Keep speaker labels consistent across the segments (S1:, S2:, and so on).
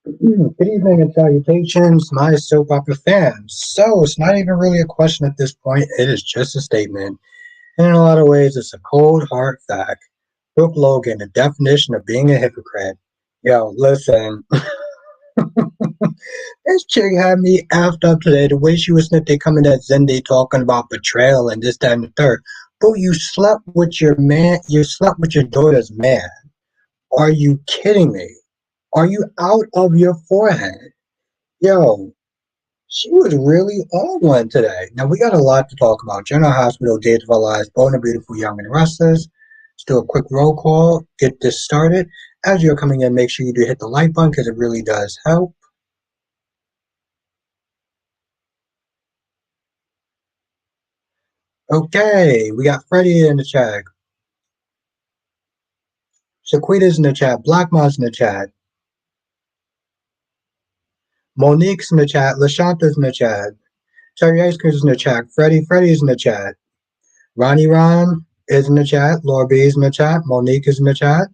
S1: Good evening and salutations, my soap opera fans. So, it's not even really a question at this point, it is just a statement. And in a lot of ways, it's a cold, hard fact. Brooke Logan, the definition of being a hypocrite. Yo, listen, this chick had me effed up today. The way she was sniffing coming at Zenday talking about betrayal and this, that, and the third. Boo, you slept with your man, you slept with your daughter's man. Are you kidding me? Are you out of your forehead? Yo, she was really on one today. Now, we got a lot to talk about. General Hospital, Days of Our Lives, Born the Beautiful, Young and Restless. Let's do a quick roll call, get this started. As you're coming in, make sure you do hit the like button because it really does help. Okay, we got Freddie in the chat. Shaquita's in the chat. Blackmon's in the chat. Monique's in the chat. LaShanta's in the chat. Terry Ice Cream's in the chat. Freddie's in the chat. Ronnie Ron is in the chat. Laura B is in the chat. Monique is in the chat.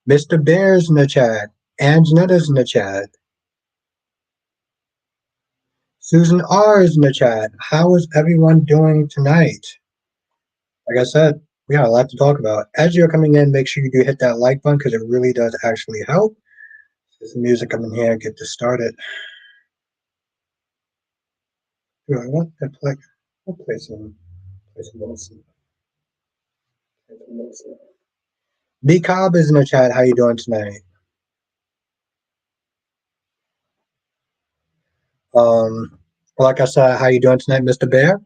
S1: Mr. Bear's in the chat. Anjanetta's in the chat. Susan R is in the chat. How is everyone doing tonight? Like I said, we got a lot to talk about. As you're coming in, make sure you do hit that like button because it really does actually help. There's some music coming here and get this started. Do I want to play? I'll play some Wilson. B Cobb is in the chat. How you doing tonight? Like I said, how you doing tonight, Mr. Bear?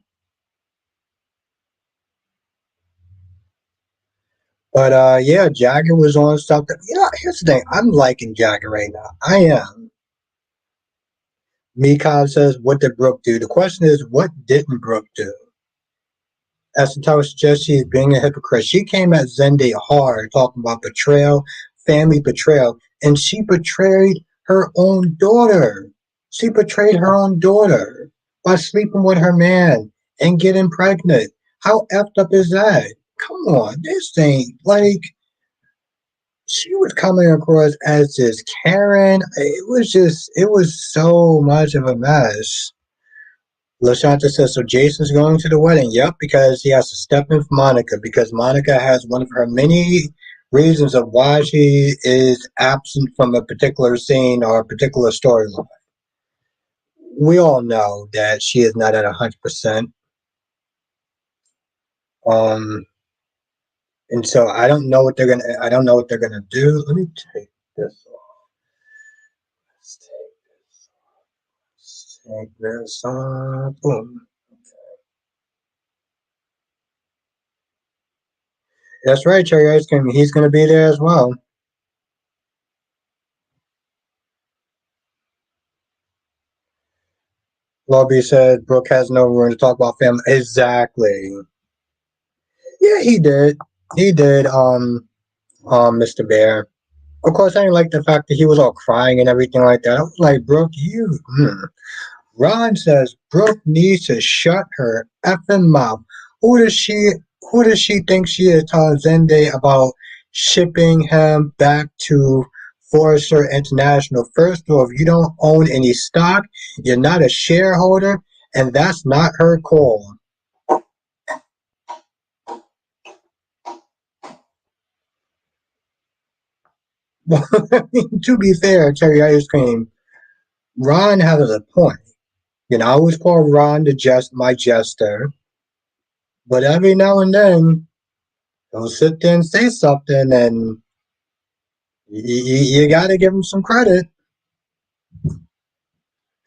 S1: But yeah, Jagger was on something. Here's the thing. I'm liking Jagger right now. I am. Mikov says, what did Brooke do? The question is, what didn't Brooke do? As the title suggests, she's being a hypocrite. She came at Zenday hard, talking about betrayal, family betrayal, and she betrayed her own daughter. She betrayed her own daughter by sleeping with her man and getting pregnant. How effed up is that? Come on, this ain't like she was coming across as this Karen. It was so much of a mess. LaShanta says, so Jason's going to the wedding. Yep, because he has to step in for Monica, because Monica has one of her many reasons of why she is absent from a particular scene or a particular storyline. We all know that she is not at 100%. And so I don't know what they're gonna do. Let me take this off. Let's take this off. Boom. That's right, Cherry Ice Cream. He's going to be there as well. Lobby said Brooke has no room to talk about family. Exactly. Yeah, he did. He did. Mr. Bear. Of course, I didn't like the fact that he was all crying and everything like that. I was like, Brooke, you. Ron says Brooke needs to shut her effing mouth. Who does she? Who does she think she is telling Zende about shipping him back to Forrester International? First off, you don't own any stock. You're not a shareholder, and that's not her call. To be fair, Cherry Ice Cream, Ron has a point. I always call Ron my jester, but every now and then he'll sit there and say something, and you got to give him some credit.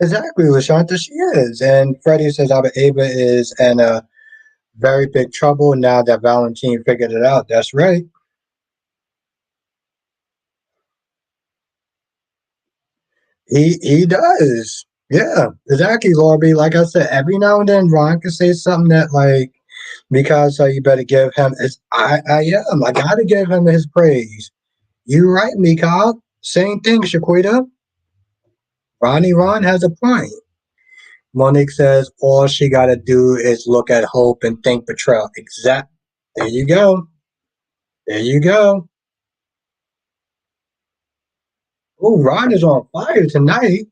S1: Exactly, LaShanta, she is. And Freddie says Ava is in a very big trouble now that Valentine figured it out. That's right. He does. Yeah, exactly, Lorby. Like I said, every now and then Ron can say something that because you better give him his I am. I gotta give him his praise. You right, Mika. Same thing, Shaquita. Ron has a point. Monique says all she gotta do is look at hope and think betrayal. There you go. There you go. Oh, Ron is on fire tonight. It's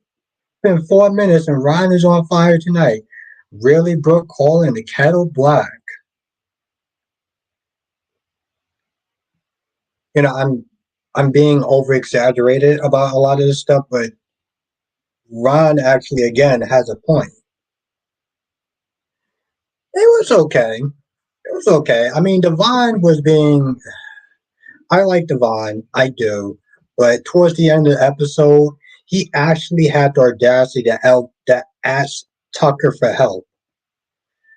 S1: been 4 minutes and Ron is on fire tonight. Really, Brooke calling the kettle black. You know, I'm being over exaggerated about a lot of this stuff, but Ron actually again has a point. It was okay. It was okay. I mean, Devon was being. I like Devon, I do, but towards the end of the episode, he actually had the audacity to ask Tucker for help.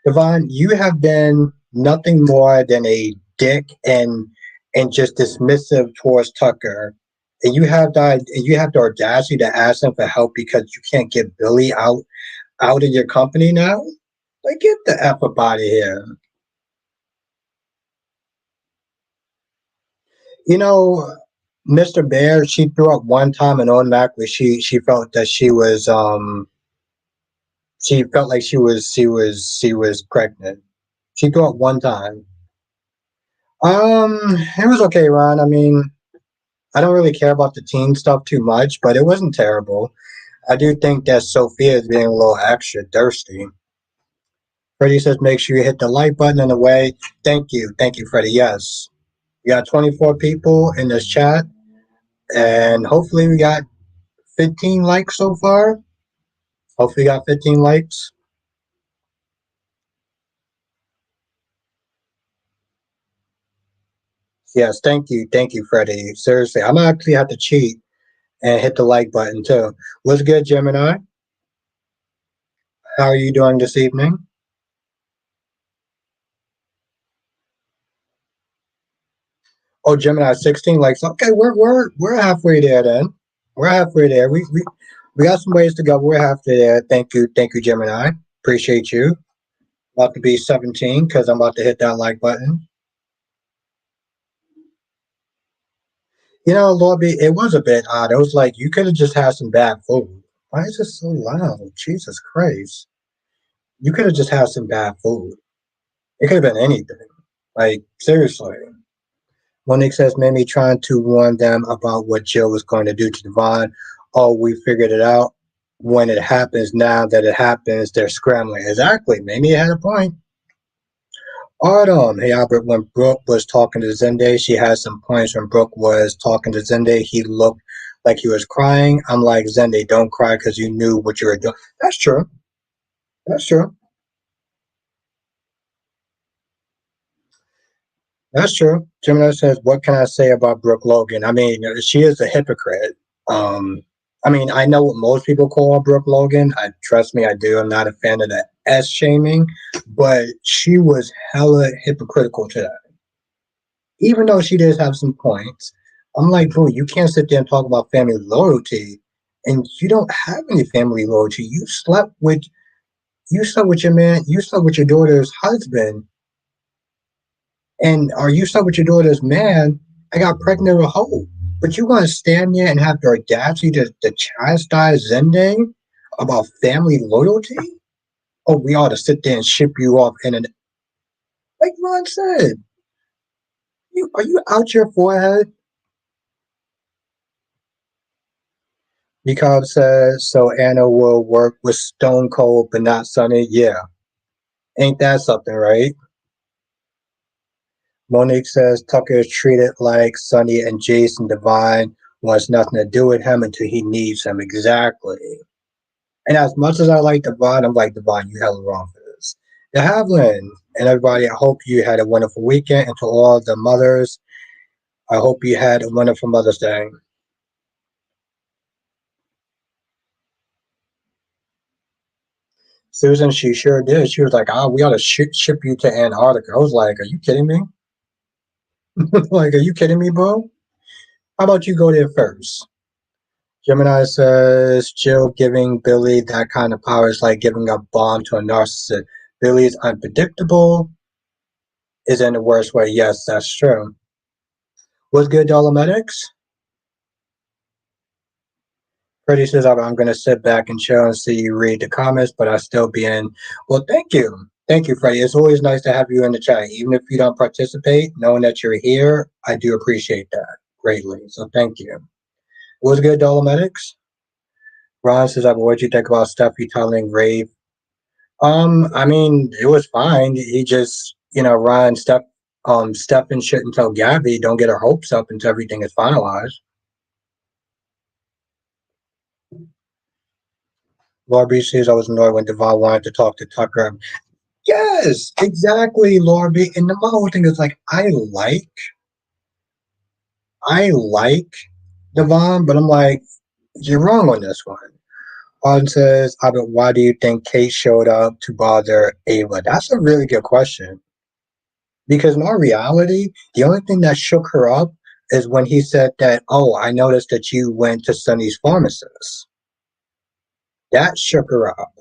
S1: Devon, you have been nothing more than a dick and just dismissive towards Tucker. And you have the audacity to ask him for help because you can't get Billy out of your company now? Like get the F up out of here. You know, Mr. Bear, she threw up one time and automatically she felt that she felt like she was pregnant. She threw up one time. it was okay, Ron. I mean, I don't really care about the teen stuff too much, but it wasn't terrible. I do think that Sophia is being a little extra thirsty. Freddie says make sure you hit the like button in the way. Thank you, Freddie. Yes. We got 24 people in this chat, and hopefully we got 15 likes so far. Hopefully we got 15 likes. Yes, thank you, Freddie. Seriously, I'm gonna actually have to cheat and hit the like button too. What's good, Gemini? How are you doing this evening? Oh, Gemini, 16 likes. Okay, we're halfway there then. We're halfway there. We got some ways to go. We're halfway there. Thank you, Gemini. Appreciate you. About to be 17 because I'm about to hit that like button. You know, Lobby, it was a bit odd. It was like you could have just had some bad food. Why is it so loud? Jesus Christ. You could have just had some bad food. It could have been anything. Like, seriously. Monique says, maybe trying to warn them about what Jill was going to do to Devon. Oh, we figured it out. When it happens, now that it happens, they're scrambling. Exactly. Maybe it had a point. Autumn. Hey, Albert, when Brooke was talking to Zende, she had some points. When Brooke was talking to Zende, he looked like he was crying. I'm like, Zende, don't cry because you knew what you were doing. That's true. That's true. That's true. Gemini says, "What can I say about Brooke Logan? I mean, she is a hypocrite. Um, I mean, I know what most people call Brooke Logan. I trust me, I do. I'm not a fan of the S shaming, but she was hella hypocritical to that. Even though she does have some points, I'm like, bro, you can't sit there and talk about family loyalty, and you don't have any family loyalty. You slept with your man. You slept with your daughter's husband and are you stuck with your daughter's man? I got pregnant with Hope. But you want to stand there and have the audacity to chastise Zende about family loyalty? Oh, we ought to sit there and ship you off in an like Ron said. Are you out your forehead? Because says so Anna will work with Stone Cold but not Sonny. Yeah. Ain't that something, right? Monique says Tucker is treated like Sonny and Jason Devine wants nothing to do with him until he needs him. Exactly. And as much as I like Devon, I'm like, Devon, you hella wrong for this. De Havlin and everybody, I hope you had a wonderful weekend. And to all the mothers, I hope you had a wonderful Mother's Day. Susan, she sure did. She was like, oh, we ought to ship you to Antarctica. I was like, are you kidding me? Like, are you kidding me, bro? How about you go there first? Gemini says, Jill giving Billy that kind of power is like giving a bomb to a narcissist. Billy is unpredictable, is in the worst way. Yes, that's true. What's good, Dolomedics? Freddie says, I'm going to sit back and chill and see you read the comments, but I'll still be in. Well, thank you. Thank you, Freddie. It's always nice to have you in the chat. Even if you don't participate, knowing that you're here, I do appreciate that greatly. So thank you. Was good, Dolomedics? Ron says, what you think about Steffi telling Rave? I mean, it was fine. He just, Ryan, Stefan shouldn't tell Gabby, don't get her hopes up until everything is finalized. Laura B says, I was annoyed when Devon wanted to talk to Tucker. Yes, exactly, Laura B. And the whole thing is like, I like Devon, but I'm like, you're wrong on this one. On says, why do you think Kate showed up to bother Ava? That's a really good question. Because in all reality, the only thing that shook her up is when he said that, oh, I noticed that you went to Sunny's pharmacist. That shook her up.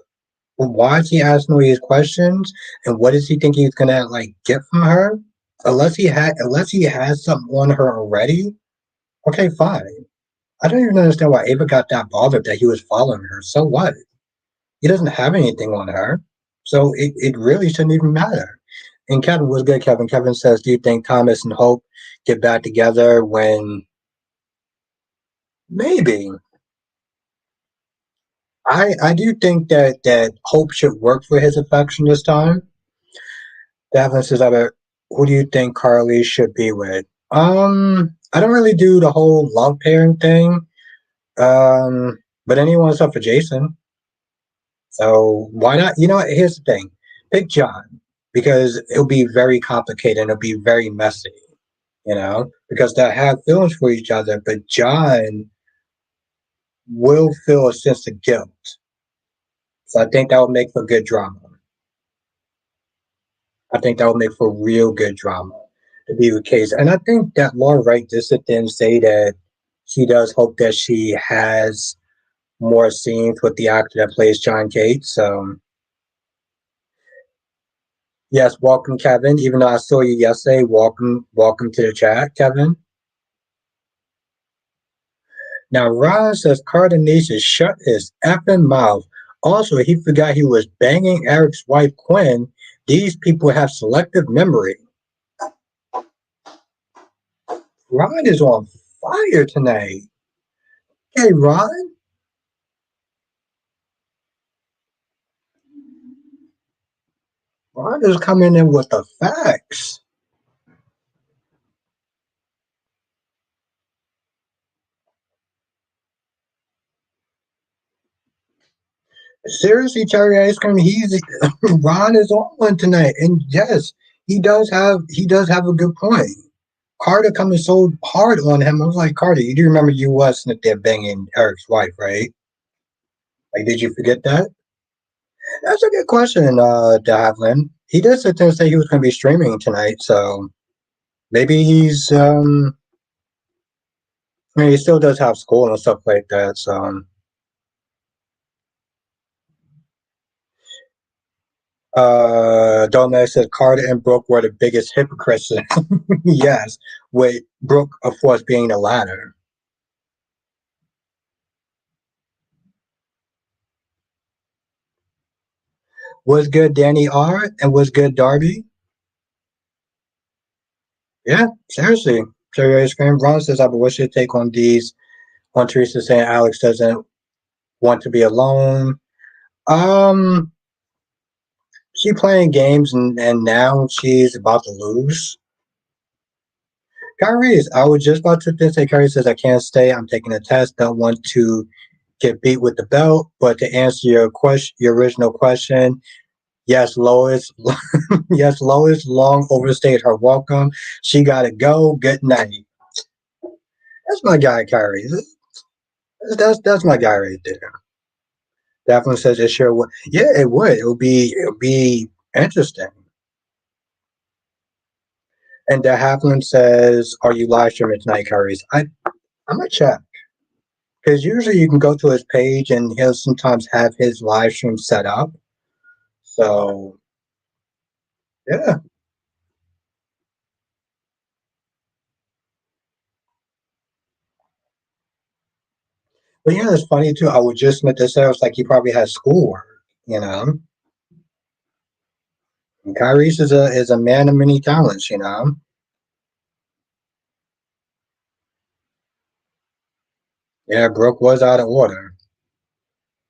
S1: But why is he asking all these questions? And what does he think he's gonna get from her? Unless he has something on her already, okay, fine. I don't even understand why Ava got that bothered that he was following her. So what? He doesn't have anything on her. So it really shouldn't even matter. And Kevin was good, Kevin. Kevin says, do you think Thomas and Hope get back together when maybe? I do think that Hope should work for his affection this time. Devin says, who do you think Carly should be with? I don't really do the whole love pairing thing. But anyone except for Jason. So why not? You know what? Here's the thing. Pick John because it'll be very complicated and it'll be very messy, because they have feelings for each other, but John will feel a sense of guilt. So I think that would make for good drama. I think that would make for real good drama to be the case. And I think that Laura Wright did sit there and say that she does hope that she has more scenes with the actor that plays John Cates. So yes, welcome, Kevin. Even though I saw you yesterday, welcome to the chat, Kevin. Now, Ron says Carter needs to shut his effing mouth. Also, he forgot he was banging Eric's wife, Quinn. These people have selective memory. Ron is on fire tonight. Hey, Ron. Ron is coming in with the facts. Seriously, cherry ice cream. Ron is on one tonight, and yes, he does have a good point. Carter coming so hard on him. I was like, Carter, you do remember you wasn't there banging Eric's wife, right? Like, did you forget that? That's a good question, Davlin. He did sit there and say he was going to be streaming tonight, so maybe I mean, he still does have school and stuff like that, so. Dominic said Carter and Brooke were the biggest hypocrites. Yes, with Brooke, of course, being the latter. Was good, Danny R, and was good, Darby. Yeah, seriously. Cherry ice cream. Ron says, I what's your take on these? On Teresa saying Alex doesn't want to be alone. Um, she playing games and now she's about to lose. Kyrie I was just about to say Kyrie says I can't stay. I'm taking a test. Don't want to get beat with the belt. But to answer your original question, yes, Lois, yes, Lois long overstayed her welcome. She got to go. Good night. That's my guy, Kyrie. That's my guy right there. Definitely says it sure would. Yeah, it would. It would be interesting. And the Halfling says, "Are you live streaming tonight, Kyrie?" I'm gonna check because usually you can go to his page and he'll sometimes have his live stream set up. So yeah, but yeah, it's funny too. I would just meant to say, I was like, he probably has schoolwork, you know. And Kyrie's is a man of many talents, you know. Yeah, Brooke was out of order.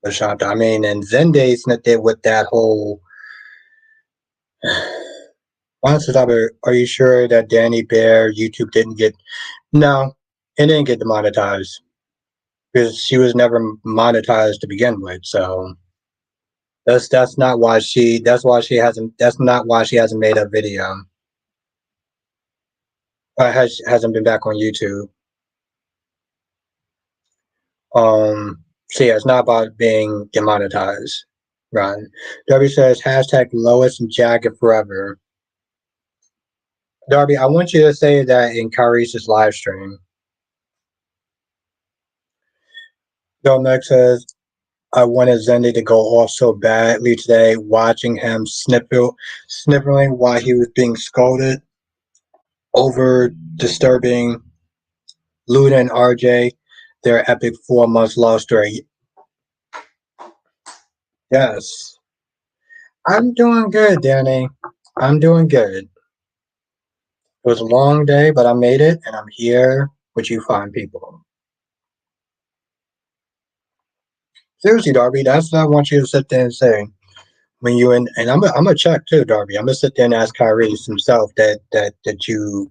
S1: Lashanta. I mean, and Zenday snipped it with that whole. Honestly, are you sure that Danny Bear YouTube didn't get? No, it didn't get demonetized because she was never monetized to begin with. So that's not why that's not why she hasn't made a video. Hasn't been back on YouTube. So yeah, it's not about being demonetized. Run. Darby says hashtag Lois and Jagged forever. Darby, I want you to say that in Kyrie's live stream. Domek says I wanted Zendy to go off so badly today, watching him sniffling while he was being scolded over disturbing Luda and RJ, their epic 4 months love story. Yes. I'm doing good, Danny. I'm doing good. It was a long day, but I made it, and I'm here with you fine people. Seriously, Darby, that's what I want you to sit there and say. When you and I'm gonna check too, Darby. I'm gonna sit there and ask Kyrie himself that you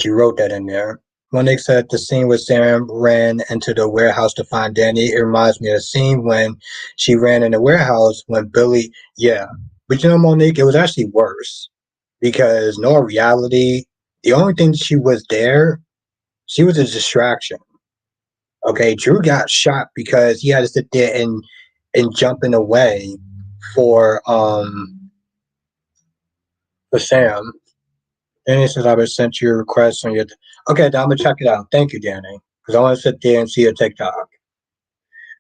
S1: wrote that in there. Monique said the scene where Sam ran into the warehouse to find Danny. It reminds me of the scene when she ran in the warehouse when Billy. Yeah, but you know, Monique, it was actually worse because in all reality, the only thing she was there, she was a distraction. Okay, Drew got shot because he had to sit there and jump in the way for um for Sam. Danny says I would sent you a request on your. Okay, I'm gonna check it out. Thank you, Danny, because I want to sit there and see your TikTok.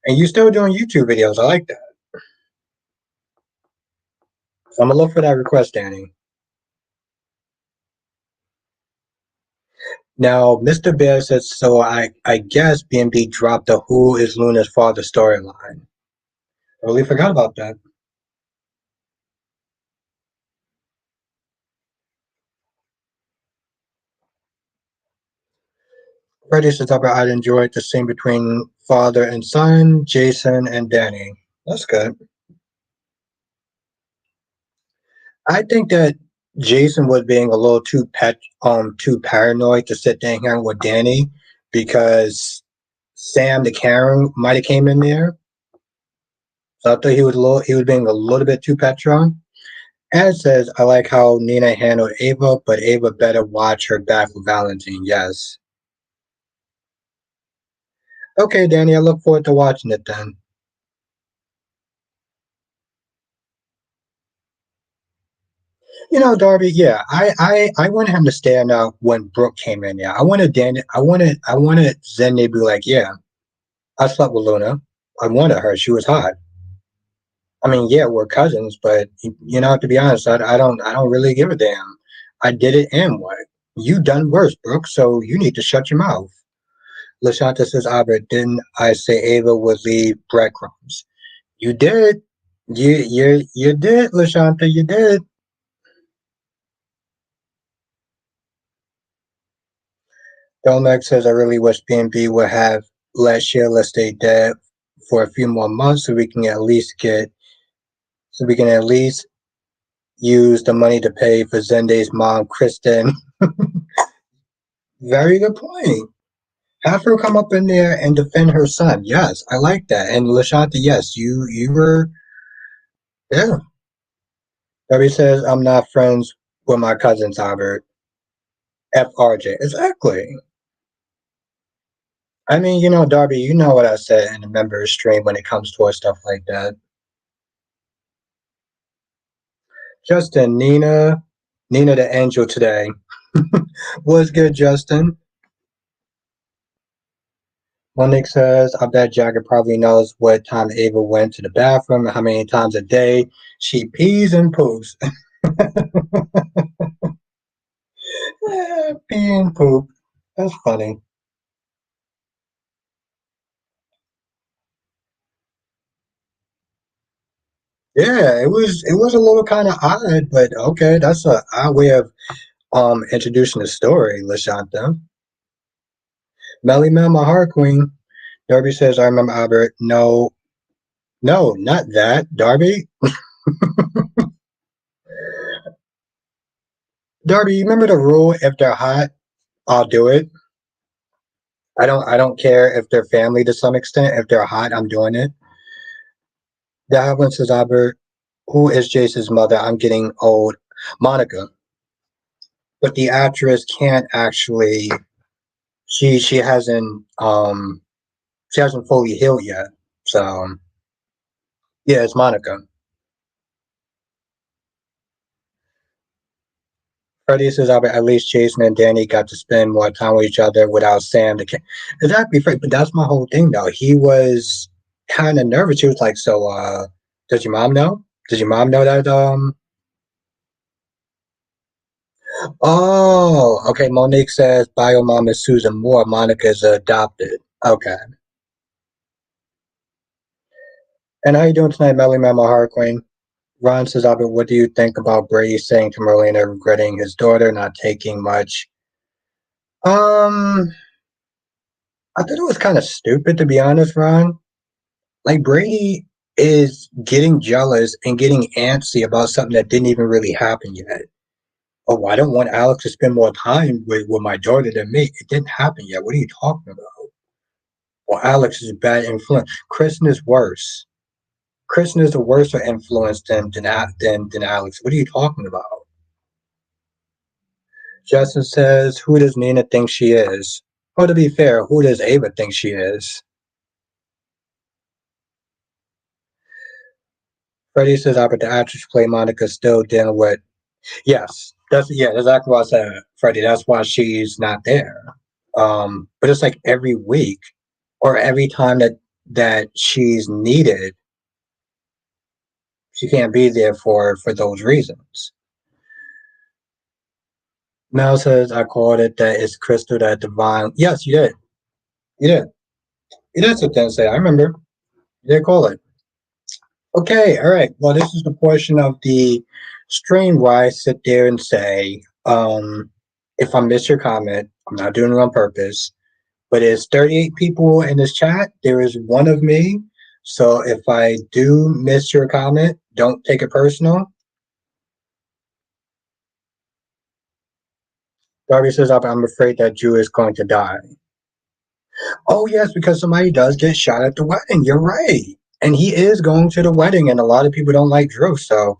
S1: And you still doing YouTube videos? I like that. So I'm gonna look for that request, Danny. Now, Mr. Bear says so. I guess BNB dropped the Who is Luna's father storyline. I really forgot about that. Freddie says I enjoyed the scene between father and son, Jason and Danny. That's good. I think that Jason was being a little too paranoid to sit there and hang out with Danny because Sam the Karen might have came in there. So I thought he was being a little bit too petron. And it says, I like how Nina handled Ava, but Ava better watch her back with Valentine. Yes. Okay, Danny, I look forward to watching it then. You know, Darby, yeah, I wanted him to stand out when Brooke came in. Yeah, I wanted Zen to be like, yeah, I slept with Luna. I wanted her. She was hot. I mean, yeah, we're cousins, but to be honest, I don't really give a damn. I did it, and what? You done worse, Brooke. So you need to shut your mouth. Lashanta says, Albert, didn't I say Ava would leave breadcrumbs? You did. You did, Lashanta. You did. Dolmack says, I really wish B&B would have let Sheila stay dead for a few more months so we can at least use the money to pay for Zenday's mom, Kristen. Very good point. Have her come up in there and defend her son. Yes, I like that. And Lashanta, yes, you were yeah. Debbie says I'm not friends with my cousins, Albert. FRJ. Exactly. I mean, Darby, you know what I said in the member stream when it comes to stuff like that. Justin, Nina the angel today. Was good, Justin. Monique says, I bet Jagger probably knows what time Ava went to the bathroom and how many times a day she pees and poops. Pee and poop. That's funny. Yeah, it was a little kind of odd, but okay, that's a odd way of introducing the story, Lashanta. Melly Mel, my heart queen. Darby says, I remember Albert. No, no, not that. Darby? Darby, you remember the rule, if they're hot, I'll do it. I don't care if they're family to some extent. If they're hot, I'm doing it. That one says Albert, who is Jace's mother? I'm getting old. Monica. But the actress can't actually she hasn't fully healed yet. So yeah, it's Monica. Freddie says Albert, at least Jason and Danny got to spend more time with each other without Sam. Exactly, Fred. But that's my whole thing, though. He was kind of nervous. He was like, "So, does your mom know? Does your mom know that?" Oh, okay. Monique says bio mom is Susan Moore. Monica's adopted. Okay. And how you doing tonight, Melly Mama Heart Queen? Ron says, Albert, what do you think about Brady saying to Marlena regretting his daughter not taking much? Um, I thought it was kind of stupid, to be honest, Ron. Like Brady is getting jealous and getting antsy about something that didn't even really happen yet. Oh, I don't want Alex to spend more time with my daughter than me. It didn't happen yet. What are you talking about? Well, Alex is a bad influence. Kristen is worse. Kristen is a worse influence than Alex. What are you talking about? Justin says, who does Nina think she is? Well, to be fair, who does Ava think she is? Freddie says, but the actress play Monica still dealing with. Yes, that's exactly what I said, Freddie. That's why she's not there. But it's like every week or every time that she's needed, she can't be there for those reasons. Mel says, I called it that it's Crystal that divine. Yes, you did. You did. You did sit there and say, I remember. You did call it. Okay, all right. Well, this is the portion of the stream where I sit there and say, if I miss your comment, I'm not doing it on purpose. But there's 38 people in this chat. There is one of me. So if I do miss your comment, don't take it personal. Darby says, I'm afraid that Jew is going to die. Oh, yes, because somebody does get shot at the wedding. You're right. And he is going to the wedding, and a lot of people don't like Drew. So,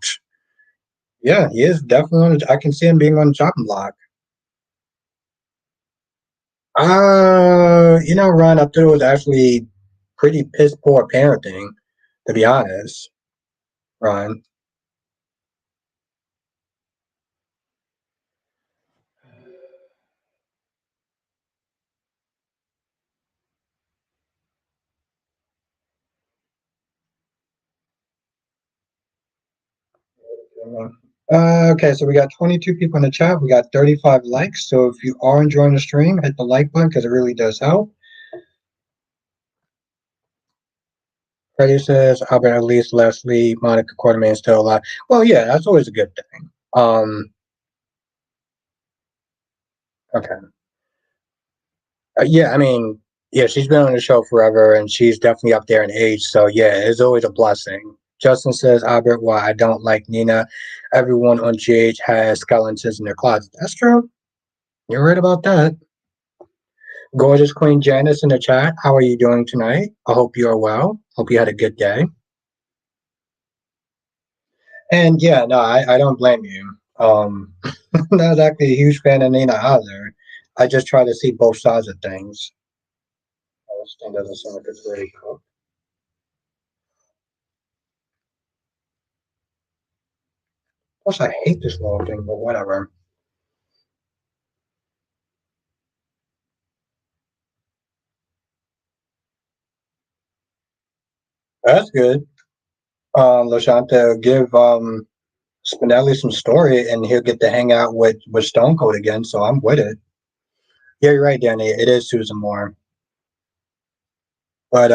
S1: yeah, he is definitely on I can see him being on the chopping block. Ron, I thought it was actually pretty piss poor parenting, to be honest, Ron. Okay, so we got 22 people in the chat. We got 35 likes. So if you are enjoying the stream, hit the like button because it really does help. Freddie says, Albert, at least Leslie, Monica Quartermain still alive. Well, yeah, that's always a good thing. Okay. Yeah, I mean, yeah, she's been on the show forever and she's definitely up there in age. So, yeah, it's always a blessing. Justin says, Albert, why I don't like Nina. Everyone on GH has skeletons in their closet. That's true. You're right about that. Gorgeous Queen Janice in the chat. How are you doing tonight? I hope you are well. Hope you had a good day. And yeah, no, I don't blame you. Not exactly a huge fan of Nina either. I just try to see both sides of things. This thing doesn't sound like it's ready cooked. Plus, I hate this little thing, but whatever. That's good. Lashanta, give Spinelli some story, and he'll get to hang out with Stone Cold again. So I'm with it. Yeah, you're right, Danny. It is Susan Moore, but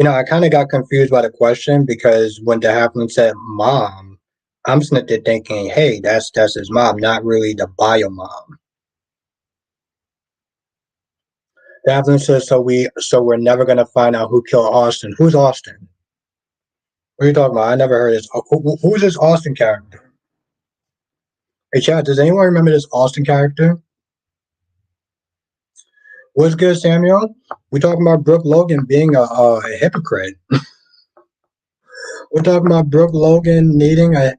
S1: I kind of got confused by the question because when the halfling said mom, I'm sitting there thinking, hey, that's his mom, not really the bio mom. The halfling says, so we're never gonna find out who killed Austin. Who's Austin? What are you talking about? I never heard this. Who's this Austin character? Hey, Chad, does anyone remember this Austin character? What's good, Samuel? We talking about Brooke Logan being a hypocrite. We're talking about Brooke Logan needing a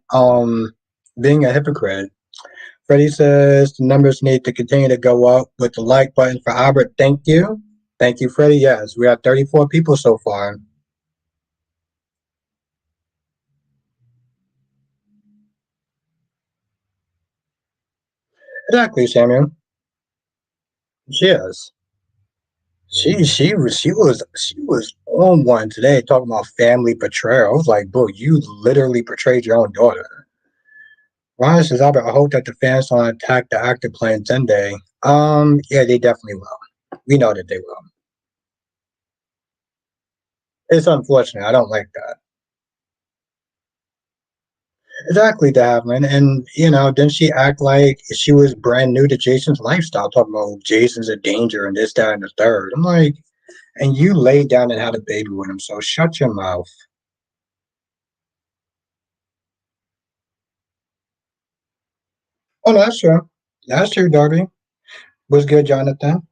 S1: being a hypocrite. Freddie says the numbers need to continue to go up with the like button for Albert. Thank you. Thank you, Freddie. Yes, we have 34 people so far. Exactly, Samuel. She is. She was on one today talking about family betrayal. I was like, bro, you literally betrayed your own daughter. Ryan says, Albert, I hope that the fans don't attack the actor playing Sunday. Yeah, they definitely will. We know that they will. It's unfortunate. I don't like that. Exactly, Davlin. And then she act like she was brand new to Jason's lifestyle, talking about Jason's a danger and this, that, and the third. I'm like, and you laid down and had a baby with him, so shut your mouth. Oh, no, that's true. That's true, Darby. Was good, Jonathan.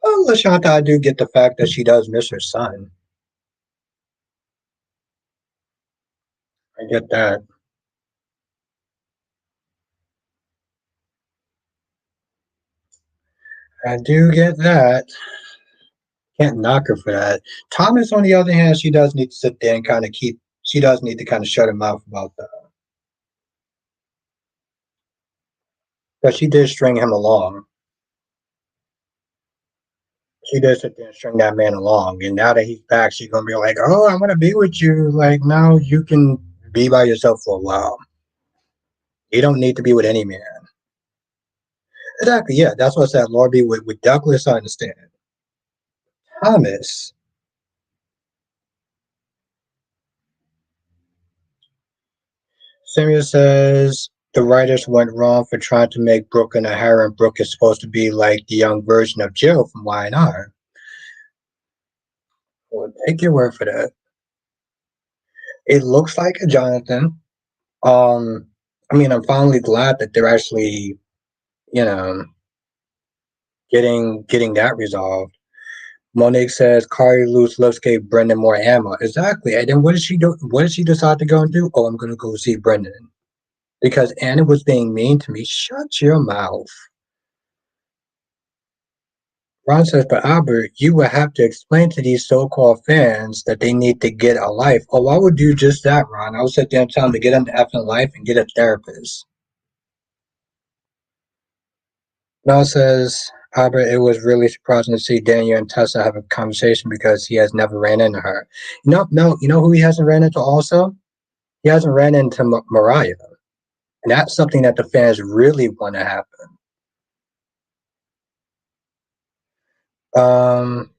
S1: Well, Lashanta, I do get the fact that she does miss her son. I get that. I do get that. Can't knock her for that. Thomas, on the other hand, she does need to sit there and kind of keep. She does need to kind of shut her mouth about that. But she did string him along. She did sit there and string that man along. And now that he's back, she's gonna be like, "Oh, I'm gonna be with you." Like, now you can be by yourself for a while. You don't need to be with any man. Exactly. Yeah, that's what I said. Lord be with Douglas. I understand. Thomas. Samuel says the writers went wrong for trying to make Brooke and a harem. Brooke is supposed to be like the young version of Jill from Y&R. Well, take your word for that. It looks like a Jonathan. Um, I mean, I'm finally glad that they're actually, you know, getting that resolved. Monique says Carly loose looks gave Brendan more ammo. Exactly. And then what did she do? What did she decide to go and do? Oh, I'm gonna go see Brendan. Because Anna was being mean to me. Shut your mouth. Ron says, but Albert, you will have to explain to these so-called fans that they need to get a life. Oh, I would do just that, Ron. I would sit there and tell them to get into effing life and get a therapist. Ron says, Albert, it was really surprising to see Daniel and Tessa have a conversation because he has never ran into her. No, you know who he hasn't ran into also? He hasn't ran into Mariah. And that's something that the fans really want to happen. Um,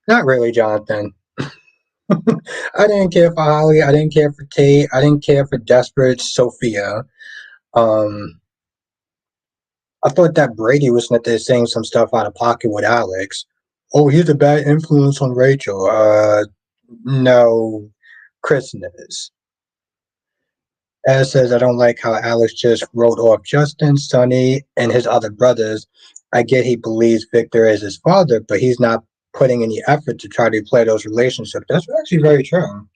S1: Not really, Jonathan. I didn't care for Holly. I didn't care for Tate. I didn't care for Desperate Sophia. Um, I thought that Brady was not there saying some stuff out of pocket with Alex. Oh, he's a bad influence on Rachel. No, Kristen is. As says, I don't like how Alex just wrote off Justin, Sonny, and his other brothers. I get he believes Victor is his father, but he's not putting any effort to try to play those relationships. That's actually very true.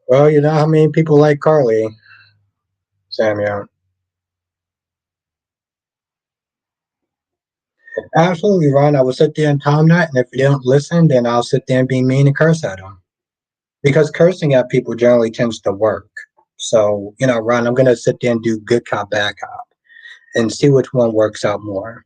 S1: Well, you know how many people like Carly, Samuel. Absolutely, Ron. I will sit there and tell them that, and if they don't listen, then I'll sit there and be mean and curse at them. Because cursing at people generally tends to work. So, Ron, I'm going to sit there and do good cop, bad cop, and see which one works out more.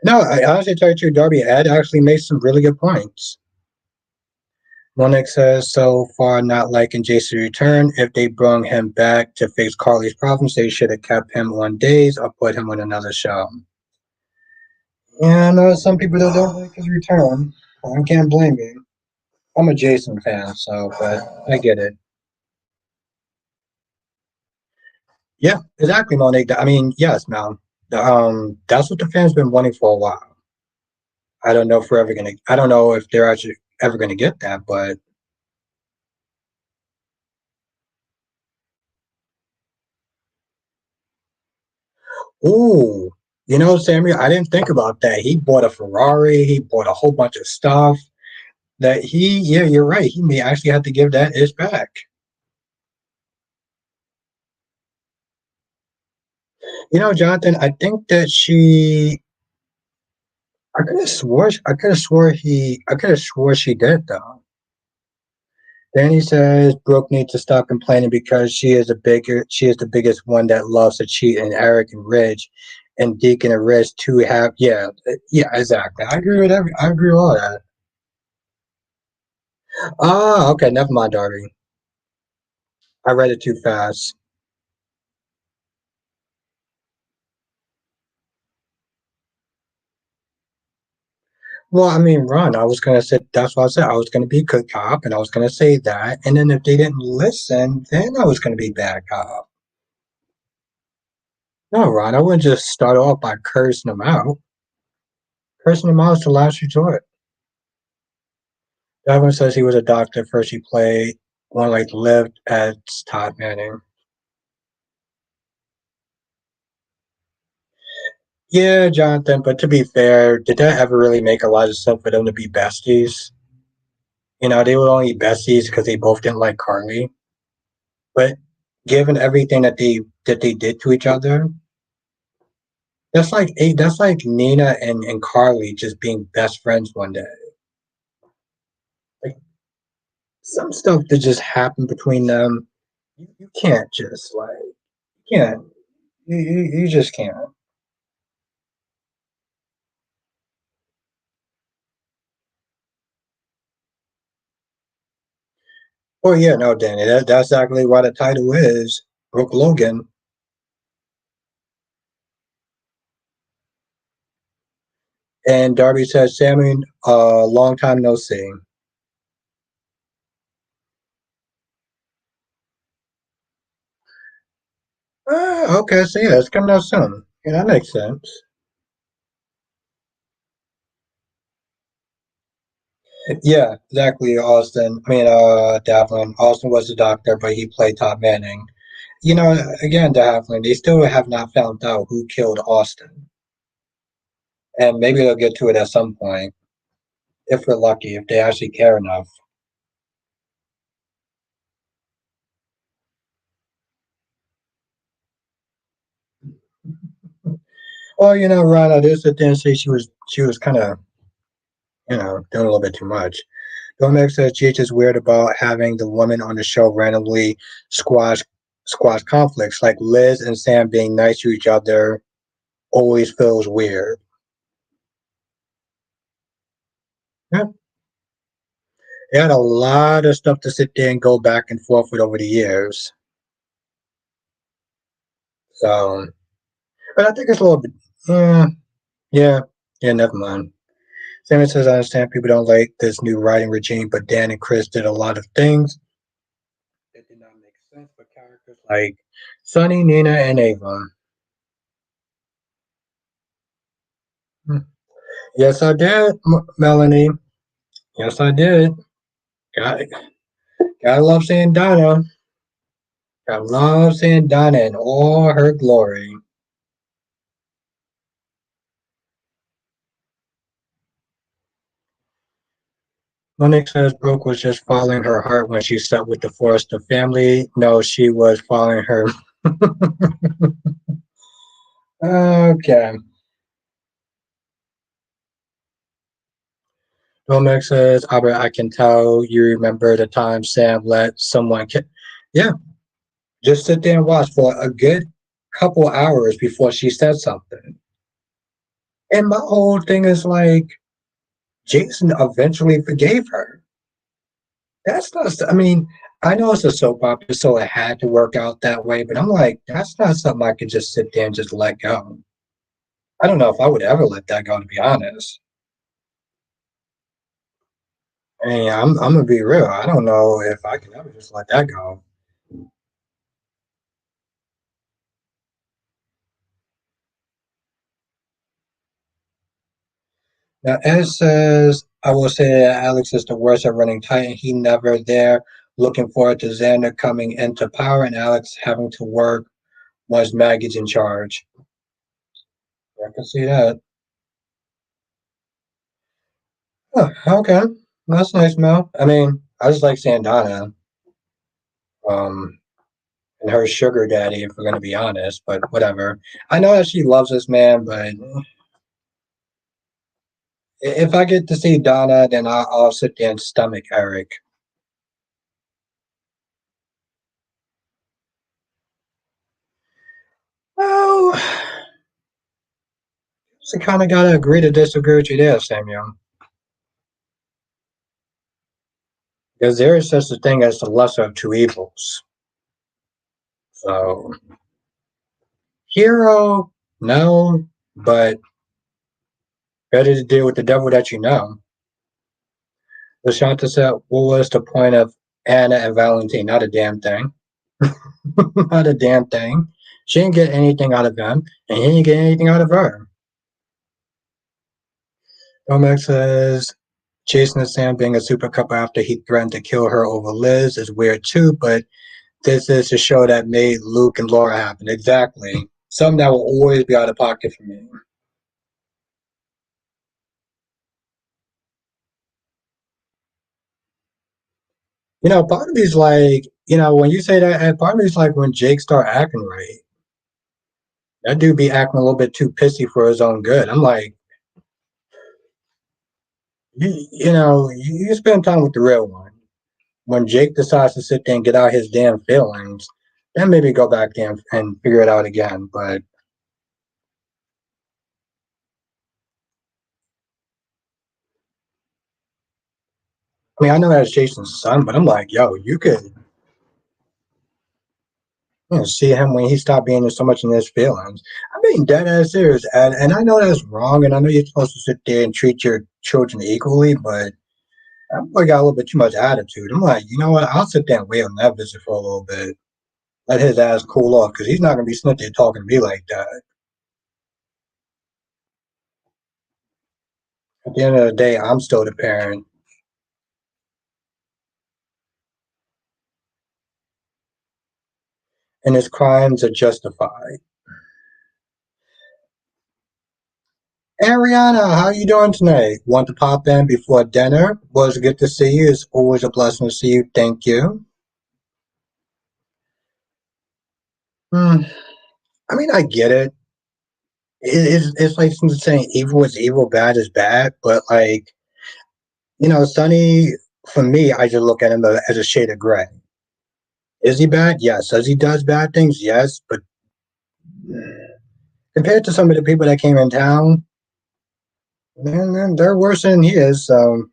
S1: No, I honestly tell you, true, Darby Ed actually makes some really good points. Monik says, so far not liking Jason's return. If they brung him back to fix Carly's problems, they should have kept him on days or put him on another show. Yeah, I know some people that don't like his return. I can't blame you. I'm a Jason fan, so but I get it. Yeah, exactly, Monique. I mean, yes, man. That's what the fans been wanting for a while. I don't know if we're ever gonna. I don't know if they're actually ever gonna get that, but ooh, Samuel, I didn't think about that. He bought a Ferrari. He bought a whole bunch of stuff. Yeah, you're right. He may actually have to give that ish back. Jonathan, I think that I could have swore she did though. Then he says Brooke needs to stop complaining because she is the biggest one that loves to cheat, and Eric and Ridge and Deacon and Rich to have yeah, exactly. I agree with all that. Ah, okay, never mind, Darby. I read it too fast. Well, I mean, Ron, I was gonna say that's what I said. I was gonna be good cop, and I was gonna say that, and then if they didn't listen, then I was gonna be bad cop. No, Ron, I wouldn't just start off by cursing them out. Cursing them out is the last resort. Devon says he was a doctor first. He played one like lived at Todd Manning. Yeah, Jonathan. But to be fair, did that ever really make a lot of sense for them to be besties? They were only besties because they both didn't like Carly. But given everything that they did to each other, that's like Nina and Carly just being best friends one day. Like some stuff that just happened between them, you can't just like you can't you just can't. Oh yeah, no, Danny, that's exactly what the title is. Brooke Logan. And Darby says, Sammy, long time no see. Okay, so yeah, it's coming out soon. Yeah, that makes sense. Yeah, exactly, Austin. I mean, Davlin. Austin was the doctor, but he played Todd Manning. Again, Davlin, they still have not found out who killed Austin. And maybe they'll get to it at some point, if we're lucky, if they actually care enough. Well, Ron, I did sit there and say she was kind of, doing a little bit too much. Dominic says GH is weird about having the woman on the show randomly squash squash conflicts, like Liz and Sam being nice to each other always feels weird. Yeah. They had a lot of stuff to sit there and go back and forth with over the years. So, but I think it's a little bit, yeah, yeah, yeah, never mind. Simon says, I understand people don't like this new writing regime, but Dan and Chris did a lot of things that did not make sense for characters like Sunny, Nina, and Ava. Hmm. Yes, I did, Melanie. Yes, I did. Got gotta love seeing Donna. Gotta love seeing Donna in all her glory. Monique says Brooke was just following her heart when she slept with the Forrester family. No, she was following her. Okay. Monique says, Albert, I can tell you remember the time Sam let someone Yeah, just sit there and watch for a good couple hours before she said something. And my whole thing is like, Jason eventually forgave her. That's not, I mean, I know it's a soap opera, so it had to work out that way, but I'm like, that's not something I could just sit there and just let go. I don't know if I would ever let that go, to be honest. And I'm gonna be real. I don't know if I can ever just let that go. Now, Ed says, I will say that Alex is the worst at running tight, and he never there. Looking forward to Xander coming into power and Alex having to work once Maggie's in charge. I can see that. Oh, okay. That's nice, Mel. I mean, I just like Sandana, um, and her sugar daddy, if we're gonna be honest, but whatever. I know that she loves this man, but if I get to see Donna, then I'll sit there and stomach Eric. Well, so kind of gotta agree to disagree with you there, Samuel. Because there is such a thing as the lesser of two evils. So, hero, no, but better to deal with the devil that you know. LaShanta said, what was the point of Anna and Valentine? Not a damn thing. Not a damn thing. She didn't get anything out of him, and he didn't get anything out of her. Romax says, Jason and Sam being a super couple after he threatened to kill her over Liz is weird too, but this is a show that made Luke and Laura happen. Exactly. Something that will always be out of pocket for me. Part of me's like, when you say that, part of me's like when Jake start acting right. That dude be acting a little bit too pissy for his own good. I'm like, you spend time with the real one. When Jake decides to sit there and get out his damn feelings, then maybe go back there and figure it out again. But I mean, I know that's Jason's son, but I'm like, yo, you could see him when he stopped being so much in his feelings. I mean, dead ass serious, and I know that's wrong, and I know you're supposed to sit there and treat your children equally, but I boy got a little bit too much attitude. I'm like, you know what? I'll sit there and wait on that visit for a little bit, let his ass cool off, because he's not gonna be sitting there talking to me like that. At the end of the day, I'm still the parent, and his crimes are justified. Ariana, how you doing tonight? Want to pop in before dinner? Was good to see you. It's always a blessing to see you. Thank you. Hmm. I mean, I get it. It's like saying evil is evil, bad is bad. But like, Sonny, for me, I just look at him as a shade of gray. Is he bad? Yes. Does he does bad things? Yes. But compared to some of the people that came in town, man, they're worse than he is. So,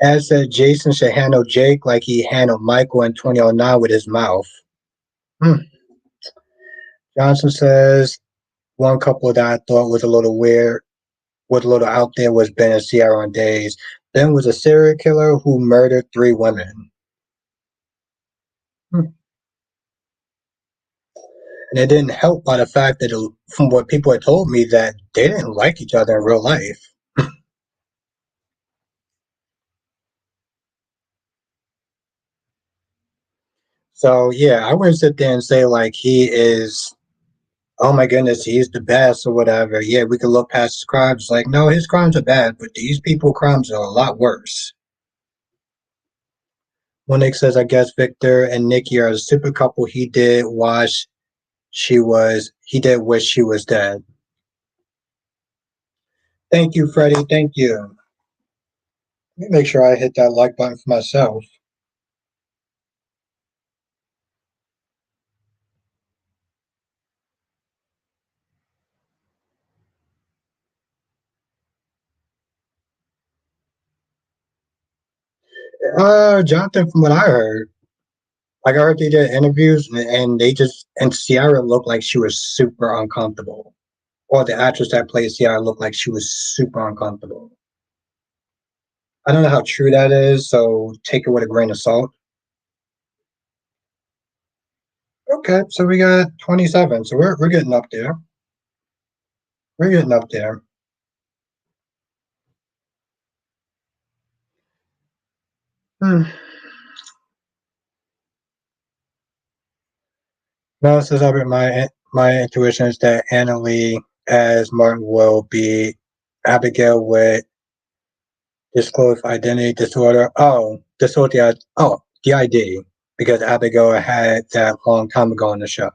S1: as said, Jason should handle Jake like he handled Michael in 2009 with his mouth. Hmm. Johnson says one couple that I thought was a little weird, was a little out there, was Ben and Sierra on Days. Ben was a serial killer who murdered three women. Hmm. And it didn't help by the fact that, from what people had told me, that they didn't like each other in real life. So yeah, I wouldn't sit there and say like he is. Oh my goodness, he's the best or whatever. Yeah, we could look past his crimes. Like, no, his crimes are bad, but these people crimes are a lot worse. Monique says, I guess Victor and Nikki are a super couple. He did wish she was dead. Thank you, Freddie. Thank you. Let me make sure I hit that like button for myself. Jonathan, from what I heard, like I heard they did interviews and they just and Sierra looked like she was super uncomfortable. Or the actress that played Sierra looked like she was super uncomfortable. I don't know how true that is, so take it with a grain of salt. Okay, so we got 27. So we're getting up there. We're getting up there. Hmm. No, it says Albert, my intuition is that Anna Lee as Martin will be Abigail with disclosed identity disorder. Oh, disorder. Oh, the ID because Abigail had that long time ago on the show.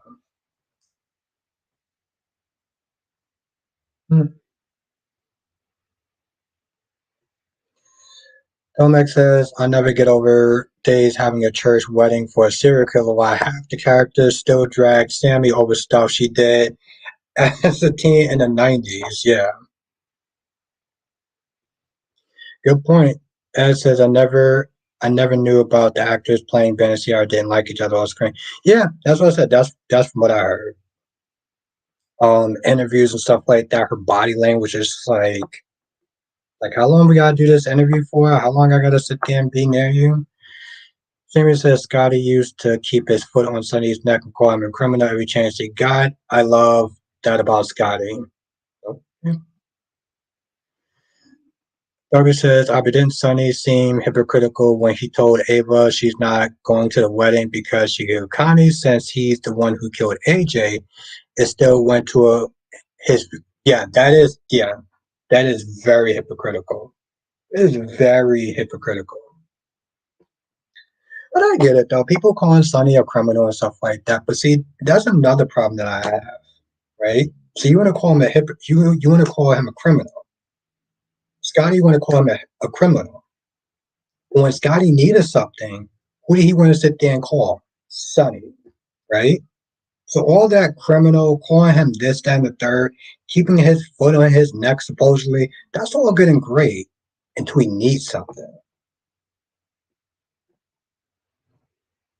S1: Hmm. Tomek says, I'll never get over days having a church wedding for a serial killer while half the characters still drag Sammy over stuff she did as a teen in the 90s. Yeah, good point. Ed says, I never knew about the actors playing Ben and Ciara didn't like each other on screen. Yeah, that's what I said. That's from what I heard. Interviews and stuff like that. Her body language is like how long we gotta do this interview for? How long I gotta sit there and be near you? Sammy says Scotty used to keep his foot on Sonny's neck and call him a criminal every chance he got. I love that about Scotty. So, yeah. Darby says, Abby, didn't Sonny seem hypocritical when he told Ava she's not going to the wedding because she gave Connie since he's the one who killed AJ? It still went to his. That is very hypocritical. It is very hypocritical. But I get it though. People calling Sonny a criminal and stuff like that. But see, that's another problem that I have, right? So you want to call him you want to call him a criminal. Scotty, you want to call him a criminal. But when Scotty needed something, who did he want to sit there and call? Sonny, right? So all that criminal, calling him this, that, and the third, keeping his foot on his neck supposedly, that's all good and great until he needs something.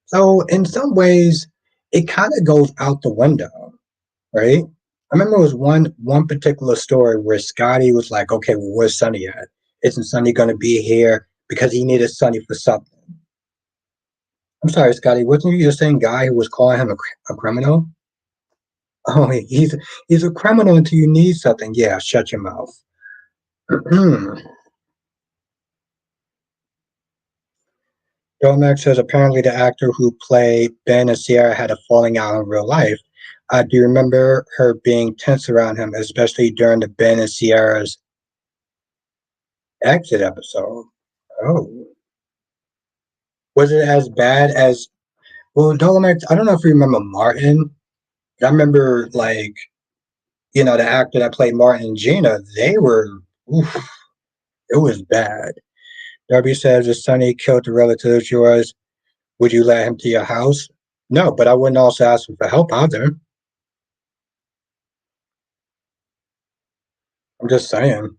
S1: So in some ways, it kind of goes out the window, right? I remember it was one particular story where Scotty was like, "Okay, well, where's Sonny at? Isn't Sonny going to be here because he needed Sonny for something?" I'm sorry, Scotty. Wasn't you the same guy who was calling him a criminal? Oh, he's a criminal until you need something. Yeah, shut your mouth. Domax says apparently the actor who played Ben and Sierra had a falling out in real life. I do remember her being tense around him, especially during the Ben and Sierra's exit episode. Oh, was it as bad as? Well, Dolomites. I don't know if you remember Martin. I remember the actor that played Martin and Gina. They were. Oof, it was bad. Darby says if Sonny killed the relatives yours, would you let him to your house? No, but I wouldn't also ask him for help either. I'm just saying.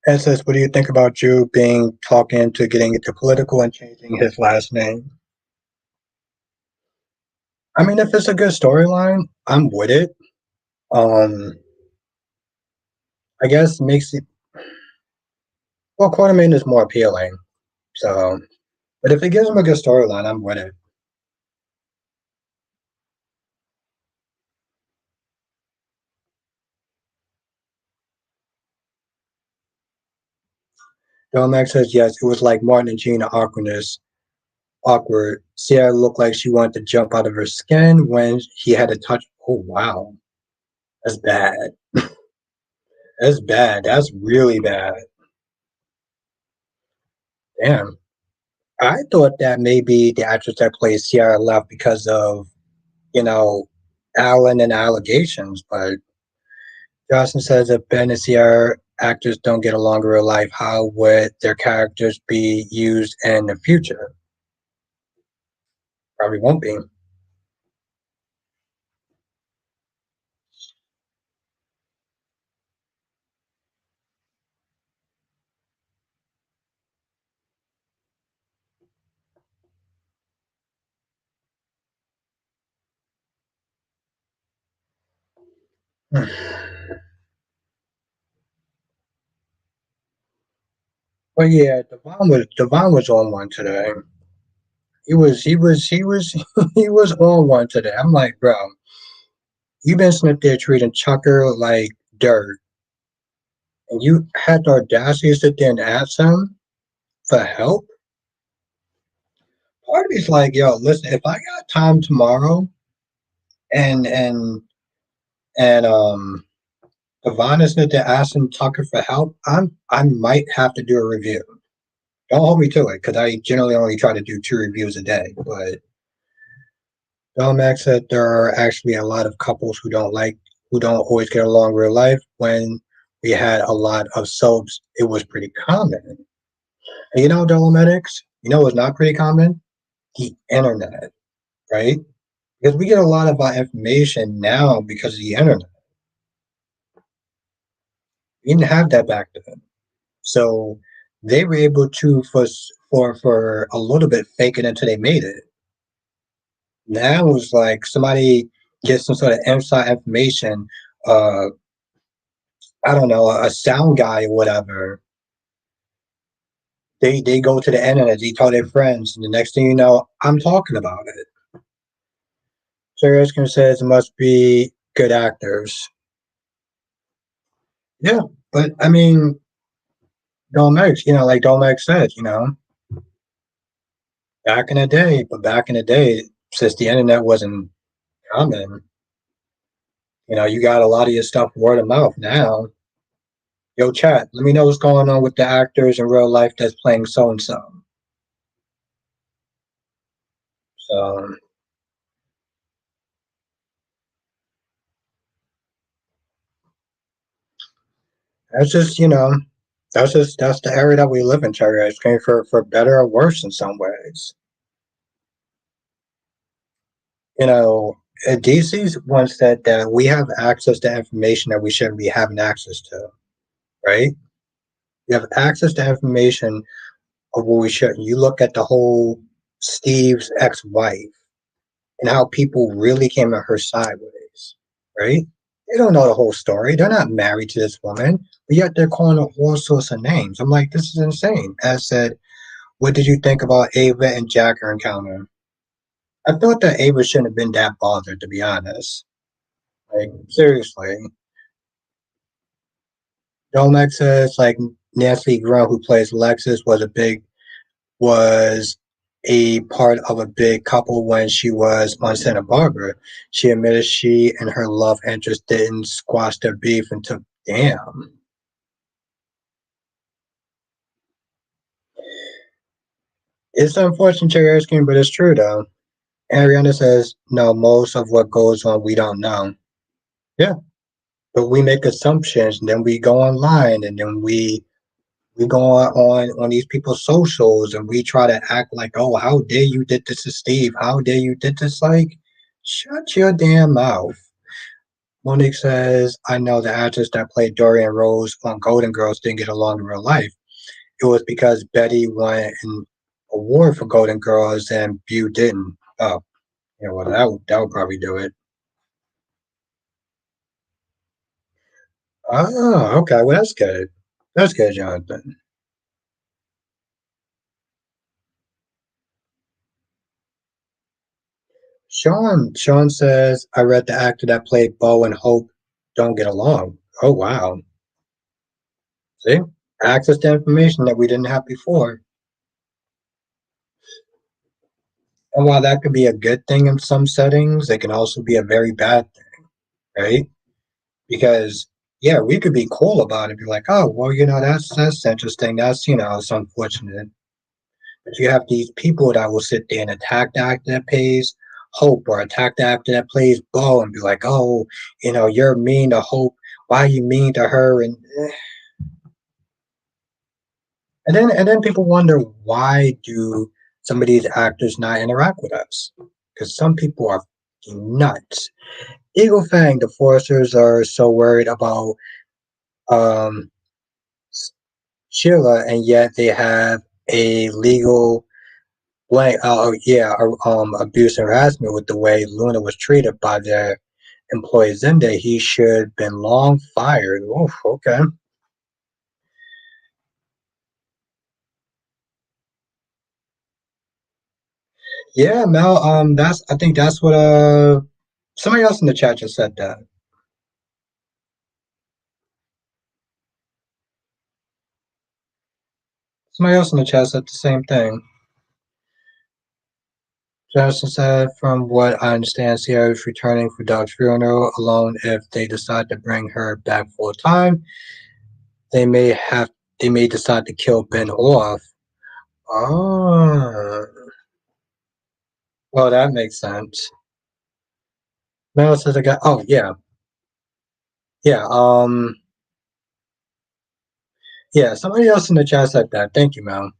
S1: And says, what do you think about Drew being talking into getting into political and changing his last name? I mean, if it's a good storyline, I'm with it. Um, I guess makes it well. Quartermain is more appealing. So, but if it gives him a good storyline, I'm with it. Max says yes. It was like Martin and Gina awkwardness. Awkward. Sierra looked like she wanted to jump out of her skin when he had to touch. Oh wow, that's bad. That's bad. That's really bad. Damn. I thought that maybe the actress that plays Sierra left because of, you know, Alan and allegations, but Johnson says if Ben and Sierra actors don't get along in real life, how would their characters be used in the future? Probably won't be. But yeah, Devon was on one today. He was he was on one today. I'm like, bro, you been sitting there treating Tucker like dirt, and you had the audacity to sit there and ask him for help. Part of me's like, yo, listen, if I got time tomorrow and and and Devon is sitting there asking Tucker for help, I might have to do a review. Don't hold me to it, because I generally only try to do 2 reviews a day. But Max said there are actually a lot of couples who don't always get along in real life. When we had a lot of soaps, it was pretty common. And you know, Dolomedics, you know what's not pretty common? The internet, right? Because we get a lot of our information now because of the internet. We didn't have that back then. So they were able to, for a little bit, fake it until they made it. Now it's like somebody gets some sort of inside information, uh, I don't know, a sound guy or whatever. They go to the internet, they tell their friends, and the next thing you know, I'm talking about it. Sarah Erskine says it must be good actors. Yeah, but I mean, Domex, like Domex said, back in the day, but back in the day, since the internet wasn't common, you got a lot of your stuff word of mouth now. Yo, chat, let me know what's going on with the actors in real life that's playing so and so. So that's just, that's the era that we live in, Cherry Ice Cream, for better or worse in some ways. You know, DC's once said that we have access to information that we shouldn't be having access to, right? You have access to information of what we shouldn't. You look at the whole Steve's ex-wife and how people really came at her sideways, right? They don't know the whole story. They're not married to this woman, but yet they're calling her all sorts of names. I'm like, this is insane. As said, what did you think about Ava and Jacker encounter? I thought that Ava shouldn't have been that bothered, to be honest. Like, seriously. Domex says, like, Nancy Grunt, who plays Lexus, was a part of a big couple when she was on Santa Barbara. She admitted she and her love interest didn't squash their beef and took damn. It's unfortunate, Cherry Ice Cream, but it's true though. Ariana says, no, most of what goes on we don't know. Yeah. But we make assumptions and then we go online and then we go on these people's socials and we try to act like, oh, how dare you did this to Steve? How dare you did this? Like, shut your damn mouth. Monique says, I know the actress that played Dorian Rose on Golden Girls didn't get along in real life. It was because Betty won an award for Golden Girls and Bew didn't. Oh, yeah, well, that would probably do it. Oh, okay. Well, that's good. That's good, Jonathan. Sean says, I read the actor that played Bo and Hope don't get along. Oh, wow. See? Access to information that we didn't have before. And while that could be a good thing in some settings, it can also be a very bad thing, right? Because, yeah, we could be cool about it, be like, oh, well, that's interesting. That's, it's unfortunate. But you have these people that will sit there and attack the actor that plays Hope or attack the actor that plays Bo and be like, oh, you're mean to Hope. Why are you mean to her? And then people wonder, why do some of these actors not interact with us? Because some people are nuts. Eagle Fang, the Foresters are so worried about um, Sheila, and yet they have a legal abuse and harassment with the way Luna was treated by their employee Zende, he should been long fired. Oof, okay. Yeah, Mel. That's I think that's what somebody else in the chat just said that. Somebody else in the chat said the same thing. Justin said, from what I understand, Sierra is returning for Doc's funeral alone. If they decide to bring her back full time, they may have they may decide to kill Ben off. Oh, well, that makes sense. Mel says I got. Oh yeah, yeah. Yeah. Somebody else in the chat said that. Thank you, Mel.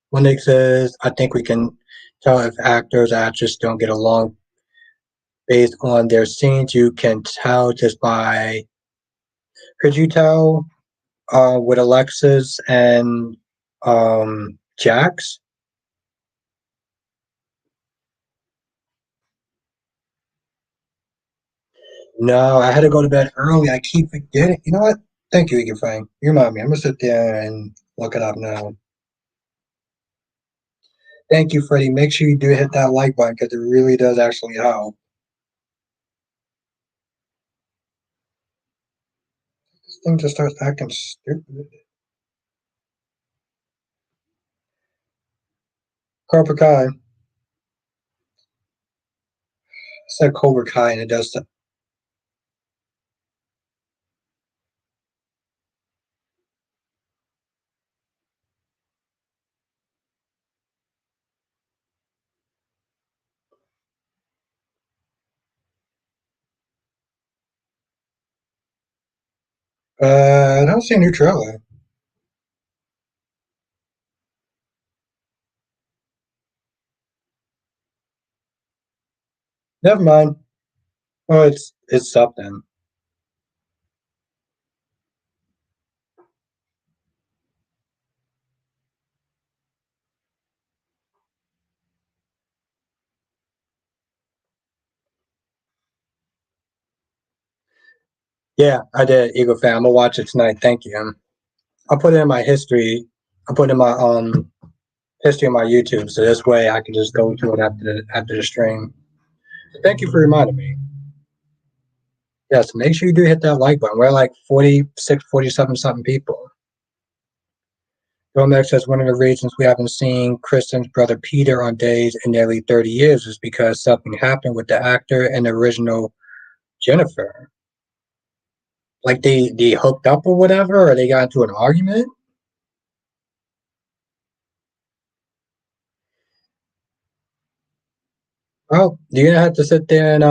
S1: When says, I think we can tell if actors or actresses don't get along based on their scenes. You can tell just by. Could you tell with Alexis and Jax? No, I had to go to bed early. I keep forgetting. You know what? Thank you, Eager Fang. You remind me. I'm gonna sit there and look it up now. Thank you, Freddie. Make sure you do hit that like button because it really does actually help. This thing just starts acting stupid. Cobra Kai. I said Cobra Kai and it does. I don't see a new trailer. Never mind. Oh, it's something. Yeah, I did. Eagle fan. I'm gonna watch it tonight. Thank you. I'll put it in my history. I'll put it in my history on my YouTube, so this way I can just go to it after the stream. So thank you for reminding me. Yes, make sure you do hit that like button. We're like 46, 47 something people. Romex says one of the reasons we haven't seen Kristen's brother Peter on days in nearly 30 years is because something happened with the actor and the original Jennifer. Like they hooked up or whatever, or they got into an argument. Well, you're gonna have to sit there and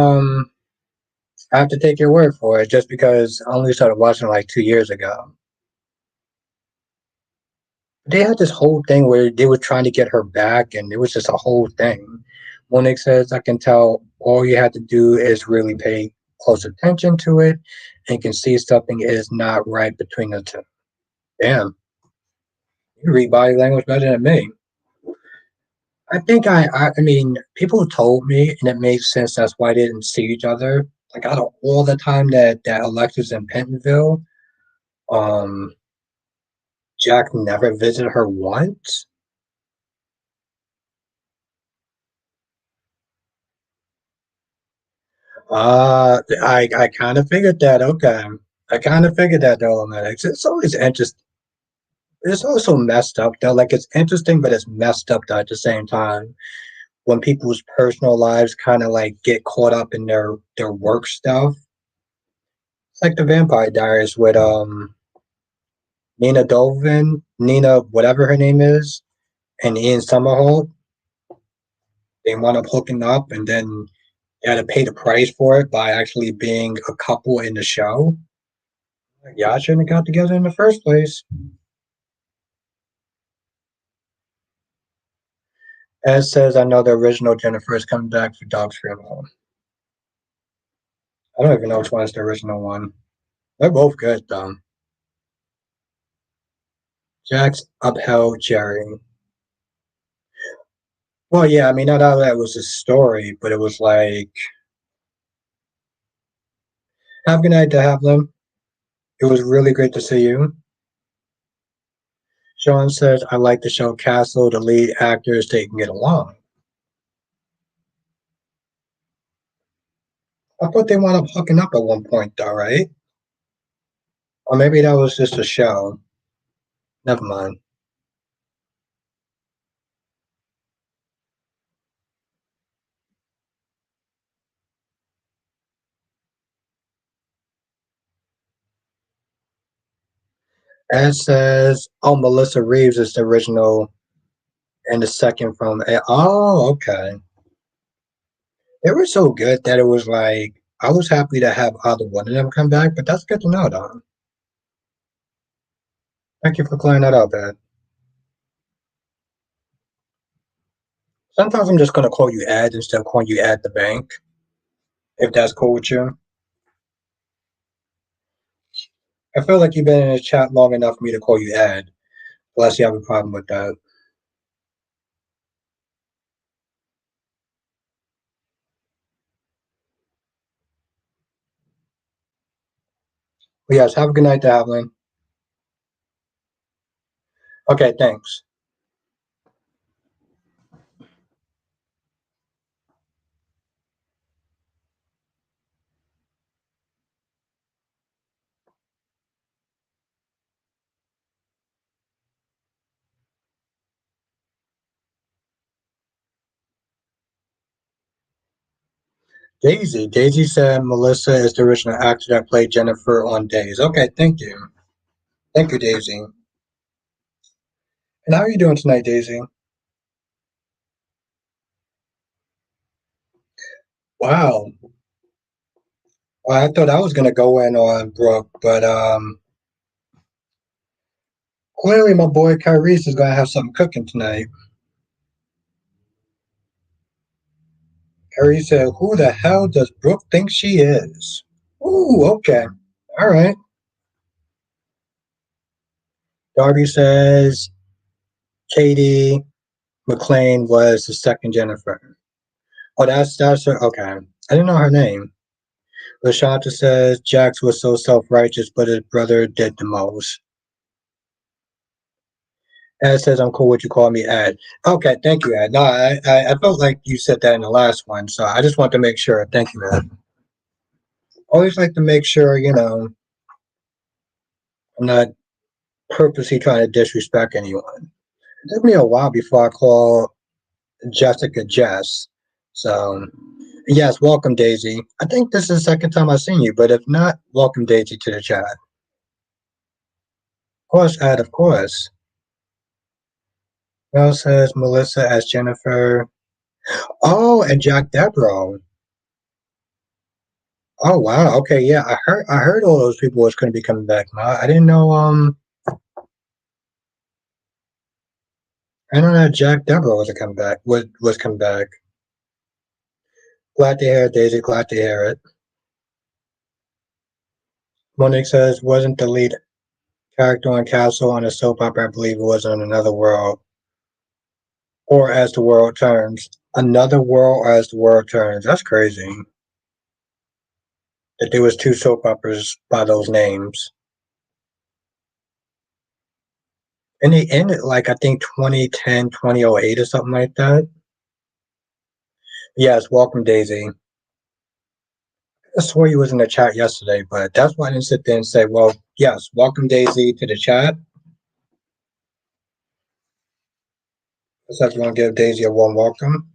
S1: I have to take your word for it just because I only started watching like 2 years ago. They had this whole thing where they were trying to get her back, and it was just a whole thing. Monique says, I can tell all you have to do is really pay close attention to it and can see something is not right between the two. Damn, you read body language better than me. I think I mean, people told me, and it makes sense. That's why they didn't see each other. Like out of all the time that Alexis in Pentonville, um, Jack never visited her once. I kind of figured that. Okay, I kind of figured that though, man. It's always interesting. It's also messed up though. Like it's interesting, but it's messed up though at the same time. When people's personal lives kind of like get caught up in their work stuff. It's like the Vampire Diaries with Nina Dolvin, Nina whatever her name is, and Ian Somerhalder. They wound up hooking up, and then they had to pay the price for it by actually being a couple in the show. Like, y'all shouldn't have got together in the first place. As says, I know the original Jennifer is coming back for Dog's Funeral. I don't even know which one is the original one. They're both good, though. Jax upheld Jerry. Well, yeah, I mean, not all that was a story, but it was like Have a good night, Devlin. It was really great to see you. Sean says, I like the show Castle. The lead actors, they can get along. I thought they wound up hooking up at one point, though, right? Or maybe that was just a show. Never mind. Ed says, oh, Melissa Reeves is the original and the second from. Oh, okay. They were so good that it was like, I was happy to have either one of them come back, but that's good to know, though. Thank you for clearing that up, Ed. Sometimes I'm just going to call you Ed instead of calling you Ed the Bank, if that's cool with you. I feel like you've been in the chat long enough for me to call you Ed, unless you have a problem with that. But yes, have a good night, Davlin. Okay, thanks. Daisy. Daisy said Melissa is the original actor that played Jennifer on Days. Okay, thank you. Thank you, Daisy. And how are you doing tonight, Daisy? Wow. Well, I thought I was gonna go in on Brooke, but clearly my boy Kyrese is gonna have something cooking tonight. Kyrie said, who the hell does Brooke think she is? Ooh, okay. All right. Darby says Katie McLean was the second Jennifer. Oh, that's her. Okay. I didn't know her name. Lashanta says Jax was so self-righteous, but his brother did the most. Ed says, I'm cool with you calling me Ed. Okay, thank you, Ed. No, I felt like you said that in the last one, so I just want to make sure. Thank you, Ed. Always like to make sure, I'm not purposely trying to disrespect anyone. It took me a while before I called Jessica Jess. So, yes, welcome, Daisy. I think this is the second time I've seen you, but if not, welcome, Daisy, to the chat. Of course, Ed, of course. Mel says Melissa as Jennifer. Oh, and Jack Debro. Oh wow. Okay, yeah. I heard all those people was gonna be coming back. No, I didn't know I didn't know that Jack Debro was coming back was coming back. Glad to hear it, Daisy, glad to hear it. Monique says wasn't the lead character on Castle on a soap opera, I believe it was on Another World. Or As the World Turns. Another World or As the World Turns. That's crazy. That there was two soap operas by those names. And they ended like I think 2010, 2008 or something like that. Yes, welcome Daisy. I swore you was in the chat yesterday, but that's why I didn't sit there and say, well, yes, welcome Daisy to the chat. So if you want to give Daisy a warm welcome.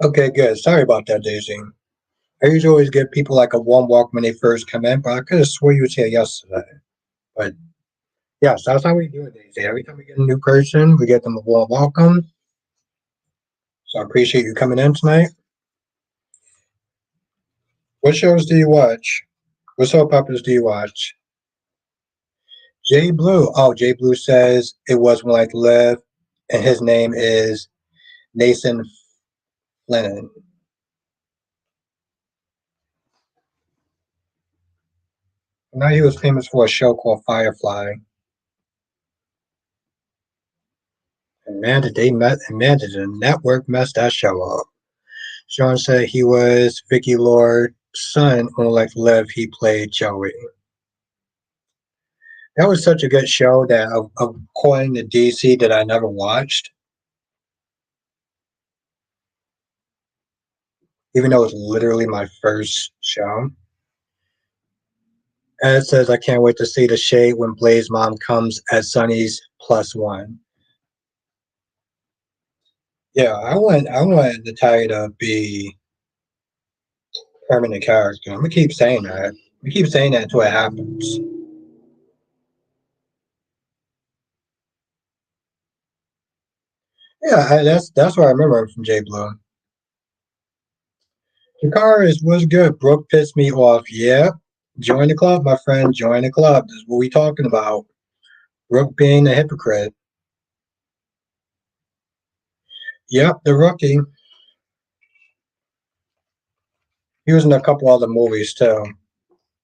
S1: Okay, good. Sorry about that, Daisy. I usually always give people like a warm welcome when they first come in, but I could have swore you was here yesterday. But yes, that's how we do it, Daisy. Every time we get a new person, we get them a warm welcome. So I appreciate you coming in tonight. What shows do you watch? What soap operas do you watch? Jay Blue. Oh, Jay Blue says it was When Life Lived. and his name is Nathan Flynn. Now he was famous for a show called Firefly. And man, did the network mess that show up. Sean said he was Vicky Lord's son on Like Live. He played Joey. That was such a good show that, according to DC, that I never watched, even though it's literally my first show. Ed says, I can't wait to see the shade when Blaze's mom comes as Sonny's plus one. Yeah, I want Natalia to be permanent character. I'm gonna keep saying that. We keep saying that until it happens. Yeah, that's what I remember from J Blue. Jakar was good. Brooke pissed me off. Yeah. Join the club, my friend. Join the club. This is what we talking about. Brooke being a hypocrite. Yep, the rookie. He was in a couple other movies too.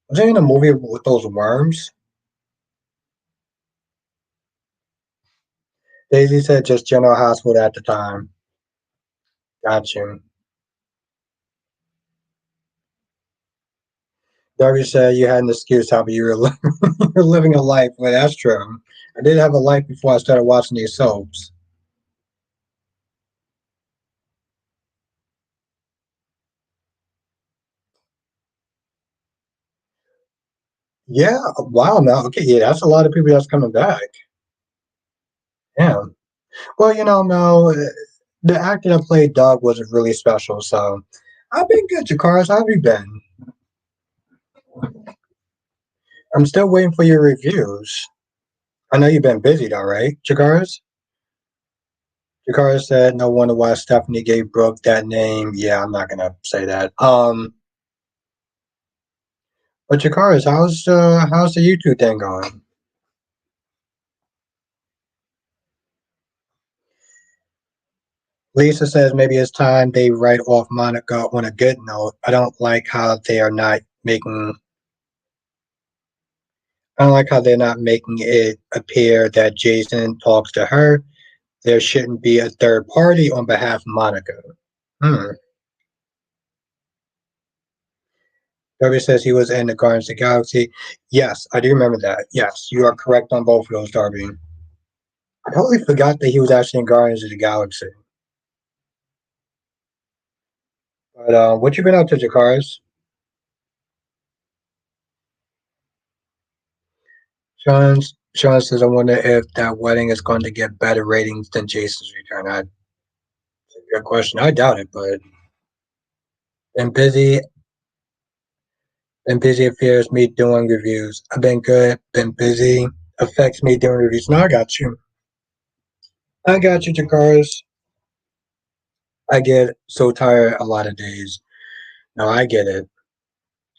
S1: Was he in a movie with those worms? Daisy said just General Hospital at the time. Got you. Darby said you had an excuse, how you were you're living a life. Well, that's true. I did have a life before I started watching these soaps. Yeah, wow, now okay, yeah, that's a lot of people that's coming back. Yeah. Well, no, the actor that played Doug wasn't really special, so I've been good, Jakars. How have you been? I'm still waiting for your reviews. I know you've been busy though, right, Jakars? Jakars said, no wonder why Stephanie gave Brooke that name. Yeah, I'm not gonna say that. But Jakars, how's the YouTube thing going? Lisa says maybe it's time they write off Monica on a good note. I don't like how they're not making it appear that Jason talks to her. There shouldn't be a third party on behalf of Monica. Hmm. Darby says he was in the Guardians of the Galaxy. Yes, I do remember that. Yes, you are correct on both of those, Darby. I totally forgot that he was actually in Guardians of the Galaxy. But what you been up to, Jakaris? Sean says, I wonder if that wedding is going to get better ratings than Jason's return. That's a good question. I doubt it, but been busy affairs me doing reviews. I've been good, been busy, affects me doing reviews. No, I got you. I got you, Jakaris. I get so tired a lot of days. No, I get it.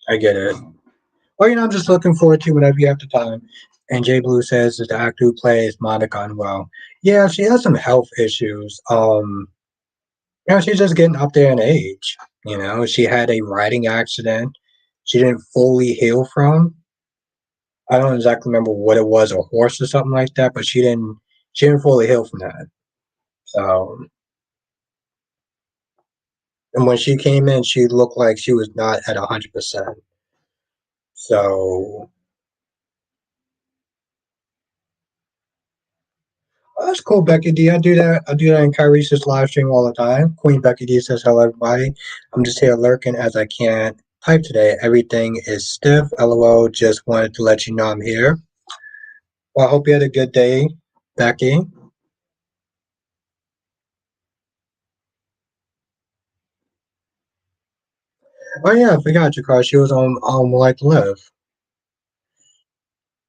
S1: I get it. Well, I'm just looking forward to whenever you have the time. And Jay Blue says that the actor who plays Monica unwell. Yeah, she has some health issues. She's just getting up there in age. She had a riding accident. She didn't fully heal from. I don't exactly remember what it was, a horse or something like that, but she didn't fully heal from that. So, and when she came in, she looked like she was not at 100%. So, oh, that's cool, Becky D. I do that. I do that in Kyrie's live stream all the time. Queen Becky D says, hello, everybody. I'm just here lurking as I can't type today. Everything is stiff. LOL. Just wanted to let you know I'm here. Well, I hope you had a good day, Becky. Oh, yeah, I forgot your car. She was on Like Live.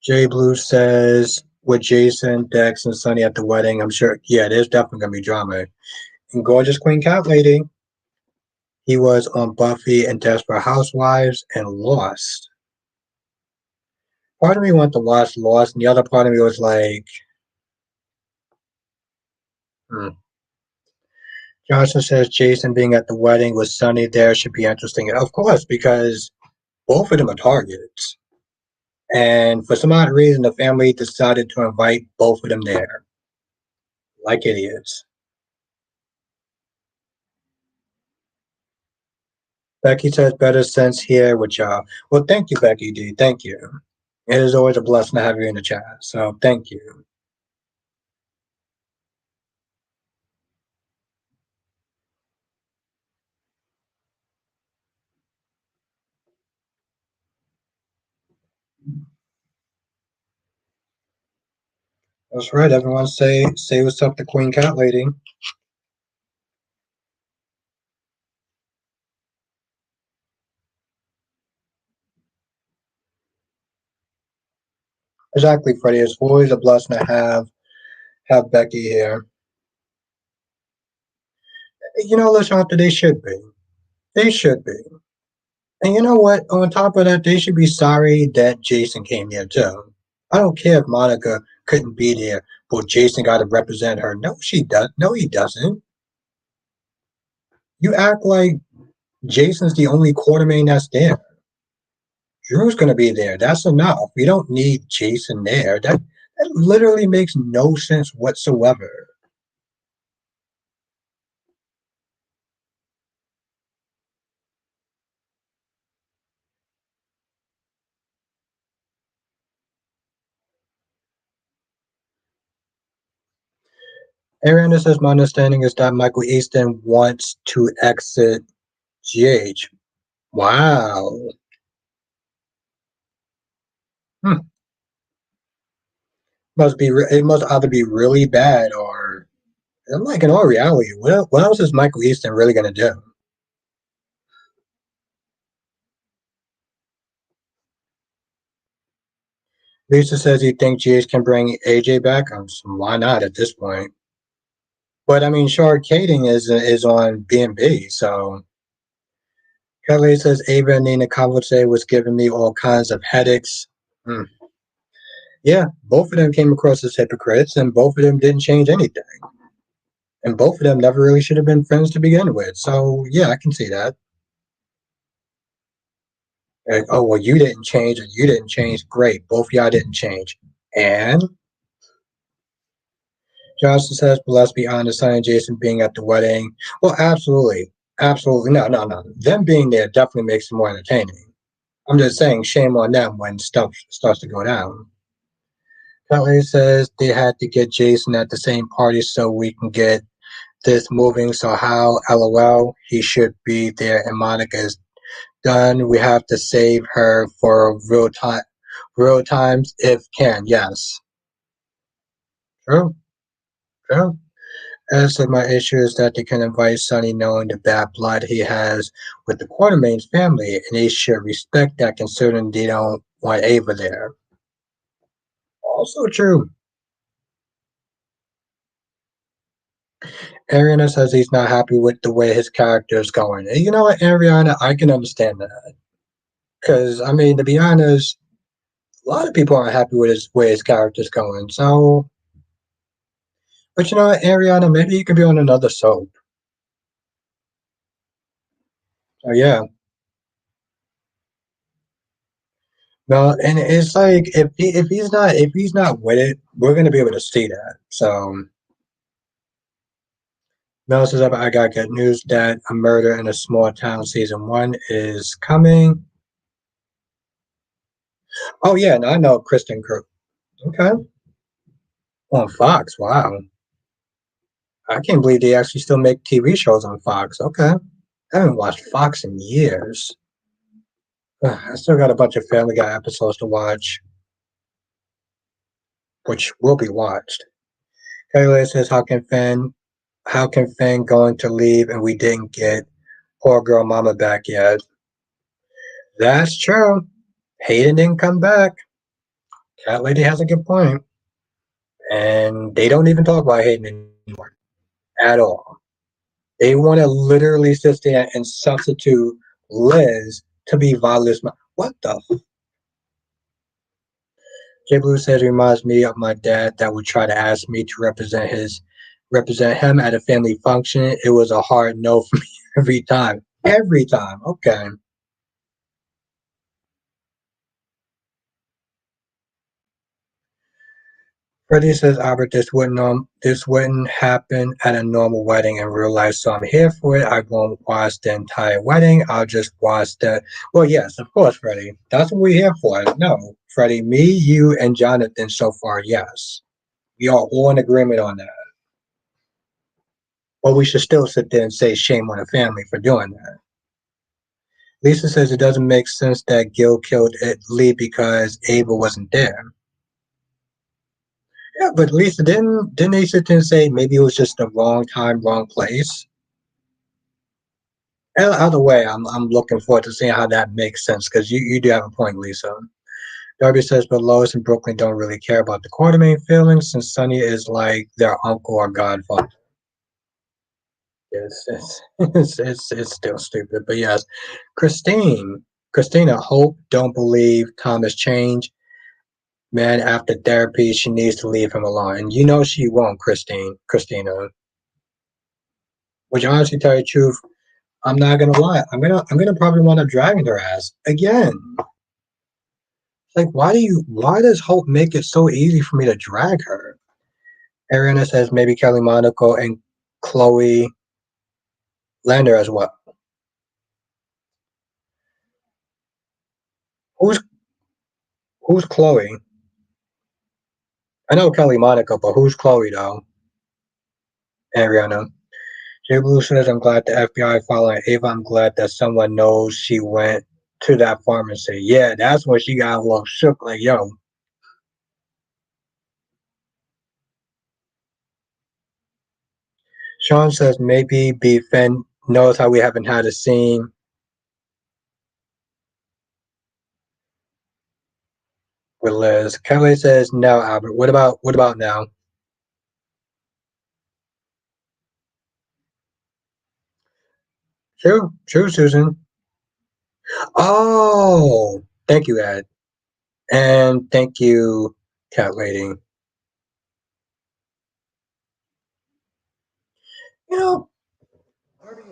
S1: Jay Blue says, with Jason, Dex, and Sunny at the wedding, I'm sure, yeah, there's definitely going to be drama. And gorgeous Queen Cat Lady. He was on Buffy and Desperate Housewives and Lost. Part of me wanted to watch Lost, and the other part of me was like, Hmm. Johnson says Jason being at the wedding with Sunny there should be interesting. Of course, because both of them are targets. And for some odd reason, the family decided to invite both of them there, like idiots. Becky says better sense here with y'all. Well, thank you, Becky D. Thank you. It is always a blessing to have you in the chat. So thank you. That's right. Everyone say what's up to Queen Cat Lady. Exactly, Freddie. It's always a blessing to have Becky here. You know, LaShanta, they should be. They should be. And you know what? On top of that, they should be sorry that Jason came here too. I don't care if Monica couldn't be there, but Jason got to represent her. No, she does. No, he doesn't. You act like Jason's the only Quartermain that's there. Drew's going to be there. That's enough. We don't need Jason there. That literally makes no sense whatsoever. Ariana says, my understanding is that Michael Easton wants to exit GH. Wow. Hmm. It must either be really bad or I'm like in all reality, what else is Michael Easton really gonna do? Lisa says you think GH can bring AJ back. Why not at this point? But I mean, Shard Kading is on B&B, so Kelly says Ava and Nina Kavose was giving me all kinds of headaches. Hmm. Yeah, both of them came across as hypocrites, and both of them didn't change anything. And both of them never really should have been friends to begin with. So yeah, I can see that. Like, oh well, you didn't change, and you didn't change. Great, both y'all didn't change. And Johnson says, but let's be honest, Sonny and Jason being at the wedding. Well, absolutely, absolutely, no, no, no. Them being there definitely makes it more entertaining. I'm just saying, shame on them when stuff starts to go down. Kelly says they had to get Jason at the same party so we can get this moving. So how? LOL. He should be there, and Monica is done. We have to save her for real times if can. Yes, true, true. As of my issue is that they can invite Sonny knowing the bad blood he has with the Quartermain's family, and they should respect that considering they don't want Ava there. Also true. Ariana says he's not happy with the way his character is going. And you know what, Ariana, I can understand that. Because, I mean, to be honest, a lot of people aren't happy with his way his character's going. So, but you know what, Ariana, maybe you could be on another soap. So, yeah. No, and it's like if he's not with it, we're gonna be able to see that. So Mel says I got good news that A Murder in a Small Town season 1 is coming. Oh yeah, no, I know Kristen Kirk. Okay. On Fox. Wow. I can't believe they actually still make TV shows on Fox. Okay. I haven't watched Fox in years. I still got a bunch of Family Guy episodes to watch, which will be watched. Kayla says, how can Finn going to leave and we didn't get poor girl mama back yet? That's true. Hayden didn't come back. Cat lady has a good point. And they don't even talk about Hayden anymore at all. They want to literally sit there and substitute Liz to be Violet's mom. What the? J Blue says reminds me of my dad that would try to ask me to represent his Represent him at a family function. It was a hard no for me every time. Every time. Okay. Freddie says, Albert, this wouldn't happen at a normal wedding in real life, so I'm here for it. I won't watch the entire wedding. I'll just watch the. Well, yes, of course, Freddie. That's what we're here for. No, Freddie, me, you, and Jonathan so far, yes. We are all in agreement on that. But we should still sit there and say shame on the family for doing that. Lisa says it doesn't make sense that Gil killed Lee because Ava wasn't there. Yeah, but Lisa didn't they sit there and say maybe it was just the wrong time, wrong place? And either way, I'm looking forward to seeing how that makes sense because you do have a point, Lisa. Darby says, but Lois and Brooklyn don't really care about the Quartermain feelings since Sonny is like their uncle or godfather. It's still stupid, but yes. Christina, hope, don't believe Thomas changed. Man, after therapy, she needs to leave him alone. And you know she won't, Christina. Which honestly tell you the truth, I'm not gonna lie. I'm gonna probably want to drag her ass again. Like why does Hope make it so easy for me to drag her? Ariana says maybe Kelly Monaco and Chloe Lander as well. Who's who's Chloe? I know Kelly Monaco, but who's Chloe though? Ariana. Jay Blue says I'm glad the FBI following Ava. I'm glad that someone knows she went to that pharmacy. Yeah, that's when she got a little shook, like, yo. Sean says maybe B Finn knows how we haven't had a scene with Liz. Kelly says no, Albert. What about now? True, Susan. Oh, thank you, Ed, and thank you, Cat Lady. You know,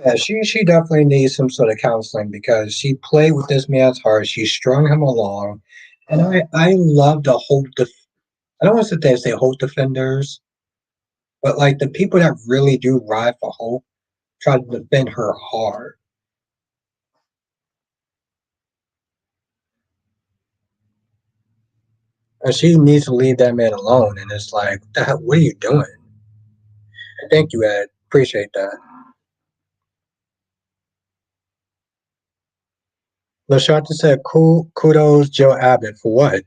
S1: yeah, she definitely needs some sort of counseling because she played with this man's heart. She strung him along, and I love the hope. I don't want to sit there and say hope defenders, but like the people that really do ride for hope try to defend her hard. And she needs to leave that man alone. And it's like, what the hell, what are you doing? And thank you, Ed. Appreciate that. LaShanta said, cool, kudos, Joe Abbott, for what?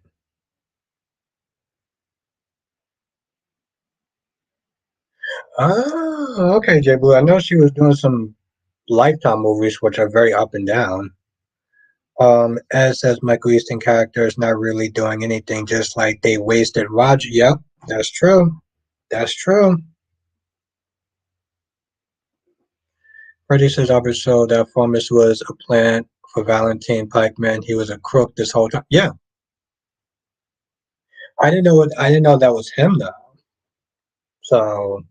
S1: Oh, okay, J Blue. I know she was doing some Lifetime movies, which are very up and down. As says Michael Easton character is not really doing anything, just like they wasted Roger. Yep, that's true. That's true. Freddie says Albert so that Formus was a plant for Valentine Pikeman. He was a crook this whole time. Yeah, I didn't know that was him though. So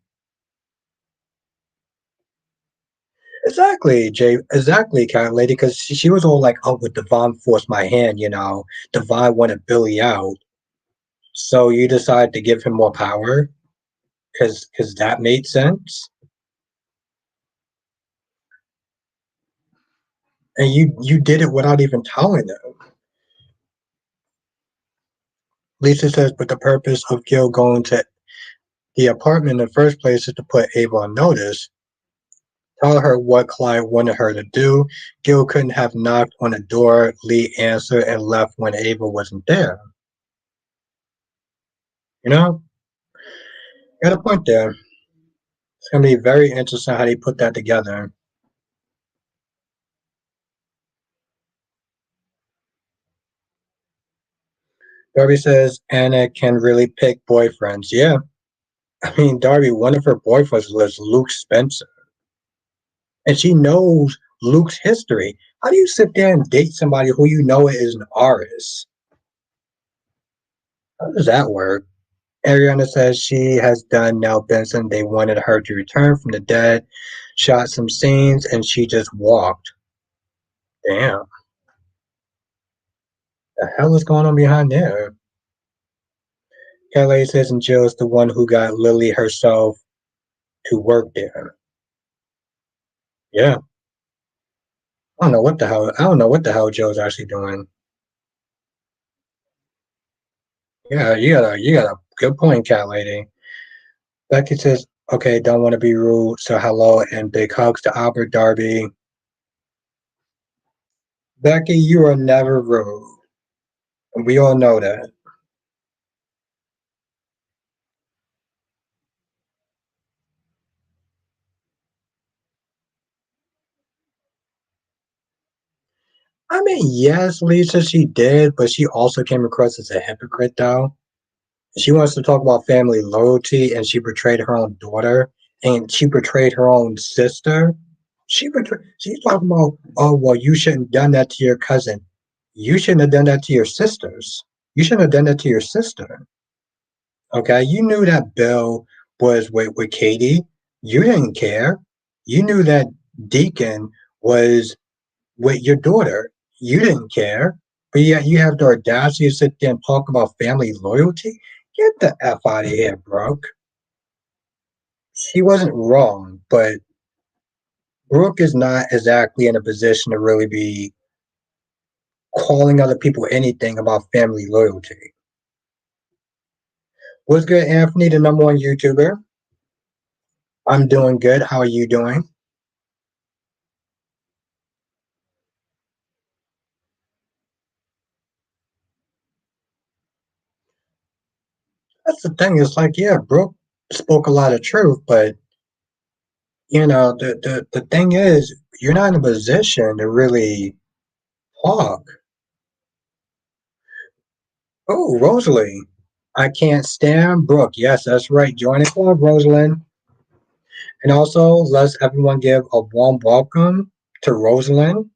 S1: exactly, Jay. Exactly, cat lady. Because she was all like, "Oh, but Devon forced my hand. Devon wanted Billy out, so you decided to give him more power because that made sense." And you did it without even telling them. Lisa says, but the purpose of Gil going to the apartment in the first place is to put Ava on notice, tell her what Clyde wanted her to do. Gil couldn't have knocked on the door, Lee answered, and left when Ava wasn't there. You know, got a point there. It's gonna be very interesting how they put that together. Darby says Anna can really pick boyfriends. Yeah, I mean Darby, one of her boyfriends was Luke Spencer, and she knows Luke's history. How do you sit there and date somebody who you know is an artist? How does that work? Ariana says she has done Nell Benson. They wanted her to return from the dead, shot some scenes, and she just walked. Damn. The hell is going on behind there? Kelly says, and Jill is the one who got Lily herself to work there. Yeah. I don't know what the hell. I don't know what the hell Joe's actually doing. Yeah, you got a good point, cat lady. Becky says, okay, don't want to be rude, so hello and big hugs to Albert Darby. Becky, you are never rude. We all know that. I mean, yes, Lisa, she did, but she also came across as a hypocrite, though. She wants to talk about family loyalty, and she betrayed her own daughter, and she betrayed her own sister. She's talking about, oh, well, you shouldn't have done that to your cousin. You shouldn't have done that to your sisters. You shouldn't have done that to your sister. Okay, you knew that Bill was with Katie. You didn't care. You knew that Deacon was with your daughter. You didn't care. But yet you have the audacity to sit there and talk about family loyalty? Get the F out of here, Brooke. She wasn't wrong, but Brooke is not exactly in a position to really be calling other people anything about family loyalty. What's good, Anthony, the number one YouTuber? I'm doing good. How are you doing? That's the thing. It's like, yeah, Brooke spoke a lot of truth, but the thing is, you're not in a position to really talk. Oh, Rosalie. I can't stand Brooke. Yes, that's right. Join the club, Rosalind. And also, let's everyone give a warm welcome to Rosalind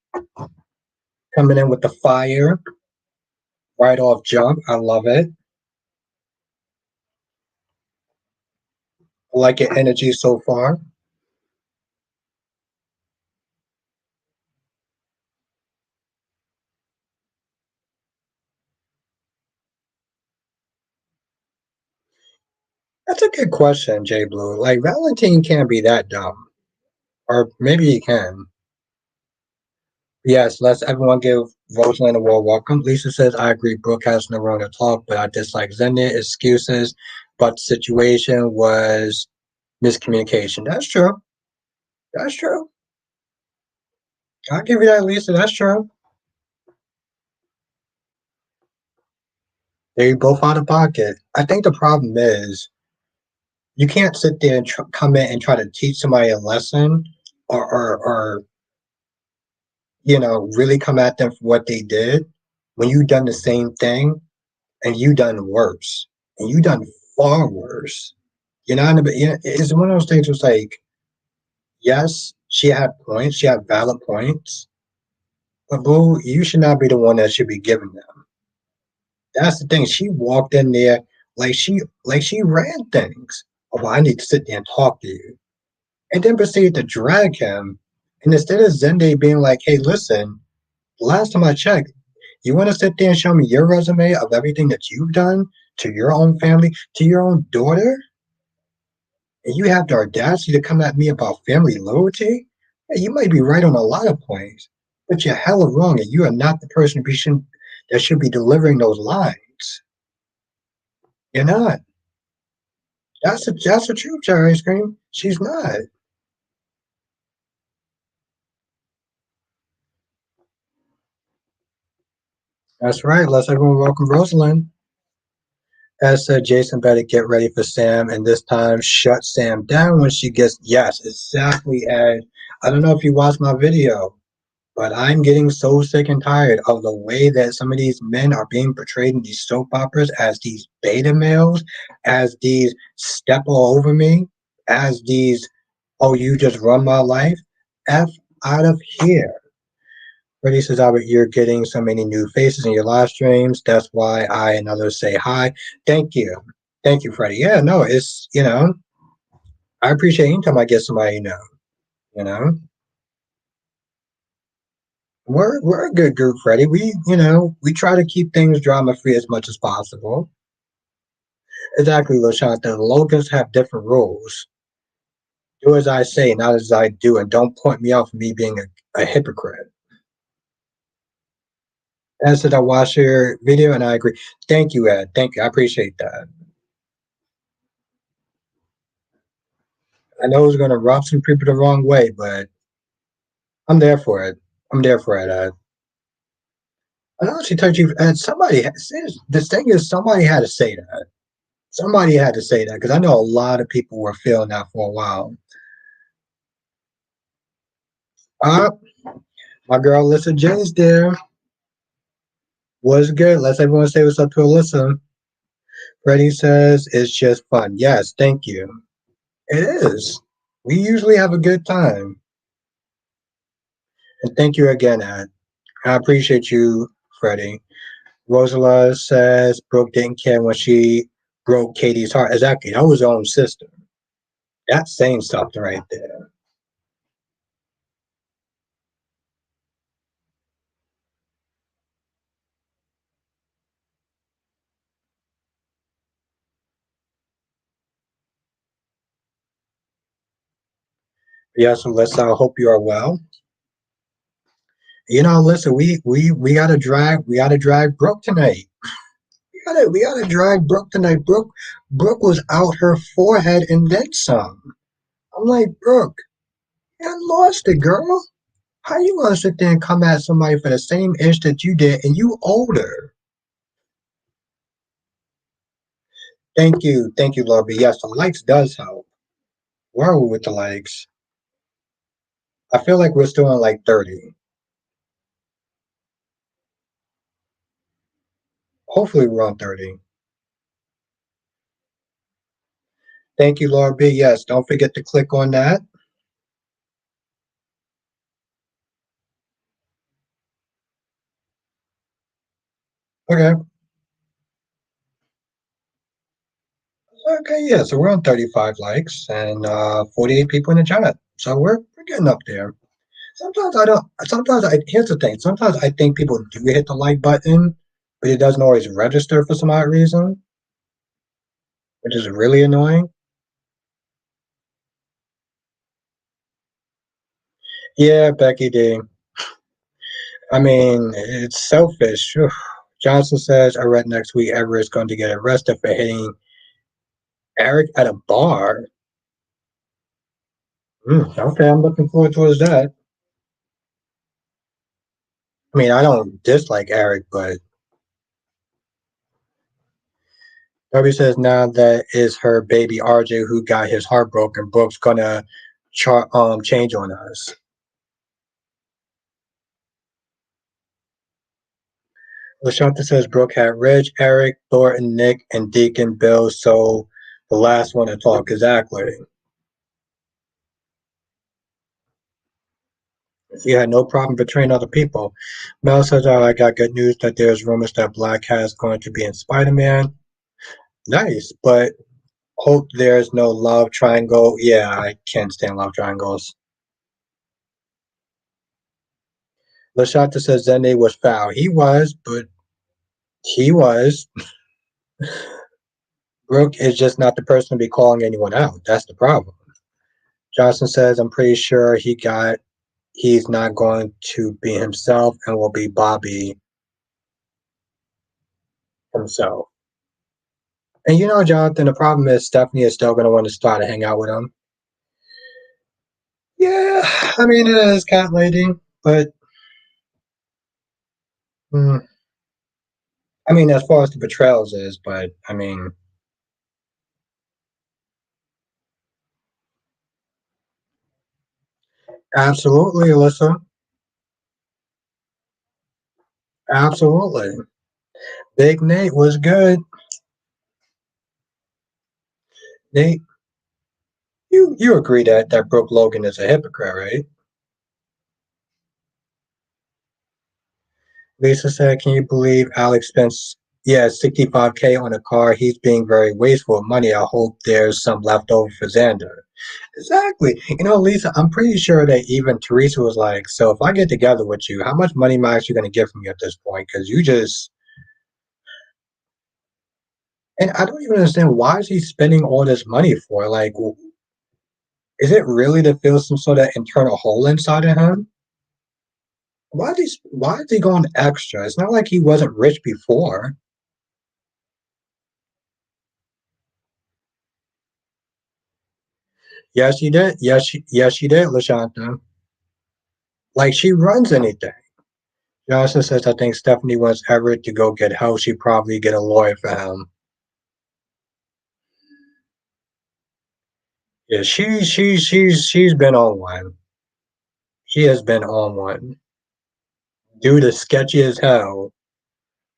S1: coming in with the fire right off jump. I love it. I like your energy so far. That's a good question, Jay Blue. Like, Valentine can't be that dumb. Or maybe he can. Yes, let's everyone give Rosalind a warm welcome. Lisa says, I agree, Brooke has no wrong to talk, but I dislike Zenda excuses. But the situation was miscommunication. That's true. That's true. I'll give you that, Lisa. That's true. They both out of pocket. I think the problem is you can't sit there and come in and try to teach somebody a lesson or really come at them for what they did when you done the same thing and you done worse and you done far worse. It's one of those things. Was like, yes, she had points, she had valid points, but boo, you should not be the one that should be giving them. That's the thing. She walked in there like she ran things. Oh, well, I need to sit there and talk to you, and then proceeded to drag him. And instead of Zende being like, "Hey, listen, last time I checked, you want to sit there and show me your resume of everything that you've done to your own family, to your own daughter, and you have the audacity to come at me about family loyalty? Yeah, you might be right on a lot of points, but you're hella wrong, and you are not the person that should be delivering those lines. You're not. That's a true cherry ice cream. She's not. That's right. Let's everyone welcome Rosalind. As said, Jason better get ready for Sam, and this time shut Sam down when she gets. Yes, exactly. Ed. I don't know if you watched my video, but I'm getting so sick and tired of the way that some of these men are being portrayed in these soap operas as these beta males, as these step all over me, as these, oh, you just run my life. F out of here. Freddie says, Albert, you're getting so many new faces in your live streams. That's why I and others say hi. Thank you. Thank you, Freddie. Yeah, no, it's I appreciate anytime I get somebody you know. We're a good group, Freddie. We try to keep things drama free as much as possible. Exactly, LaShanta. The Logans have different rules. Do as I say, not as I do, and don't point me out for me being a hypocrite. Ed said I watched your video and I agree. Thank you, Ed. Thank you. I appreciate that. I know it's gonna rub some people the wrong way, but I'm there for it. I'm there for it, Ed. I honestly touch you, and this thing is somebody had to say that. Somebody had to say that because I know a lot of people were feeling that for a while. Uh, my girl Alyssa J's there. Was good. Let's everyone say what's up to Alyssa. Freddie says it's just fun. Yes, thank you. It is. We usually have a good time. And thank you again, Ed. I appreciate you, Freddie. Rosala says Brooke didn't care when she broke Katie's heart. Exactly. That was her own sister. That's saying something right there. Yes, Alyssa, I hope you are well. Listen, we gotta drag Brooke tonight. We gotta drag Brooke tonight. Brooke was out her forehead and then some. I'm like, Brooke, you lost it, girl. How you gonna sit there and come at somebody for the same ish that you did and you older? Thank you, Lobby. Yes, the likes does help. Where are we with the likes? I feel like we're still on like 30. Hopefully we're on 30. Thank you, Lord B. Yes, don't forget to click on that. Okay. Okay, yeah, so we're on 35 likes and 48 people in the chat. So we're getting up there. Sometimes I don't sometimes I here's the thing. Sometimes I think people do hit the like button, but it doesn't always register for some odd reason, which is really annoying. Yeah, Becky D. I mean, it's selfish. Ugh. Johnson says I read next week Everett's going to get arrested for hitting Eric at a bar. Okay, I'm looking forward towards that. I mean, I don't dislike Eric, but Darby says now that is her baby RJ who got his heart broken. Brooke's gonna change on us. Lashonta says Brooke had Rich, Eric, Thornton, Nick, and Deacon Bill, so the last one to talk exactly. He had no problem betraying other people. Mel says, oh, I got good news that there's rumors that Black Cat's going to be in Spider-Man. Nice, but hope there's no love triangle. Yeah, I can't stand love triangles. Lashonta says Zende was foul. He was, but he was. Brooke is just not the person to be calling anyone out. That's the problem. Johnson says, I'm pretty sure he's not going to be himself and will be Bobby himself. And Jonathan, the problem is Stephanie is still going to want to start to hang out with him. Yeah, I mean, it is cat lady, but mm, I mean, as far as the betrayals is, but I mean, absolutely, Alyssa. Absolutely. Big Nate was good. Nate, you agree that Brooke Logan is a hypocrite, right? Lisa said, "Can you believe Alex spent Yeah, 65K on a car. He's being very wasteful of money. I hope there's some left over for Xander. Exactly. Lisa, I'm pretty sure that even Teresa was like, so if I get together with you, how much money am I actually going to get from you at this point? Because you just, and I don't even understand why is he spending all this money for? Like, is it really to fill some sort of internal hole inside of him? Why is he going extra? It's not like he wasn't rich before. Yes, he did. Yes, she did, Lashanta. Like she runs anything. Johnson says, I think Stephanie wants Everett to go get help. She'd probably get a lawyer for him. Yeah, she's been on one. She has been on one. Dude is sketchy as hell.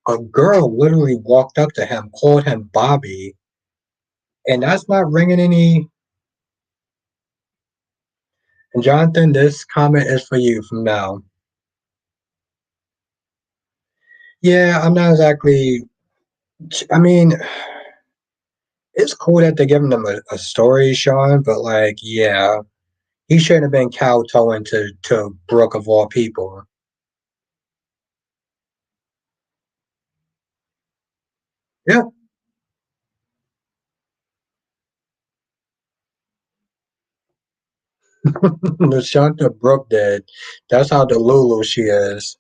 S1: A girl literally walked up to him, called him Bobby, and that's not ringing any. And Jonathan, this comment is for you from now. Yeah, I'm not exactly. I mean, it's cool that they're giving them a story, Sean, but like, yeah, he shouldn't have been kowtowing to Brooke of all people. Yeah, the Shanta Brooke did. That's how Delulu she is.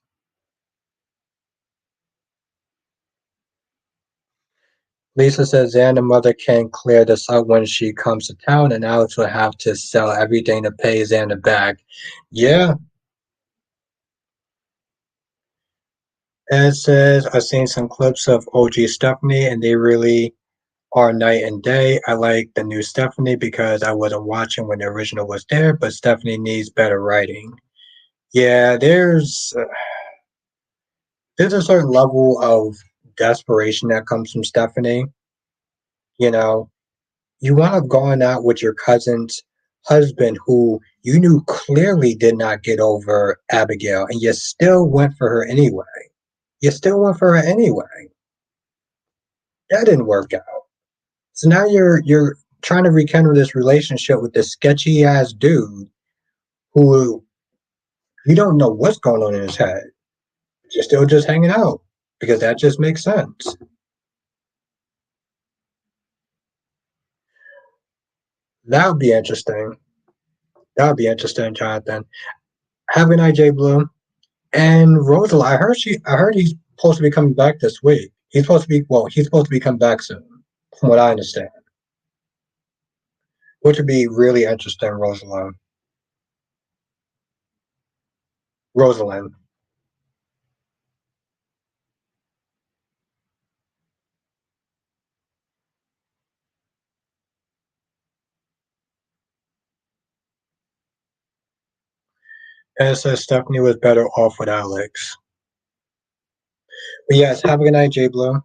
S1: Lisa says Xander's mother can clear this up when she comes to town, and Alex will have to sell everything to pay Xander back. Yeah, and it says I've seen some clips of OG Stephanie, and they really are night and day. I like the new Stephanie because I wasn't watching when the original was there, but Stephanie needs better writing. Yeah, there's a certain level of desperation that comes from Stephanie. You know, you wound up going out with your cousin's husband who you knew clearly did not get over Abigail, and you still went for her anyway. You still went for her anyway. That didn't work out. So now you're trying to rekindle this relationship with this sketchy ass dude who you don't know what's going on in his head. You're still just hanging out because that just makes sense. That would be interesting. That would be interesting, Jonathan. Have a night, J Blue. And Rosal, I heard he's supposed to be coming back this week. He's supposed to be coming back soon, from what I understand. Which would be really interesting, Rosalind. Rosalind. And it says Stephanie was better off with Alex. But yes, have a good night, J Blue.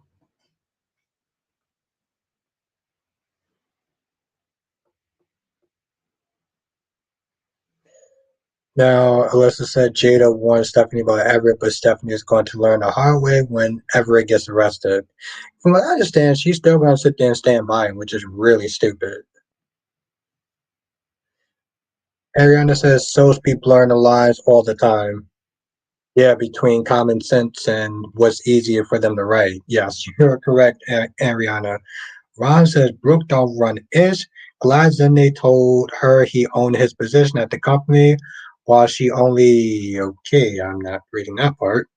S1: Now, Alyssa said Jada warned Stephanie about Everett, but Stephanie is going to learn the hard way when Everett gets arrested. From what I understand, she's still going to sit there and stand by him, which is really stupid. Ariana says so people learn the lines all the time. Yeah, between common sense and what's easier for them to write. Yes, you're correct, Ariana. Ron says Brooke don't run ish. Glad Zende told her he owned his position at the company while she only okay, I'm not reading that part.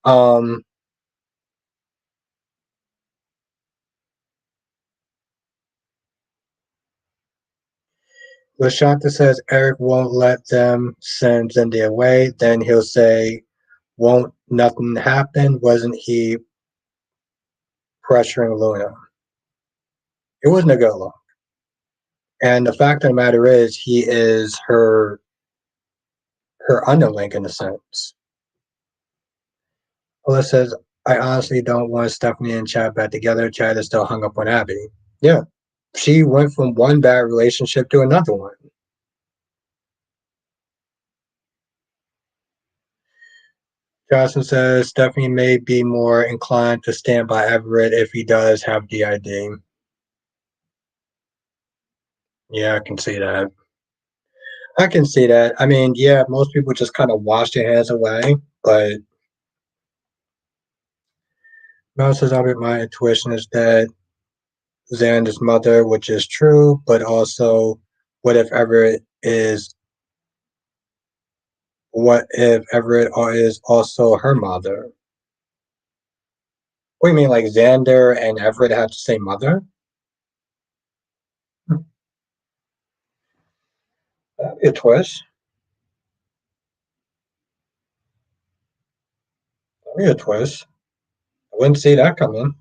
S1: Lashanta says Eric won't let them send Zende away. Then he'll say, won't nothing happen? Wasn't he pressuring Luna? It wasn't a good look. And the fact of the matter is, he is her underling in a sense. Alyssa says, I honestly don't want Stephanie and Chad back together. Chad is still hung up on Abby. Yeah. She went from one bad relationship to another one. Johnson says Stephanie may be more inclined to stand by Everett if he does have DID. Yeah, I can see that. I can see that. I mean, yeah, most people just kind of wash their hands away, but Mel says Albert, my intuition is that Xander's mother, which is true, but also what if Everett is what if Everett is also her mother? What do you mean, like Xander and Everett have the same mother? That'd be a twist. That'd be a twist. I wouldn't see that coming.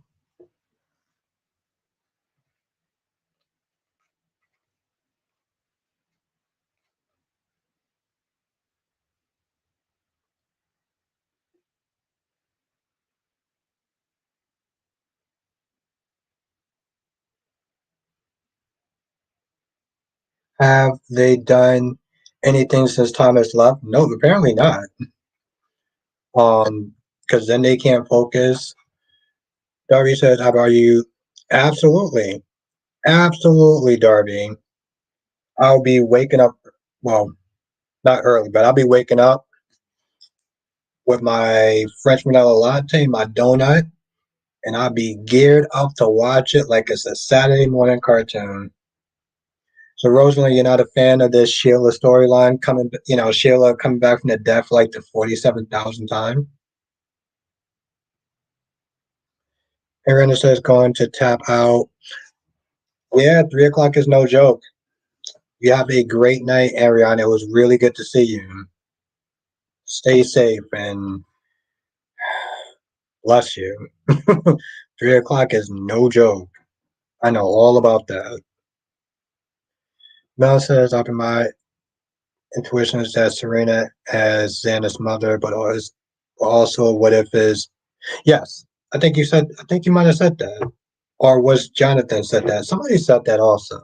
S1: Have they done anything since Thomas left? No, apparently not. Because then they can't focus. Darby says, "How about you?" Absolutely, absolutely, Darby. I'll be waking up. Well, not early, but I'll be waking up with my French vanilla latte, my donut, and I'll be geared up to watch it like it's a Saturday morning cartoon. So, Rosalie, you're not a fan of this Sheila storyline coming, Sheila coming back from the death like the 47,000th time? Miranda says going to tap out. Yeah, 3 o'clock is no joke. You have a great night, Ariana. It was really good to see you. Stay safe and bless you. 3 o'clock is no joke. I know all about that. Mel says, up in my intuition is that Serena as Xana's mother, but also what if is yes. I think you might have said that. Or was Jonathan said that? Somebody said that also.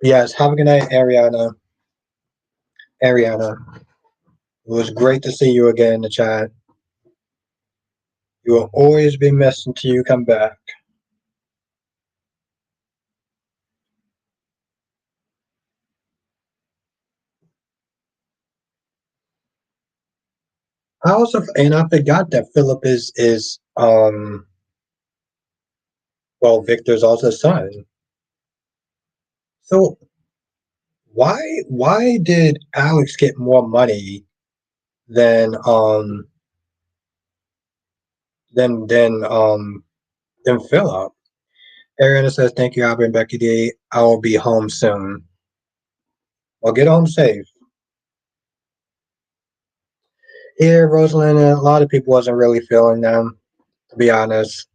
S1: Yes, have a good night, Ariana. Ariana. It was great to see you again in the chat. You will always be missed until you come back. I forgot that Philip is well Victor's also son. So why did Alex get more money than than than um than Philip? Ariana says, "Thank you, Albert and Becky D. I will be home soon. Well, get home safe." Here, Rosalind, a lot of people wasn't really feeling them, to be honest.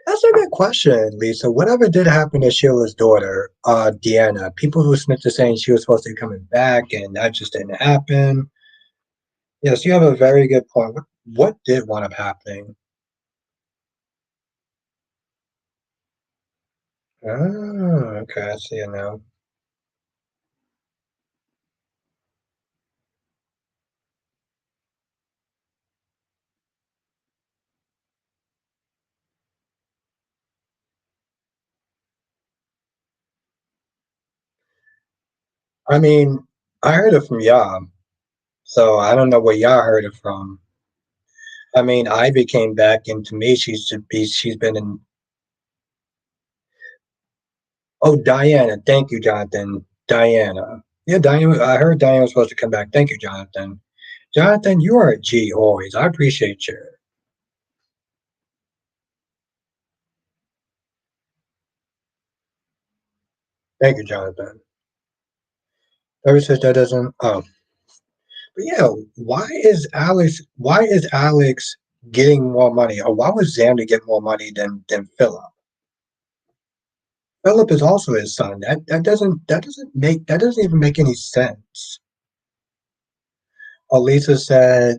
S1: That's a good question, Lisa. Whatever did happen to Sheila's daughter, Deanna? People who snitched are saying she was supposed to be coming back, and that just didn't happen. Yes, you have a very good point. What did wind up happening? Oh, okay, I see it now. I mean, I heard it from Yah, so I don't know where Yah heard it from. I mean, Ivy came back, and to me, she's been in. Oh, Diana, thank you, Jonathan. Diana, yeah, Diana. I heard Diana was supposed to come back. Thank you, Jonathan. Jonathan, you are a G always. I appreciate you. Thank you, Jonathan. Ever since that doesn't. Oh, but yeah, Why is Alex getting more money, or why would Xander get more money than Philip? Philip is also his son. That doesn't even make any sense. Elisa said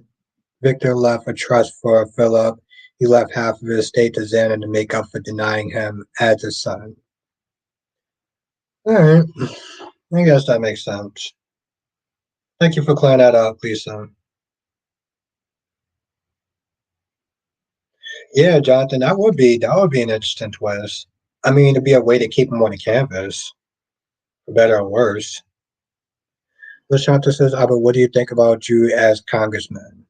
S1: Victor left a trust for Philip. He left half of his estate to Xander to make up for denying him as his son. All right. I guess that makes sense. Thank you for clearing that up, Lisa. Yeah, Jonathan, that would be an interesting twist. I mean, it'd be a way to keep him on the canvas, for better or worse. Lashanta says, Albert, what do you think about you as congressman?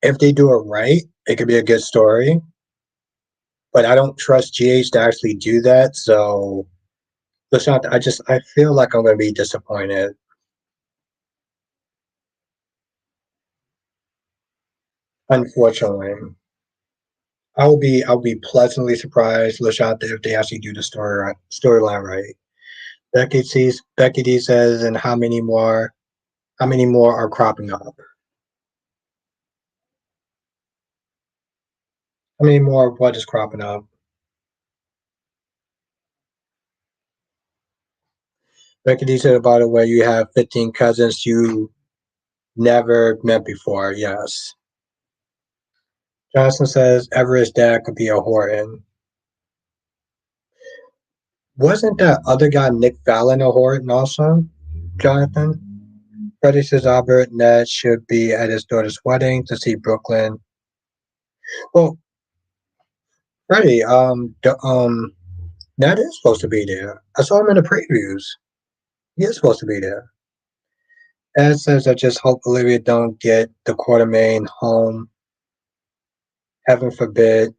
S1: If they do it right, it could be a good story, but I don't trust GH to actually do that. So, Lashanta, I feel like I'm going to be disappointed. Unfortunately, I'll be pleasantly surprised, Lashanta, if they actually do the storyline right. Becky D says, and how many more are cropping up? How many more of what is cropping up? Becky D said, by the way, you have 15 cousins you never met before. Yes. Johnson says Everett's dad could be a Horton. Wasn't that other guy Nick Fallon a Horton also? Jonathan? Freddie says Albert Ned should be at his daughter's wedding to see Brooklyn. Well, Freddie, Ned is supposed to be there. I saw him in the previews. He is supposed to be there. Ed says I just hope Olivia don't get the Quartermain home. Heaven forbid.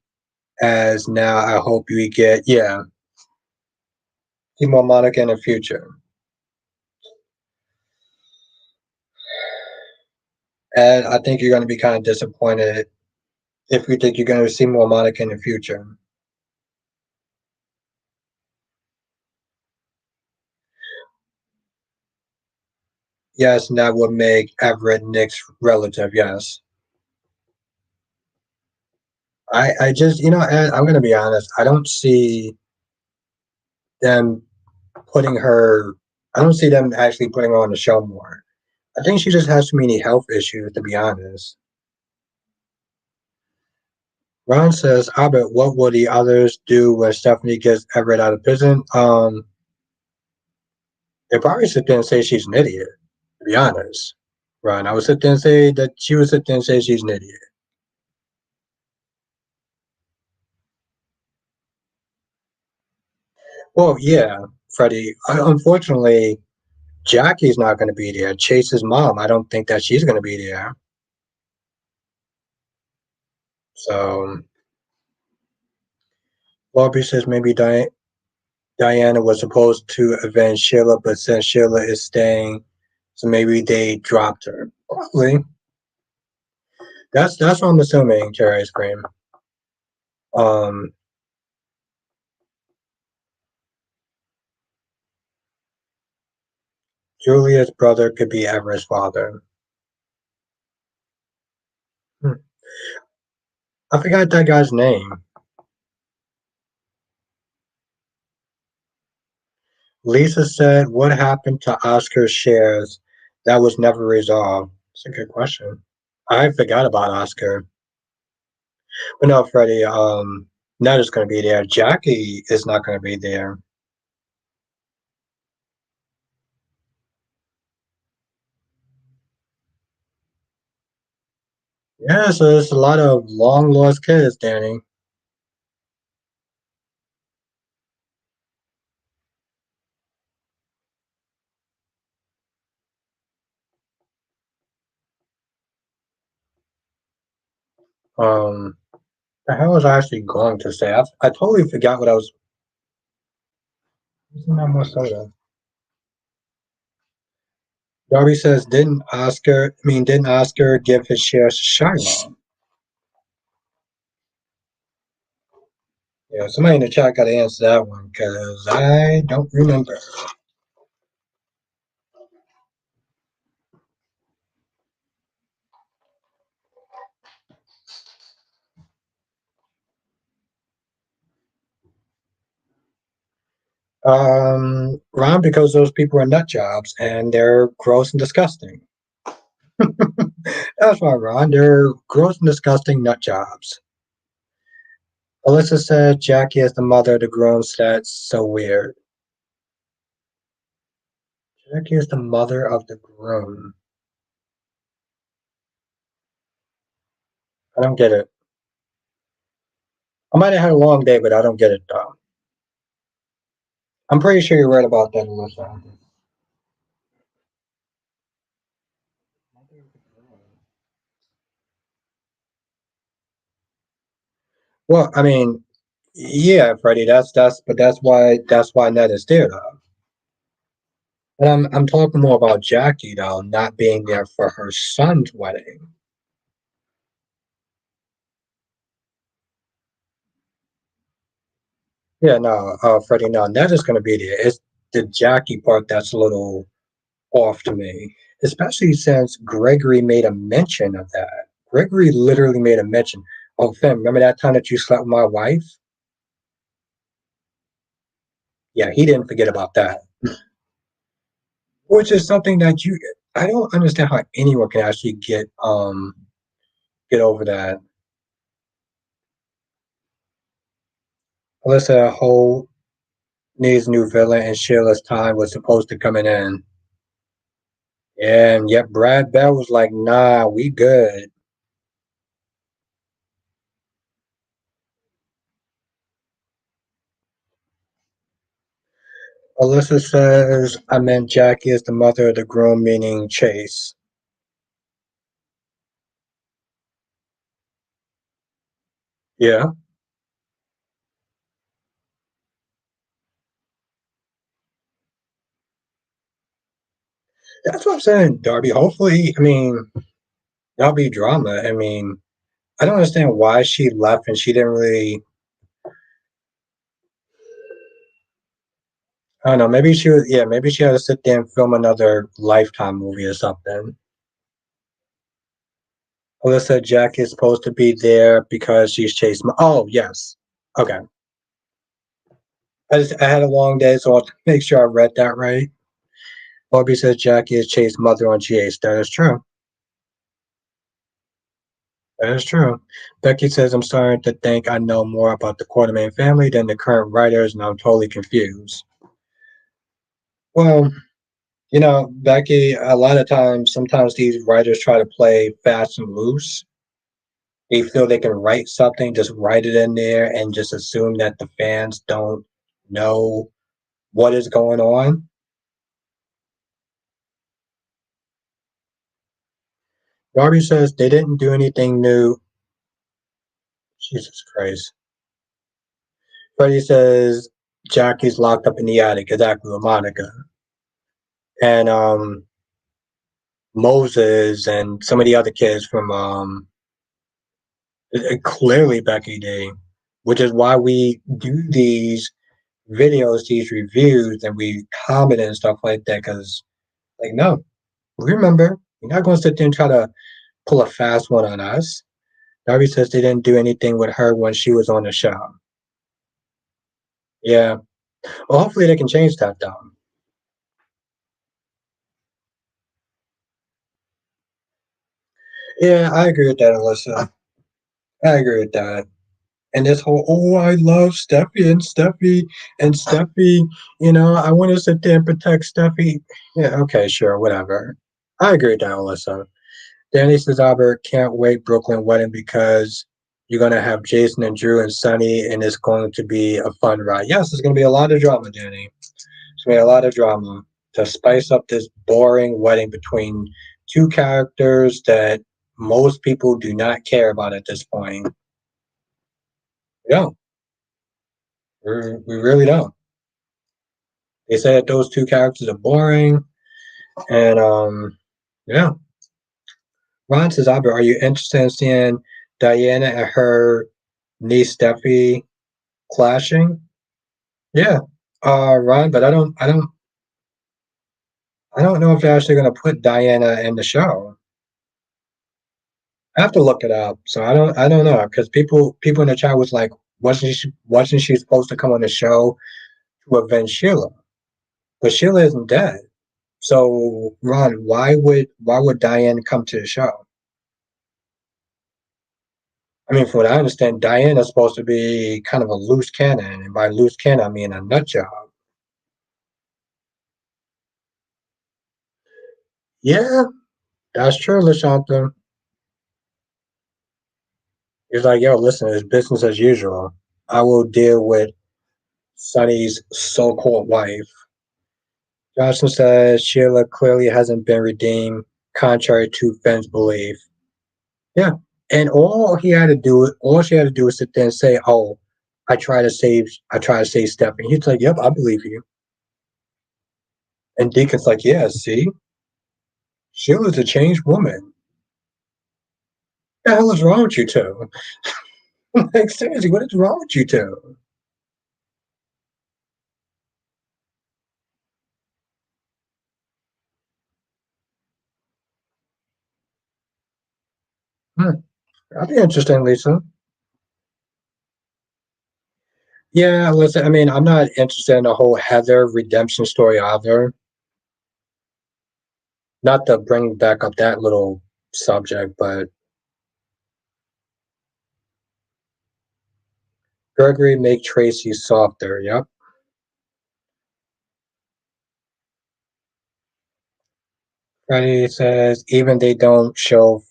S1: As now I hope we get see more Monica in the future. And I think you're going to be kind of disappointed if you think you're going to see more Monica in the future. Yes, and that would make Everett Nick's relative. Yes, I just Ed, I'm going to be honest. I don't see them putting her. I don't see them actually putting her on the show more. I think she just has too many health issues, to be honest. Ron says, Albert, what will the others do when Stephanie gets Everett out of prison? They probably sit there and say she's an idiot, to be honest. Ron, I would sit there and say that she would sit there and say she's an idiot. Well, yeah, Freddie. Unfortunately, Jackie's not going to be there. Chase's mom, I don't think that she's going to be there. So, Bobby says maybe Diana was supposed to avenge Sheila, but since Sheila is staying, so maybe they dropped her. Probably. That's what I'm assuming. Cherry ice cream. Um, Julia's brother could be Everett's father. Hmm. I forgot that guy's name. Lisa said, "What happened to Oscar's shares? That was never resolved." It's a good question. I forgot about Oscar. But no, Freddie, Ned is going to be there. Jackie is not going to be there. Yeah, so there's a lot of long lost kids, Danny. The hell was I actually going to say? I totally forgot what I was. Isn't that more soda? Darby says, didn't Oscar give his shares to Shiloh? Yeah, somebody in the chat got to answer that one because I don't remember. Ron, because those people are nut jobs and they're gross and disgusting. That's why, Ron. They're gross and disgusting nut jobs. Alyssa said Jackie is the mother of the grown stats. So weird. Jackie is the mother of the groom. I don't get it. I might have had a long day, but I don't get it though. I'm pretty sure you're right about that, Alyssa. Well, I mean, yeah, Freddie. But that's why Ned is there though. But I'm talking more about Jackie though, not being there for her son's wedding. Yeah, no, Freddie, no, Ned is gonna be there. It's the Jackie part that's a little off to me, especially since Gregory made a mention of that. Gregory literally made a mention. Oh, Finn, remember that time that you slept with my wife? Yeah, he didn't forget about that. Which is something that you I don't understand how anyone can actually get over that. Alyssa Holt needs new villain and Sheila's time was supposed to coming in. And yet Brad Bell was like, nah, we good. Alyssa says, I meant Jackie is the mother of the groom, meaning Chase. Yeah. That's what I'm saying, Darby. Hopefully, I mean, there'll be drama. I mean, I don't understand why she left and she didn't really. I don't know. Maybe she was. Yeah, maybe she had to sit there and film another Lifetime movie or something. Alyssa Jack is supposed to be there because she's chased. Oh yes. Okay. I had a long day, so I'll make sure I read that right. Bobby says Jackie is Chase's mother on GH. That is true. That is true. Becky says I'm starting to think I know more about the Quartermain family than the current writers, and I'm totally confused. Well, Becky, a lot of times, sometimes these writers try to play fast and loose. They feel they can write something, just write it in there, and just assume that the fans don't know what is going on. Darby says they didn't do anything new. Jesus Christ. Freddie says Jackie's locked up in the attic, exactly with Monica. And Moses and some of the other kids from clearly Becky D, which is why we do these videos, these reviews, and we comment and stuff like that. Because, like, no, remember, you're not going to sit there and try to pull a fast one on us. Darby says they didn't do anything with her when she was on the show. Yeah. Well, hopefully they can change that, though. Yeah, I agree with that, Alyssa. I agree with that. And this whole, oh, I love Steffi, I want to sit there and protect Steffi. Yeah, okay, sure, whatever. I agree with that, Alyssa. Danny says, Albert, can't wait Brooklyn wedding because you're going to have Jason and Drew and Sunny, and it's going to be a fun ride. Yes, there's going to be a lot of drama, Danny. It's going to be a lot of drama to spice up this boring wedding between two characters that most people do not care about at this point. We don't. We really don't. They say that those two characters are boring, and yeah. Ron says, Albert, are you interested in seeing Diana and her niece Steffi clashing? Yeah, Ron, but I don't know if they're actually going to put Diana in the show. I have to look it up. So I don't know because people in the chat was like, wasn't she supposed to come on the show to avenge Sheila? But Sheila isn't dead. So Ron, why would Diane come to the show? I mean, from what I understand, Diane is supposed to be kind of a loose cannon, and by loose cannon, I mean a nut job. Yeah, that's true, Lashanta. He's like, yo, listen, it's business as usual. I will deal with Sonny's so-called wife. Johnson says Sheila clearly hasn't been redeemed, contrary to Finn's belief. Yeah, and all she had to do was sit there and say, "Oh, I try to save Stephanie." He's like, "Yep, I believe you." And Deacon's like, "Yeah, see, Sheila's a changed woman. What the hell is wrong with you two? Like, seriously, what is wrong with you two?" Hmm. That'd be interesting, Lisa. Yeah, listen, I mean, I'm not interested in the whole Heather redemption story either. Not to bring back up that little subject, but Gregory make Tracy softer. Yep. Freddie says even they don't show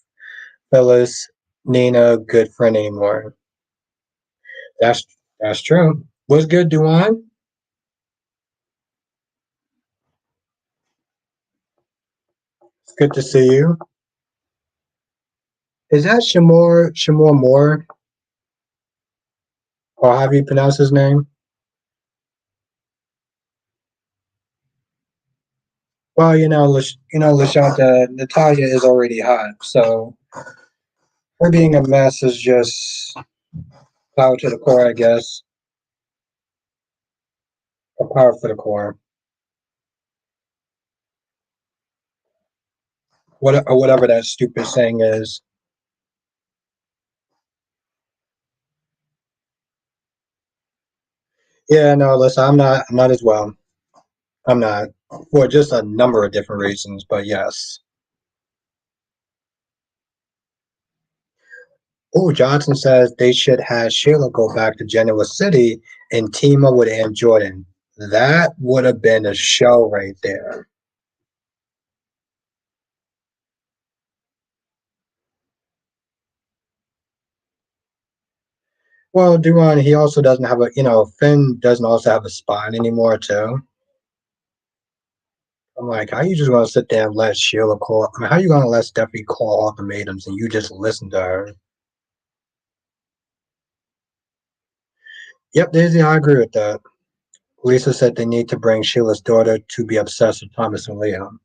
S1: Phyllis Nina a good friend anymore. That's that's true. What's good, Duane? It's good to see you. Is that Shamor Moore, or how do you pronounce his name? Well, Lashanta, Natalia is already hot, so her being a mess is just power to the core, I guess, or power for the core, or whatever that stupid saying is. Yeah, no, listen, I'm not as well. I'm not for just a number of different reasons, but yes. Oh, Johnson says they should have Sheila go back to Genoa City and team up with Ann Jordan. That would have been a show right there. Well, Duran, he also doesn't have Finn doesn't also have a spine anymore, too. I'm like, how you just gonna sit there and let Sheila call? I mean, how you gonna let Stephanie call ultimatums and you just listen to her? Yep, Daisy, I agree with that. Lisa said they need to bring Sheila's daughter to be obsessed with Thomas and Liam.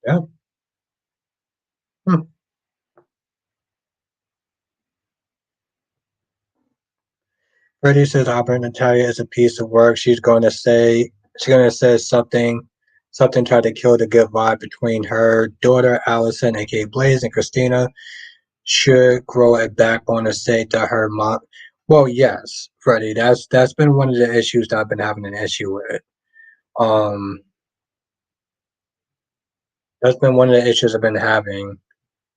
S1: Yeah. Hmm. Freddie says Albert Natalia is a piece of work. She's gonna say something tried to kill the good vibe between her daughter Allison, aka Blaze, and Christina. Should grow a backbone to say to her mom. Well, yes, Freddie, that's been one of the issues that I've been having an issue with. Um, that's been one of the issues I've been having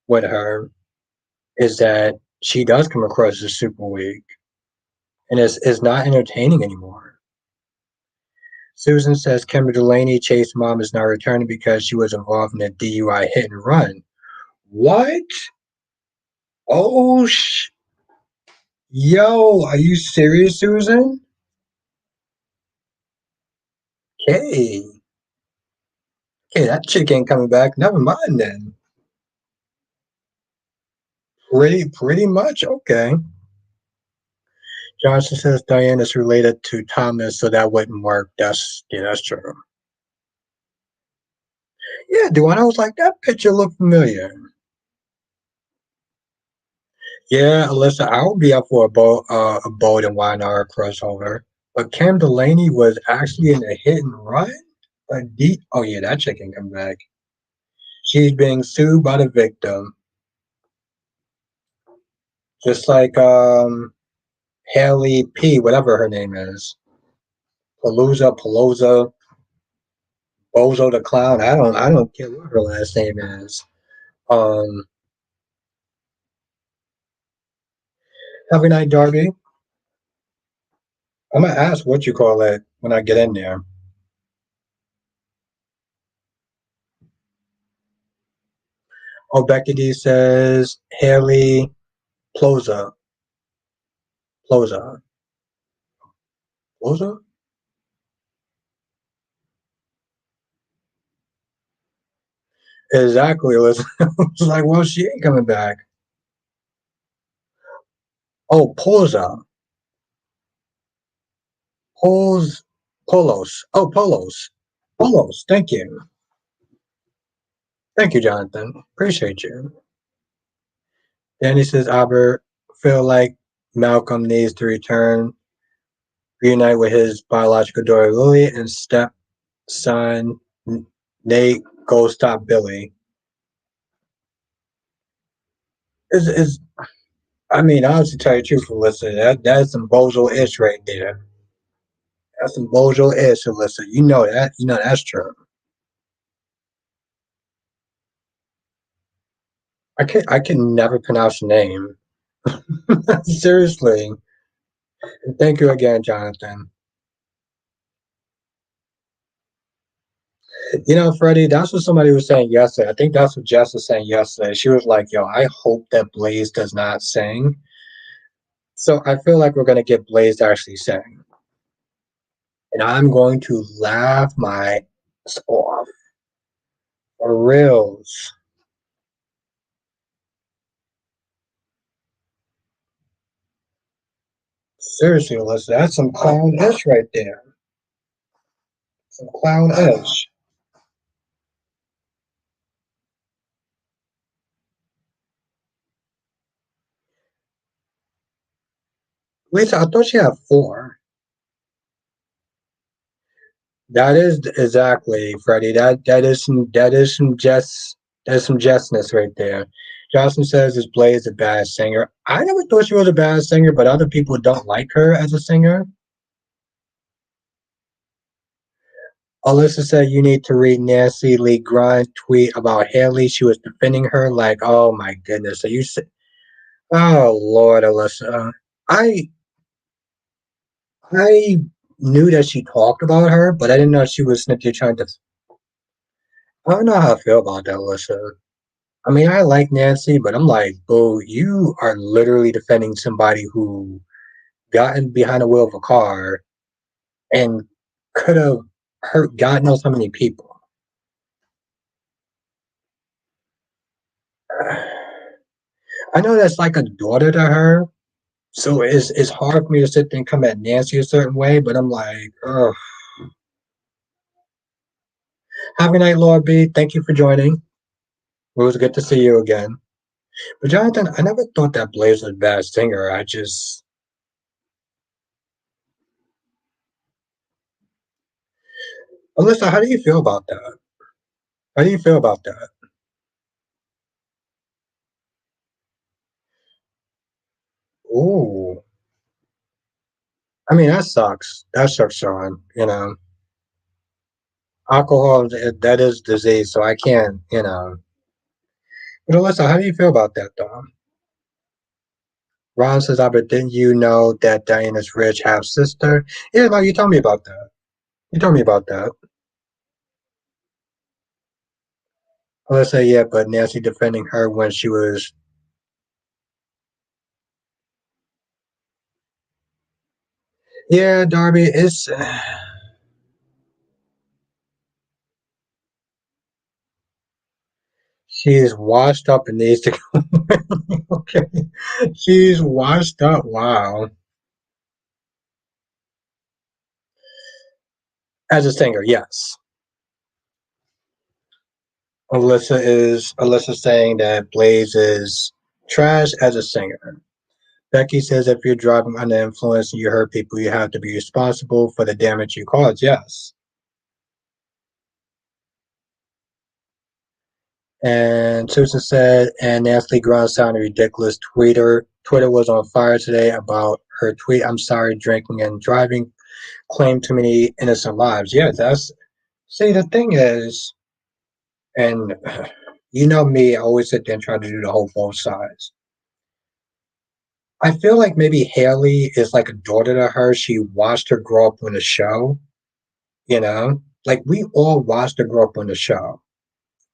S1: with her is that she does come across as super weak and is not entertaining anymore. Susan says Kimber Delaney chased mom is not returning because she was involved in a DUI hit and run. What? Oh, yo, are you serious, Susan? Okay, okay, that chick ain't coming back. Never mind then. Pretty much. Okay. Johnson says Diane is related to Thomas, so that wouldn't work. That's true. Yeah, Duane, I was like, that picture looked familiar. Yeah, Alyssa, I would be up for a bold and Wynara crossover. But Cam Delaney was actually in a hit and run. Oh yeah, that chick can come back. She's being sued by the victim, just like Haley P, whatever her name is, Palooza, Bozo the Clown. I don't care what her last name is. Um, have a night, Darby. I'm gonna ask what you call it when I get in there. Oh, Becky D says Haley Ploza. Ploza. Ploza? Exactly. It was, it was like, well, she ain't coming back. Oh, Poza. Pos, Polos. Oh, Polos. Polos. Thank you. Thank you, Jonathan. Appreciate you. Danny says Albert feel like Malcolm needs to reunite with his biological daughter Lily and stepson Nate go stop Billy. Is I mean, honestly, tell you the truth, Alyssa, that's some bozo ish right there. That's some bozo ish, Alyssa. You know that. You know that's true. I can never pronounce the name. Seriously. Thank you again, Jonathan. You know, Freddie, that's what somebody was saying yesterday. I think that's what Jess was saying yesterday. She was like, yo, I hope that Blaze does not sing. So I feel like we're gonna get Blaze to actually sing. And I'm going to laugh my ass off. For reals. Seriously, Alyssa, that's some clown ish right there. Some clown ish. Lisa, I thought she had four. That is exactly, Freddie. That is some jestness right there. Johnson says this Blaze a bad singer. I never thought she was a bad singer, but other people don't like her as a singer. Alyssa said you need to read Nancy Lee Grimes' tweet about Haley. She was defending her like, oh my goodness. So you said, oh Lord, Alyssa. I I knew that she talked about her, but I didn't know she was simply trying to. I don't know how I feel about that, Alyssa. I mean, I like Nancy, but I'm like, boo, you are literally defending somebody who got in behind the wheel of a car and could have hurt God knows how many people. I know that's like a daughter to her, so it's hard for me to sit there and come at Nancy a certain way, but I'm like, ugh. Have a good night, Lord B. Thank you for joining. It was good to see you again. But Jonathan, I never thought that Blaze was a bad singer. I just, Alyssa, how do you feel about that? How do you feel about that? Ooh. I mean, that sucks. That sucks, Sean. You know, alcohol, that is disease, so I can't, you know. But Alyssa, how do you feel about that, though? Ron says, but didn't you know that Diana's rich half sister? Yeah, no, you told me about that. You told me about that. Alyssa, yeah, but Nancy defending her when she was. Yeah, Darby, it's. She's washed up and needs to go. Okay. She's washed up. Wow. As a singer, yes. Alyssa saying that Blaze is trash as a singer. Becky says if you're driving under influence and you hurt people, you have to be responsible for the damage you cause. Yes. And Susan said, and Nancy Grahn sounded ridiculous. Twitter was on fire today about her tweet. I'm sorry, drinking and driving claim too many innocent lives. Yeah, that's. See, the thing is, and you know me, I always sit there and try to do the whole both sides. I feel like maybe Haley is like a daughter to her. She watched her grow up on the show, you know? Like we all watched her grow up on the show.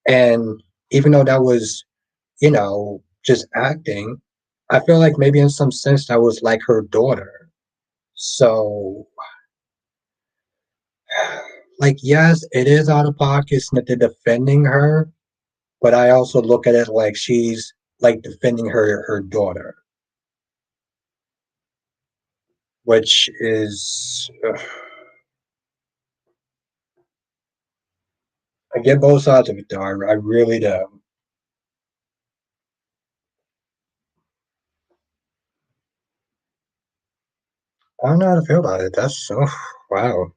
S1: And even though that was just acting. I feel like maybe in some sense that was like her daughter. So, like, yes, it is out of pocket that they're defending her, but I also look at it like she's like defending her daughter, which is I get both sides of it though. I really do. I don't know how to feel about it. That's so wow.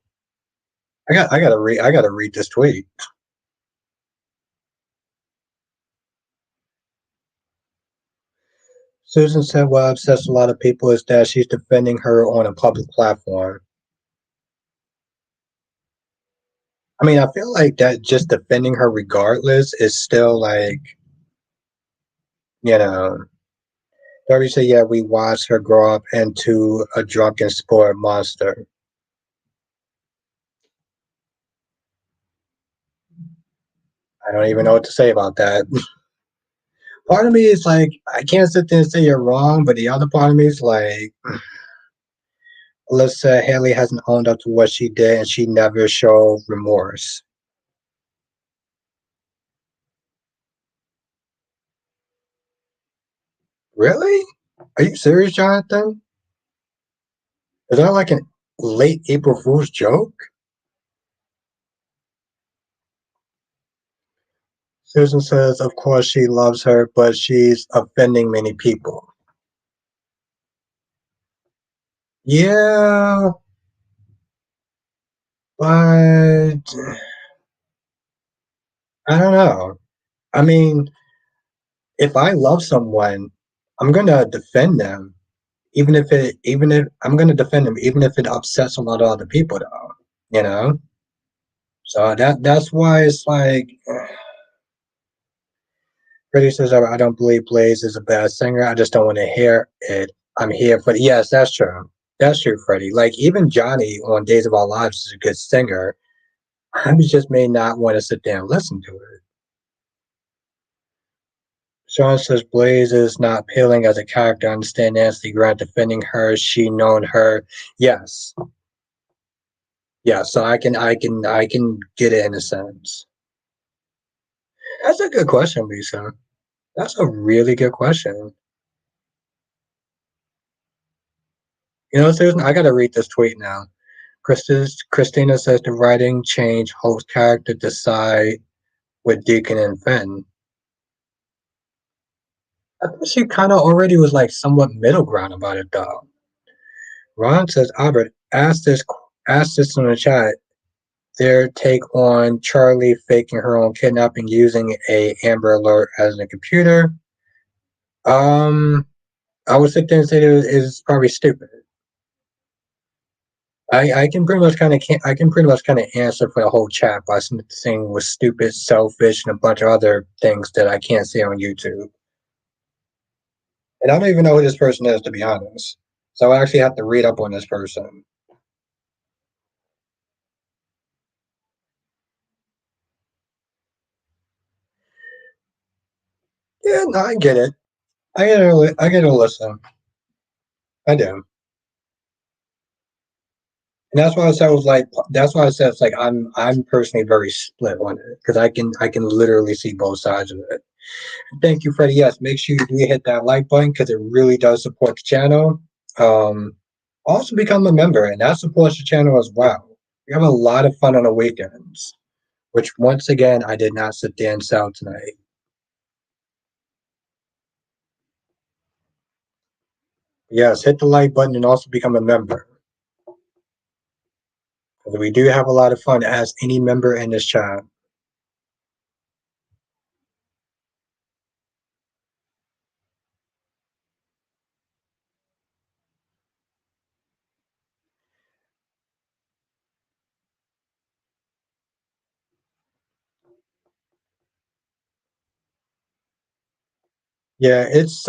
S1: I gotta read this tweet. Susan said what upsets a lot of people is that she's defending her on a public platform. I mean, I feel like that just defending her regardless is still like, you know, Darby said, yeah, we watched her grow up into a drunken sport monster. I don't even know what to say about that. Part of me is like, I can't sit there and say you're wrong, but the other part of me is like, Alyssa Haley hasn't owned up to what she did and she never showed remorse. Really? Are you serious, Jonathan? Is that like a late April Fool's joke? Susan says, of course she loves her, but she's offending many people. Yeah, but I don't know. I mean, if I love someone, I'm gonna defend them, even if I'm gonna defend them, even if it upsets a lot of other people, though. You know. So that's why it's like Freddie says, I don't believe Blaze is a bad singer. I just don't want to hear it. I'm here for yes, that's true. That's true, Freddie. Like even Johnny on Days of Our Lives is a good singer. I just may not want to sit there and listen to it. Sean says Blaze is not appealing as a character. I understand Nancy Grant defending her. She known her. Yes. Yeah, so I can get it in a sense. That's a good question, Lisa. That's a really good question. Susan, I gotta read this tweet now. Christina says the writing change Hope's character decide with Deacon and Fenn. I think she kind of already was like somewhat middle ground about it though. Ron says Albert ask this in the chat. Their take on Charlie faking her own kidnapping using a Amber Alert as a computer. Um, I would sit there and say it is probably stupid. I can pretty much answer for the whole chat by saying was stupid, selfish, and a bunch of other things that I can't say on YouTube. And I don't even know who this person is to be honest. So I actually have to read up on this person. Yeah, no, I get it. I get to listen. I do. And that's why I said it was like that's why I said it's like I'm personally very split on it because I can literally see both sides of it. Thank you, Freddie. Yes, make sure you do hit that like button because it really does support the channel. Um, also become a member, and that supports the channel as well. We have a lot of fun on the weekends, which once again I did not sit there and sell tonight. Yes, hit the like button and also become a member. Because we do have a lot of fun as any member in this chat. Yeah, it's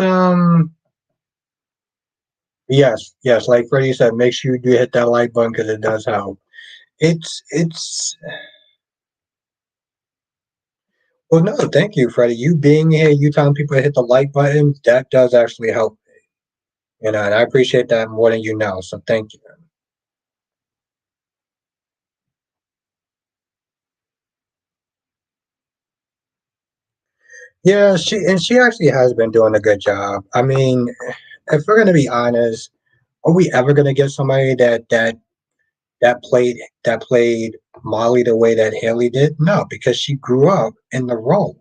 S1: yes, like Freddie said, make sure you do hit that like button because it does help. It's Well, no, thank you, Freddie. You being here, you telling people to hit the like button, that does actually help. And I appreciate that more than you know. So thank you. Yeah, she actually has been doing a good job. I mean, if we're gonna be honest, are we ever gonna get somebody that played Molly the way that Haley did? No, because she grew up in the role.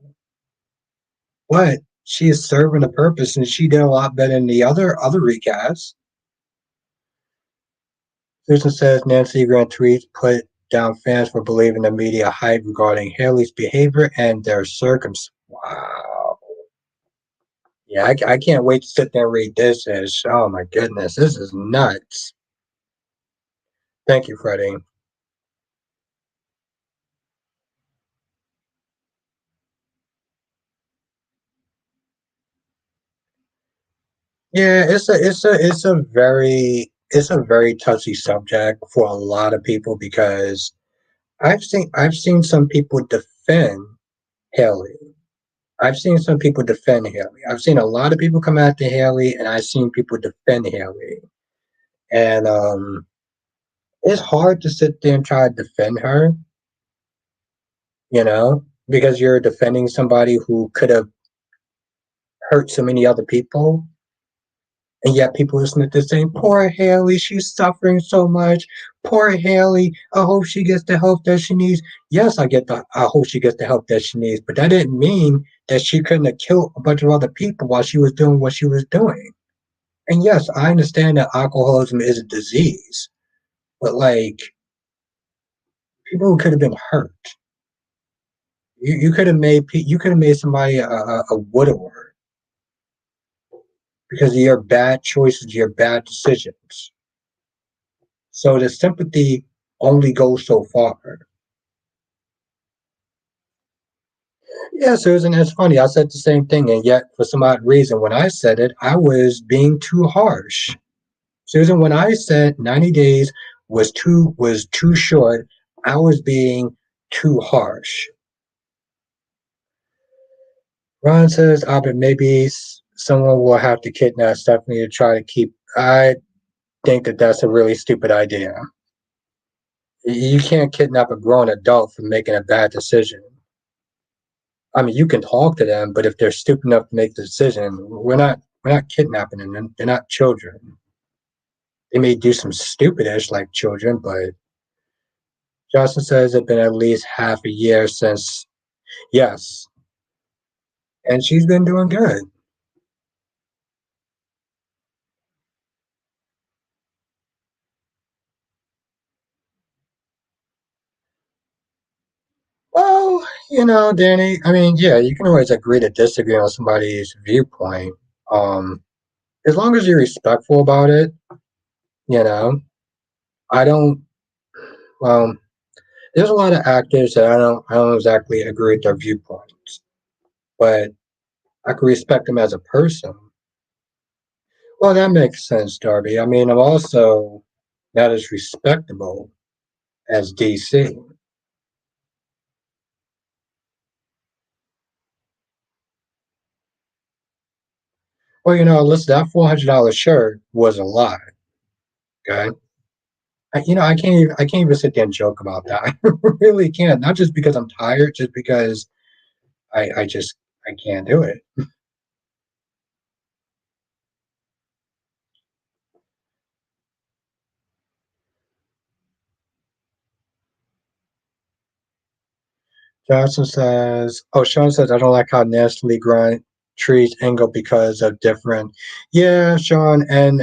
S1: But she is serving a purpose, and she did a lot better than the other recasts. Susan says Nancy Grant tweets put down fans for believing the media hype regarding Haley's behavior and their circumstances. Wow. Yeah, I can't wait to sit there and read this. Oh my goodness, this is nuts. Thank you, Freddie. Yeah, it's a very touchy subject for a lot of people because I've seen some people defend Haley. I've seen some people defend Haley. I've seen a lot of people come after Haley, and I've seen people defend Haley. And it's hard to sit there and try to defend her, because you're defending somebody who could have hurt so many other people. And yet people listen to this saying, poor Haley, she's suffering so much. Poor Haley, I hope she gets the help that she needs. Yes, I hope she gets the help that she needs, but that didn't mean that she couldn't have killed a bunch of other people while she was doing what she was doing. And yes, I understand that alcoholism is a disease, but like people who could have been hurt. You could have made somebody a widower because of your bad choices, your bad decisions. So the sympathy only goes so far. Yeah, Susan, it's funny. I said the same thing, and yet for some odd reason, when I said it, I was being too harsh. Susan, when I said 90 days was too short, I was being too harsh. Ron says, but maybe someone will have to kidnap Stephanie to try to keep. I think that that's a really stupid idea. You can't kidnap a grown adult for making a bad decision. I mean, you can talk to them, but if they're stupid enough to make the decision, we're not kidnapping them. They're not children. They may do some stupidish like children, but Johnson says it's been at least half a year since. Yes, and she's been doing good. Well, Danny. I mean, yeah, you can always agree to disagree on somebody's viewpoint. Um, as long as you're respectful about it, you know. I don't. Well, there's a lot of actors that I don't exactly agree with their viewpoints, but I can respect them as a person. Well, that makes sense, Darby. I mean, I'm also not as respectable as DC. Well, listen, that $400 shirt was a lie. Okay, I can't even sit there and joke about that. I really can't. Not just because I'm tired, just because I can't do it. Johnson says, "Oh, Sean says I don't like how Nestle Grunt treats Engel because of different." Yeah, Sean, and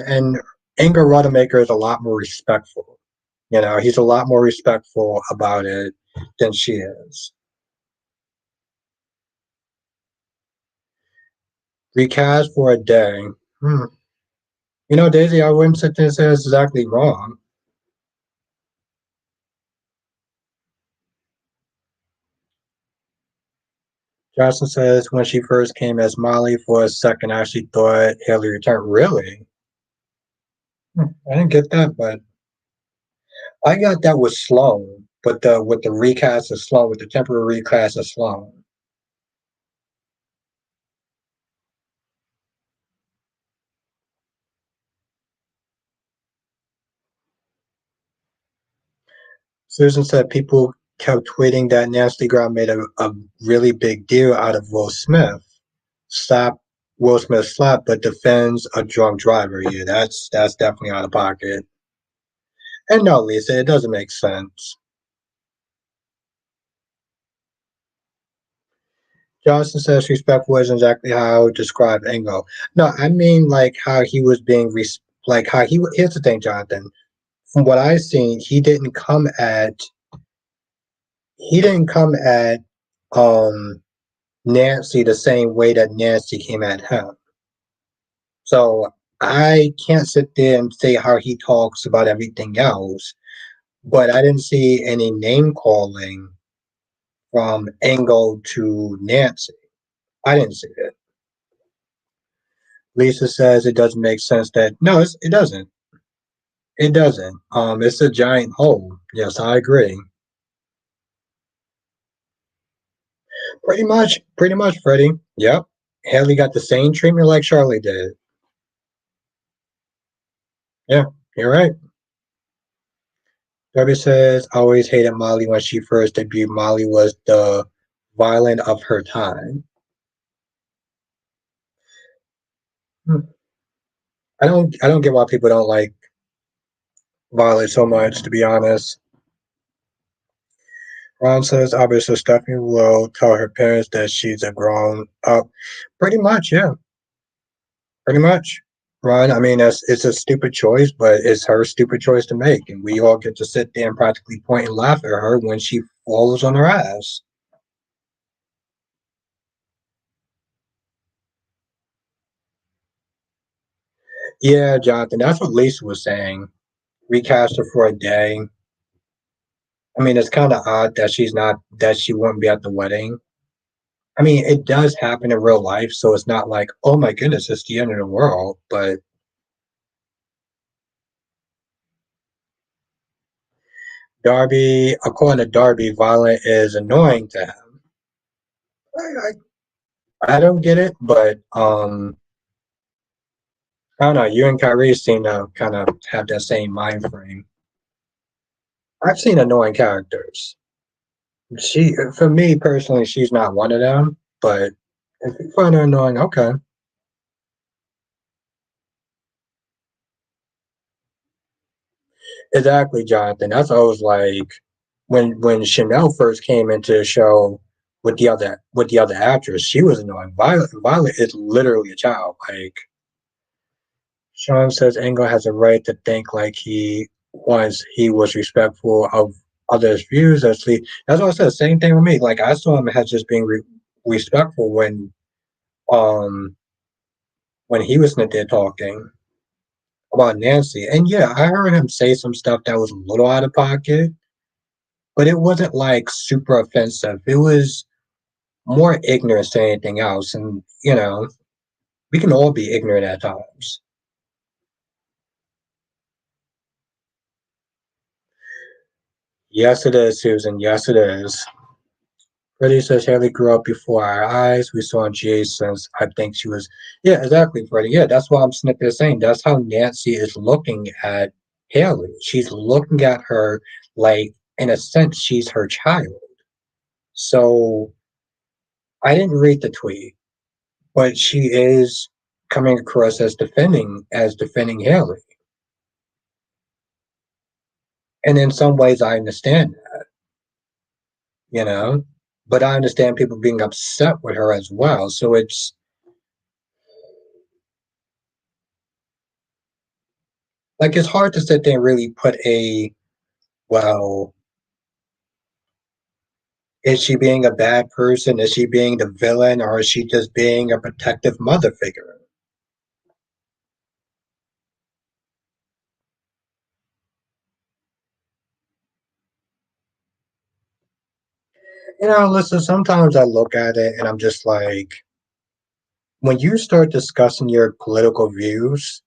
S1: Engel Rodemaker is a lot more respectful. He's a lot more respectful about it than she is. Recast for a day. Hmm. Daisy, I wouldn't sit there and say it's exactly wrong. Johnson says when she first came as Molly for a second, I actually thought Haley returned. Really? I didn't get that, but I got that with Sloan. But with the recast of Sloan, with the temporary recast of Sloan. Susan said people kept tweeting that Nancy Graham made a really big deal out of Will Smith. Slap Will Smith slap, but defends a drunk driver. Yeah, that's definitely out of pocket. And no, Lisa, it doesn't make sense. Johnson says respectful isn't exactly how I would describe Engo. No, I mean like how he was being like how he. Here's the thing, Jonathan. From what I've seen, he didn't come at um Nancy the same way that Nancy came at him. So I can't sit there and say how he talks about everything else, but I didn't see any name calling from Engo to Nancy. I didn't see it. Lisa says it doesn't make sense that no, it doesn't. It doesn't. It's a giant hole. Yes, I agree. Pretty much, Freddie. Yep. Haley got the same treatment like Charlie did. Yeah, you're right. Debbie says, I always hated Molly when she first debuted. Molly was the violent of her time. Hmm. I don't get why people don't like Violet so much, to be honest. Ron says, obviously Stephanie will tell her parents that she's a grown up. Pretty much, yeah. Pretty much. Ron, I mean, it's a stupid choice, but it's her stupid choice to make. And we all get to sit there and practically point and laugh at her when she falls on her ass. Yeah, Jonathan, that's what Lisa was saying. Recast her for a day. I mean, it's kind of odd that she won't be at the wedding. I mean, it does happen in real life, so it's not like, oh my goodness, it's the end of the world. But Darby, according to Darby, Violet is annoying to him. I don't get it, but I don't know. You and Kyrie seem to kind of have that same mind frame. I've seen annoying characters. For me personally, she's not one of them. But if you find her annoying, okay. Exactly, Jonathan. That's always like when Chanel first came into the show with the other actress, she was annoying. Violet is literally a child. Like Sean says, Engel has a right to think like he was respectful of others' views. That's what I said. Same thing with me. Like I saw him as just being respectful um when he was in there talking about Nancy. And yeah, I heard him say some stuff that was a little out of pocket, but it wasn't like super offensive. It was more ignorance than anything else. And, we can all be ignorant at times. Yes, it is, Susan. Yes, it is. Freddie says Haley grew up before our eyes. We saw Jay since I think she was. Yeah, exactly, Freddie. Yeah, that's why I'm sitting there saying that's how Nancy is looking at Haley. She's looking at her like, in a sense, she's her child. So I didn't read the tweet, but she is coming across as defending Haley. And in some ways, I understand that, you know, but I understand people being upset with her as well. So it's hard to sit there and really put well, is she being a bad person? Is she being the villain? Or is she just being a protective mother figure? Listen, sometimes I look at it and I'm just like, when you start discussing your political views,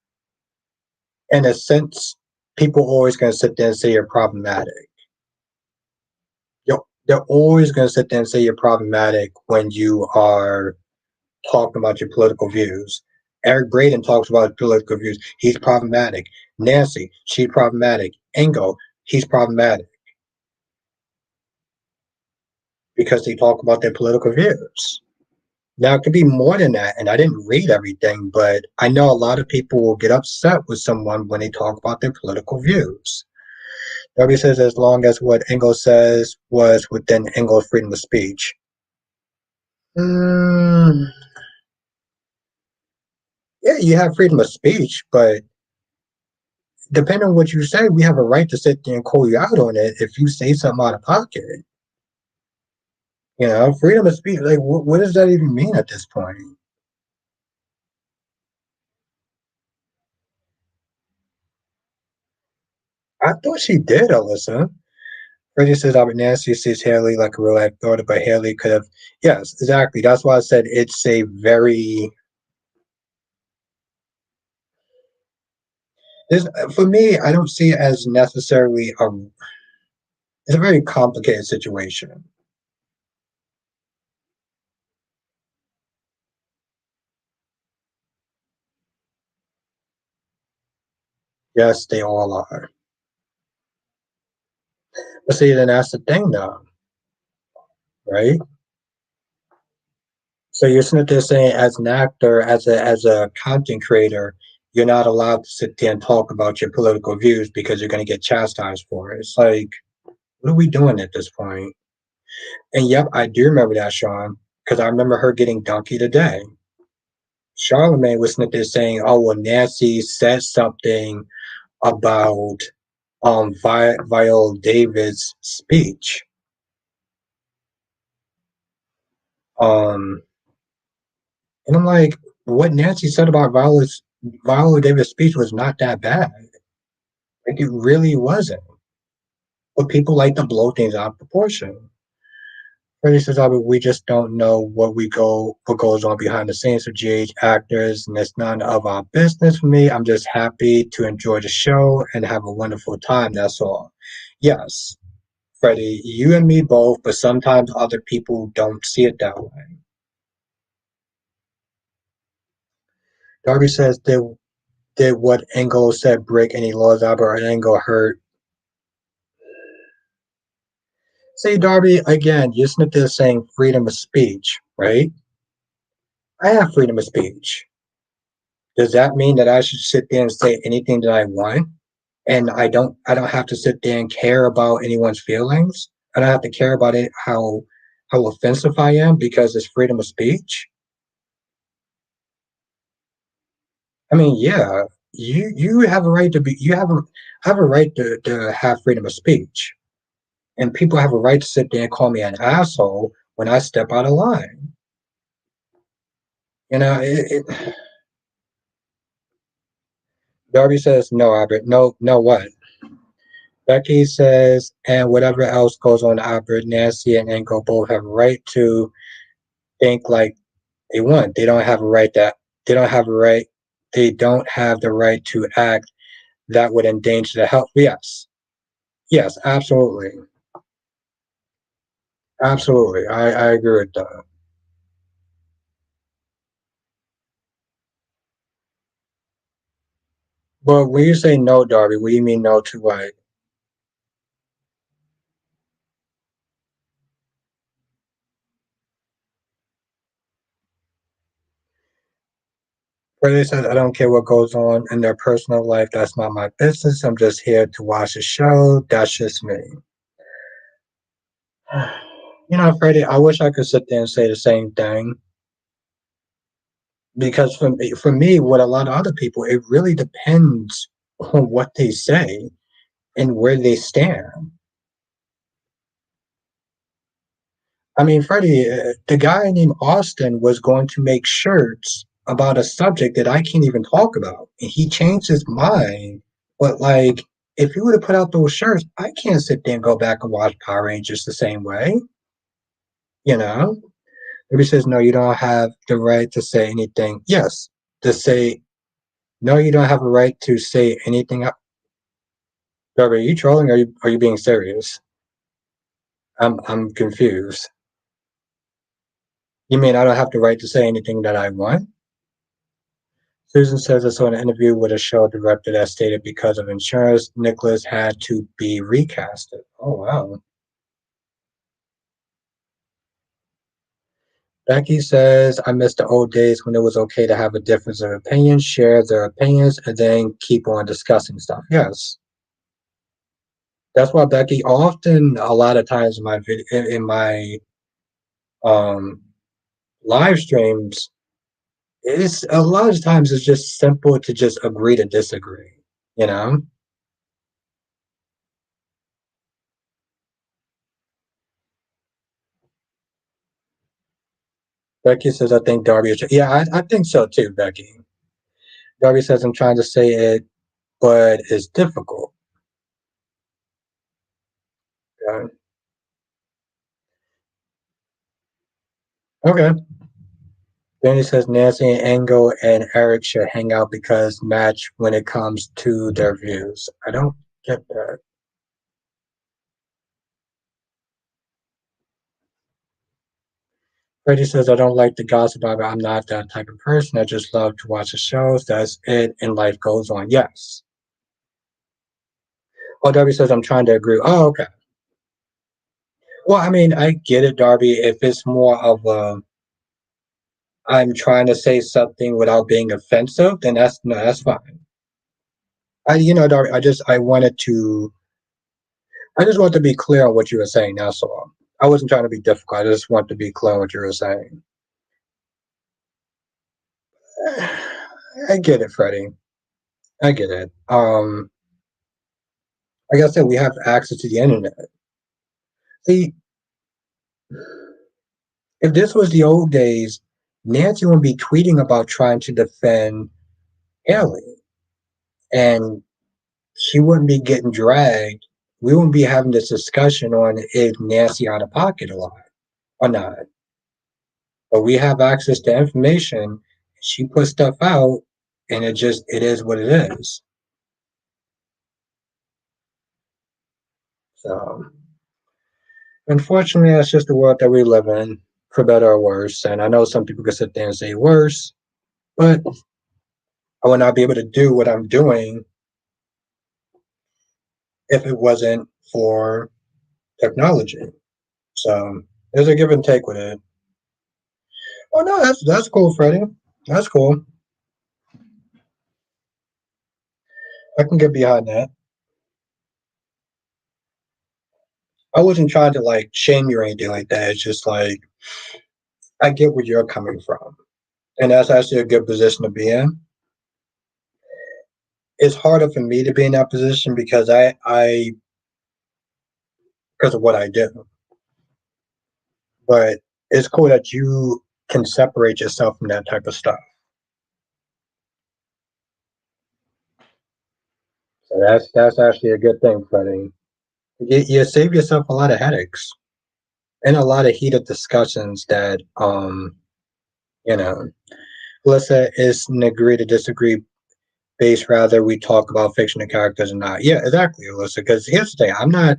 S1: in a sense, people are always going to sit there and say you're problematic. They're always going to sit there and say you're problematic when you are talking about your political views. Eric Braden talks about political views. He's problematic. Nancy, she's problematic. Engo, he's problematic. because they talk about their political views. Now, it could be more than that, and I didn't read everything, but I know a lot of people will get upset with someone when they talk about their political views. Darby says as long as what Engels says was within Engels' freedom of speech. Mm, yeah, you have freedom of speech, but depending on what you say, we have a right to sit there and call you out on it if you say something out of pocket. You know, freedom of speech, like, what does that even mean at this point? I thought she did, Alyssa. Freddie says Albert Nancy sees Haley like a real life daughter, but Haley could have. Yes, exactly. That's why I said it's a very. For me, I don't see it as necessarily a. It's a very complicated situation. Yes, they all are. But see, then that's the thing, though, right? So you're sitting there saying, as an actor, as a content creator, you're not allowed to sit there and talk about your political views because you're going to get chastised for it. It's like, what are we doing at this point? And yep, I do remember that, Sean, because I remember her getting donkey today. Charlemagne was sitting there saying, "Oh, well, Nancy said something about Viola Davis' speech." Um, and I'm like, what Nancy said about Viola Davis' speech was not that bad. Like it really wasn't. But people like to blow things out of proportion. Freddie says, "Oh, but we just don't know what goes on behind the scenes of GH actors, and it's none of our business for me. I'm just happy to enjoy the show and have a wonderful time. That's all." Yes, Freddie, you and me both, but sometimes other people don't see it that way. Darby says, did what Engel said break any laws, Albert, or Engel hurt? See, Darby, again, you're sitting there saying freedom of speech, right? I have freedom of speech. Does that mean that I should sit there and say anything that I want? And I don't have to sit there and care about anyone's feelings? I don't have to care about it how offensive I am because it's freedom of speech? I mean, yeah, you have a right to be you have a right to have freedom of speech. And people have a right to sit there and call me an asshole when I step out of line. You know, Darby says, no, Albert, no, no, what? Becky says, and whatever else goes on, Albert, Nancy, and Enko both have a right to think like they want. They don't have a right, they don't have the right to act that would endanger the health. Yes, yes, absolutely. Absolutely. I agree with that. But when you say no, Darby, what do you mean no to what? Freddie says, I don't care what goes on in their personal life. That's not my business. I'm just here to watch the show. That's just me. You know, Freddie, I wish I could sit there and say the same thing because for me, what a lot of other people, it really depends on what they say and where they stand. I mean, Freddie, the guy named Austin was going to make shirts about a subject that I can't even talk about, and he changed his mind. But like, if he would have put out those shirts, I can't sit there and go back and watch Power Rangers the same way. You know, if he says no, you don't have the right to say anything. Yes, to say no, you don't have a right to say anything. Are you trolling? Or are you being serious? I'm confused. You mean I don't have the right to say anything that I want? Susan says I saw an interview with a show director that stated because of insurance, Nicholas had to be recasted. Oh wow. Becky says, I miss the old days when it was okay to have a difference of opinion, share their opinions, and then keep on discussing stuff. Yes. That's why Becky often a lot of times in my video in my um live streams, it's a lot of times it's just simple to just agree to disagree, you know? Becky says, I think Darby is, yeah, I think so too, Becky. Darby says, I'm trying to say it, but it's difficult. Okay. Okay. Danny says Nancy and Angle and Eric should hang out because match when it comes to their views. I don't get that. Freddie says I don't like the gossip about it. I'm not that type of person. I just love to watch the shows. That's it, and life goes on. Yes. Oh, Darby says I'm trying to agree. Oh, okay. Well, I mean, I get it, Darby. If it's more of a I'm trying to say something without being offensive, then that's no, that's fine. Darby, I just want to be clear on what you were saying. That's all. I wasn't trying to be difficult. I just want to be clear on what you were saying. I get it, Freddie. I get it. Like I said, we have access to the internet. See, if this was the old days, Nancy would be tweeting about trying to defend Haley, and she wouldn't be getting dragged. We wouldn't be having this discussion on is Nancy out of pocket a lot or not. But we have access to information. She puts stuff out, and it is what it is. So unfortunately, that's just the world that we live in, for better or worse. And I know some people can sit there and say worse, but I would not be able to do what I'm doing if it wasn't for technology. So there's a give and take with it. Oh no, that's cool, Freddie. That's cool. I can get behind that. I wasn't trying to like shame you or anything like that. It's just like I get where you're coming from, and that's actually a good position to be in. It's harder for me to be in that position because I because of what I do. But it's cool that you can separate yourself from that type of stuff. So that's actually a good thing, Freddie. You save yourself a lot of headaches and a lot of heated discussions that you know. Alyssa is an agree to disagree base rather we talk about fictional characters or not. Yeah, exactly, Alyssa. Because here's the thing, I'm not.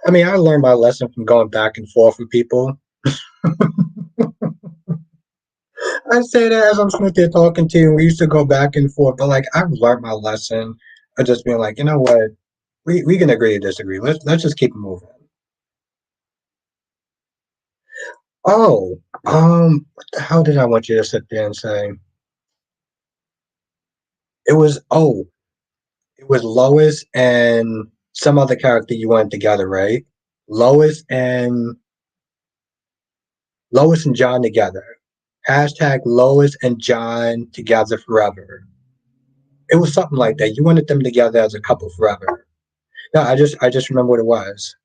S1: I mean, I learned my lesson from going back and forth with people. I say that as I'm sitting there talking to you, and we used to go back and forth, but like I've learned my lesson of just being like, you know what, we can agree to disagree. Let's just keep moving. Oh, what the hell did I want you to sit there and say? It was it was Lois and some other character you wanted together, right? Lois and Lois and John together. Hashtag Lois and John together forever. It was something like that. You wanted them together as a couple forever. No, I just remember what it was.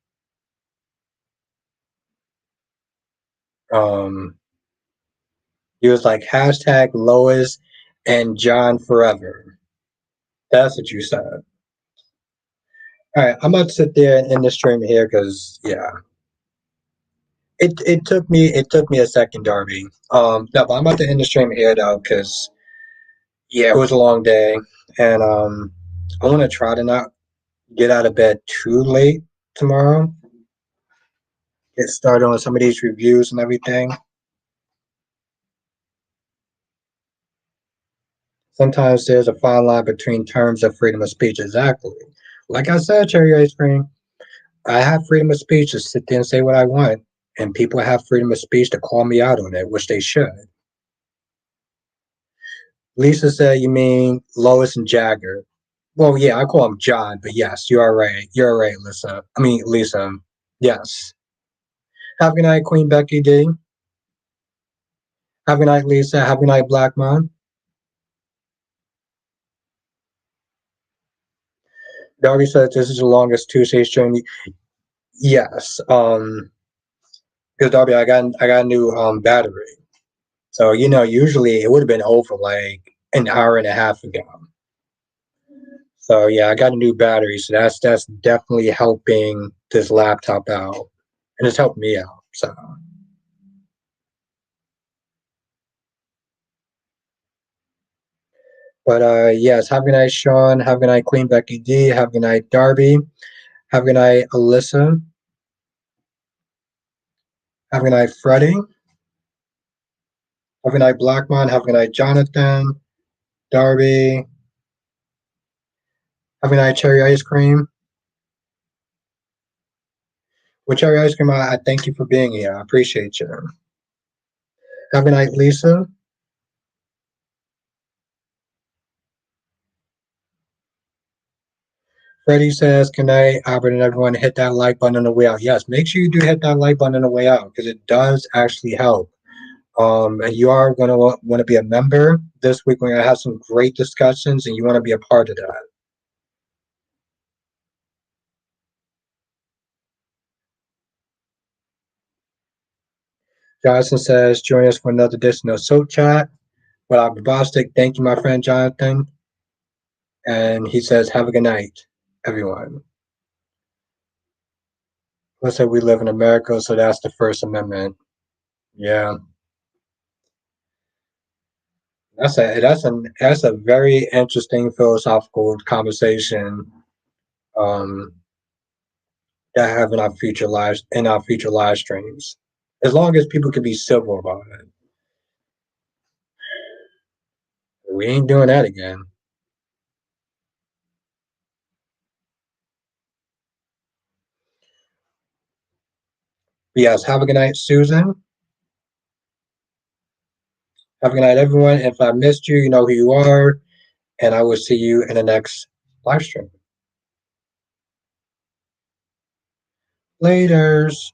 S1: Um, he was like hashtag Lois and John forever. That's what you said. All right, I'm about to sit there and end the stream here because yeah, it took me a second, Darby. No, but I'm about to end the stream here though because yeah, it was a long day, and I want to try to not get out of bed too late tomorrow. Get started on some of these reviews and everything. Sometimes there's a fine line between terms of freedom of speech. Exactly. Like I said, Cherry Ice Cream, I have freedom of speech to sit there and say what I want. and people have freedom of speech to call me out on it, which they should. Lisa said, "You mean Lois and Jagger?" Well, yeah, I call him John, but yes, you are right. You're right, Lisa. I mean, Lisa. Yes. Have a good night, Queen Becky D. Have a good night, Lisa. Have a good night, Black Mon. Darby says this is the longest Tuesday's journey. Yes. Because Darby, I got a new battery. So usually it would have been over like an hour and a half ago. So yeah, I got a new battery, so that's definitely helping this laptop out, and it's helped me out. So, but yes, have a good night, Sean. Have a good night, Queen Becky D. Have a good night, Darby. Have a good night, Alyssa. Have a good night, Freddie. Have a good night, Blackmon. Have a good night, Jonathan, Darby. Have a good night, Cherry Ice Cream. With Cherry Ice Cream, I thank you for being here. I appreciate you. Have a good night, Lisa. Freddie says, "Good night, Albert, and everyone. Hit that like button on the way out." Yes, make sure you do hit that like button on the way out because it does actually help. And you are going to want to be a member this week. We're going to have some great discussions, and you want to be a part of that. Jonathan says, "Join us for another edition of Soap Chat." Well, I'll be Bostic. Thank you, my friend Jonathan. And he says, "Have a good night, everyone." Let's say we live in America, so that's the First Amendment. Yeah. That's a very interesting philosophical conversation um, that I have in our future live streams. As long as people can be civil about it, we ain't doing that again. But yes, have a good night, Susan. Have a good night, everyone. If I missed you, you know who you are, and I will see you in the next live stream. Laters.